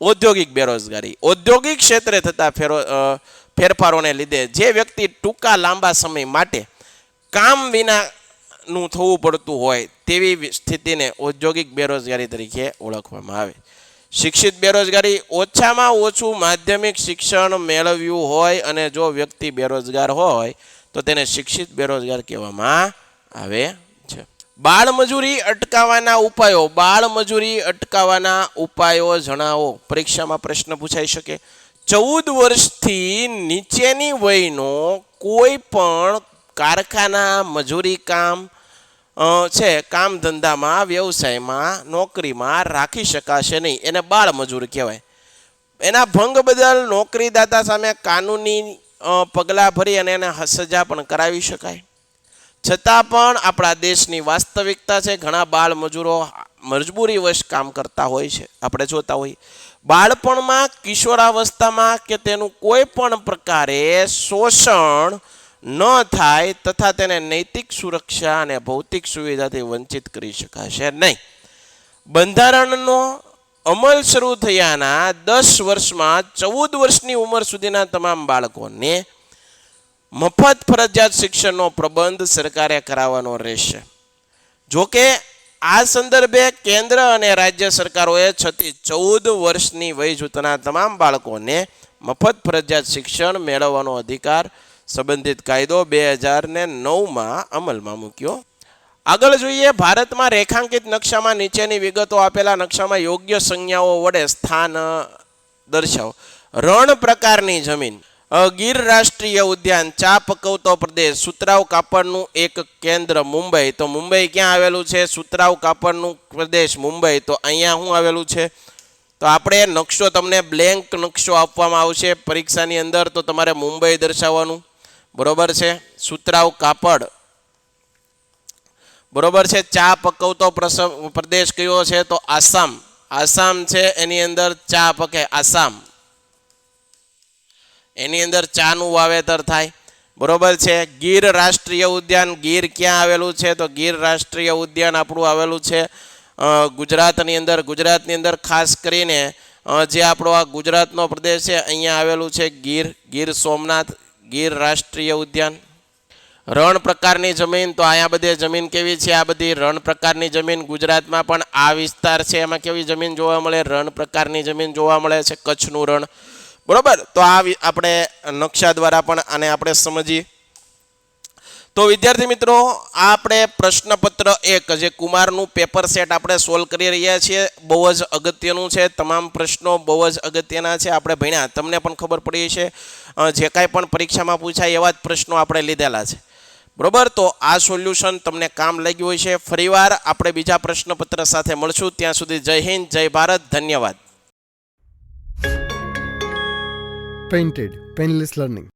ઔદ્યોગિક બેરોજગારી. ઔદ્યોગિક ક્ષેત્રે થતા ફેરફારોને લીધે જે વ્યક્તિ ટૂંકા લાંબા સમય માટે કામ વિનાનું થવું પડતું હોય તેવી સ્થિતિને ઔદ્યોગિક બેરોજગારી તરીકે ઓળખવામાં આવે. શિક્ષિત બેરોજગારી. ઓછામાં ઓછું માધ્યમિક શિક્ષણ મેળવ્યું હોય અને જો વ્યક્તિ બેરોજગાર હોય તો તેને શિક્ષિત બેરોજગાર કહેવામાં આવે છે. બાળમજૂરી અટકાવવાના ઉપાયો. બાળમજૂરી અટકાવવાના ઉપાયો જણાવો. પરીક્ષામાં પ્રશ્ન પૂછાઈ શકે. 14 વર્ષથી નીચેની વયનો કોઈ પણ કારખાના, મજૂરી કામ છે, કામ ધંધામાં, વ્યવસાયમાં, નોકરીમાં રાખી શકાશે નહીં. એને બાળમજૂર કહેવાય. એના ભંગ બદલ નોકરીદાતા સામે કાનૂની પગલાં ભરી અને એને સજા પણ કરાવી શકાય. છતાં પણ આપણા દેશની વાસ્તવિકતા છે, ઘણા બાળ મજૂરો મજબૂરીવશ કામ કરતા હોય છે, આપણે જોતા હોઈએ. બાળપણમાં, કિશોરાવસ્થામાં કે તેનું કોઈ પણ પ્રકારે શોષણ ન થાય તથા તેને નૈતિક સુરક્ષા અને ભૌતિક સુવિધાથી વંચિત કરી શકાશે નહીં. બંધારણનો અમલ શરૂ થયાના 10 વર્ષમાં 14 વર્ષની ઉંમર સુધીના તમામ બાળકોને મફત ફરજિયાત શિક્ષણનો પ્રબંધ સરકારે કરાવવાનો રહેશે. જોકે આ સંદર્ભે કેન્દ્ર અને રાજ્ય સરકારોએ 6 થી 14 વર્ષની વય જૂથના તમામ બાળકોને મફત ફરજિયાત શિક્ષણ મેળવવાનો અધિકાર સંબંધિત કાયદો 2009માં અમલમાં મૂક્યો. આગળ જોઈએ. ભારતમાં રેખાંકિત નકશામાં નીચેની વિગતો આપેલા નકશામાં યોગ્ય સંજ્ઞાઓ વડે સ્થાન દર્શાવો. રણ પ્રકારની જમીન. ગીર રાષ્ટ્રીય ઉદ્યાન ચા પકવતો પ્રદેશ સુતરાઉ કાપડનું એક કેન્દ્ર મુંબઈ. તો મુંબઈ ક્યાં આવેલું છે? સુતરાઉ કાપડનું પ્રદેશ મુંબઈ. તો અહીંયા શું આવેલું છે? તો આપણે નકશો તમને બ્લેન્ક નકશો આપવામાં આવશે પરીક્ષાની અંદર, તો તમારે મુંબઈ દર્શાવવાનું. બરોબર છે. સુતરાઉ કાપડ બરોબર છે. ચા પકવતો પ્રદેશ કયો છે? તો આસામ. આસામ છે એની અંદર ચા પકે. આસામ એની અંદર ચાનું વાવેતર થાય. બરોબર છે. ગીર રાષ્ટ્રીય ઉદ્યાન ગીર ક્યાં આવેલું છે? તો ગીર રાષ્ટ્રીય ઉદ્યાન આપણું આવેલું છે ગુજરાતની અંદર. ગુજરાતની અંદર ખાસ કરીને જે આપણો આ ગુજરાતનો પ્રદેશ છે અહીંયા આવેલું છે ગીર. ગીર સોમનાથ ગીર રાષ્ટ્રીય ઉદ્યાન. રણ પ્રકારની જમીન, તો અહીંયા બધી જમીન કેવી છે? આ બધી રણ પ્રકારની જમીન. ગુજરાતમાં પણ આ વિસ્તાર છે એમાં કેવી જમીન જોવા મળે? રણ પ્રકારની જમીન જોવા મળે છે. કચ્છનું રણ. બરોબર. તો આ આપણે નકશા દ્વારા પણ આને આપણે સમજીએ. તો વિદ્યાર્થી મિત્રો, આ આપણે પ્રશ્નપત્ર 1 જે કુમારનું પેપર સેટ આપણે સોલ્વ કરી રહ્યા છીએ, બહુ જ અગત્યનું છે. તમામ પ્રશ્નો બહુ જ અગત્યના છે. આપણે ભણ્યા, તમને પણ ખબર પડી છે. જે કાંઈ પણ પરીક્ષામાં પૂછાય એવા જ પ્રશ્નો આપણે લીધેલા છે. બરોબર. તો આ સોલ્યુશન તમને કામ લાગ્યું હોય છે. ફરીવાર આપણે બીજા પ્રશ્નપત્ર સાથે મળશું. ત્યાં સુધી જય હિન્દ, જય ભારત, ધન્યવાદ. Painted, Painless Learning.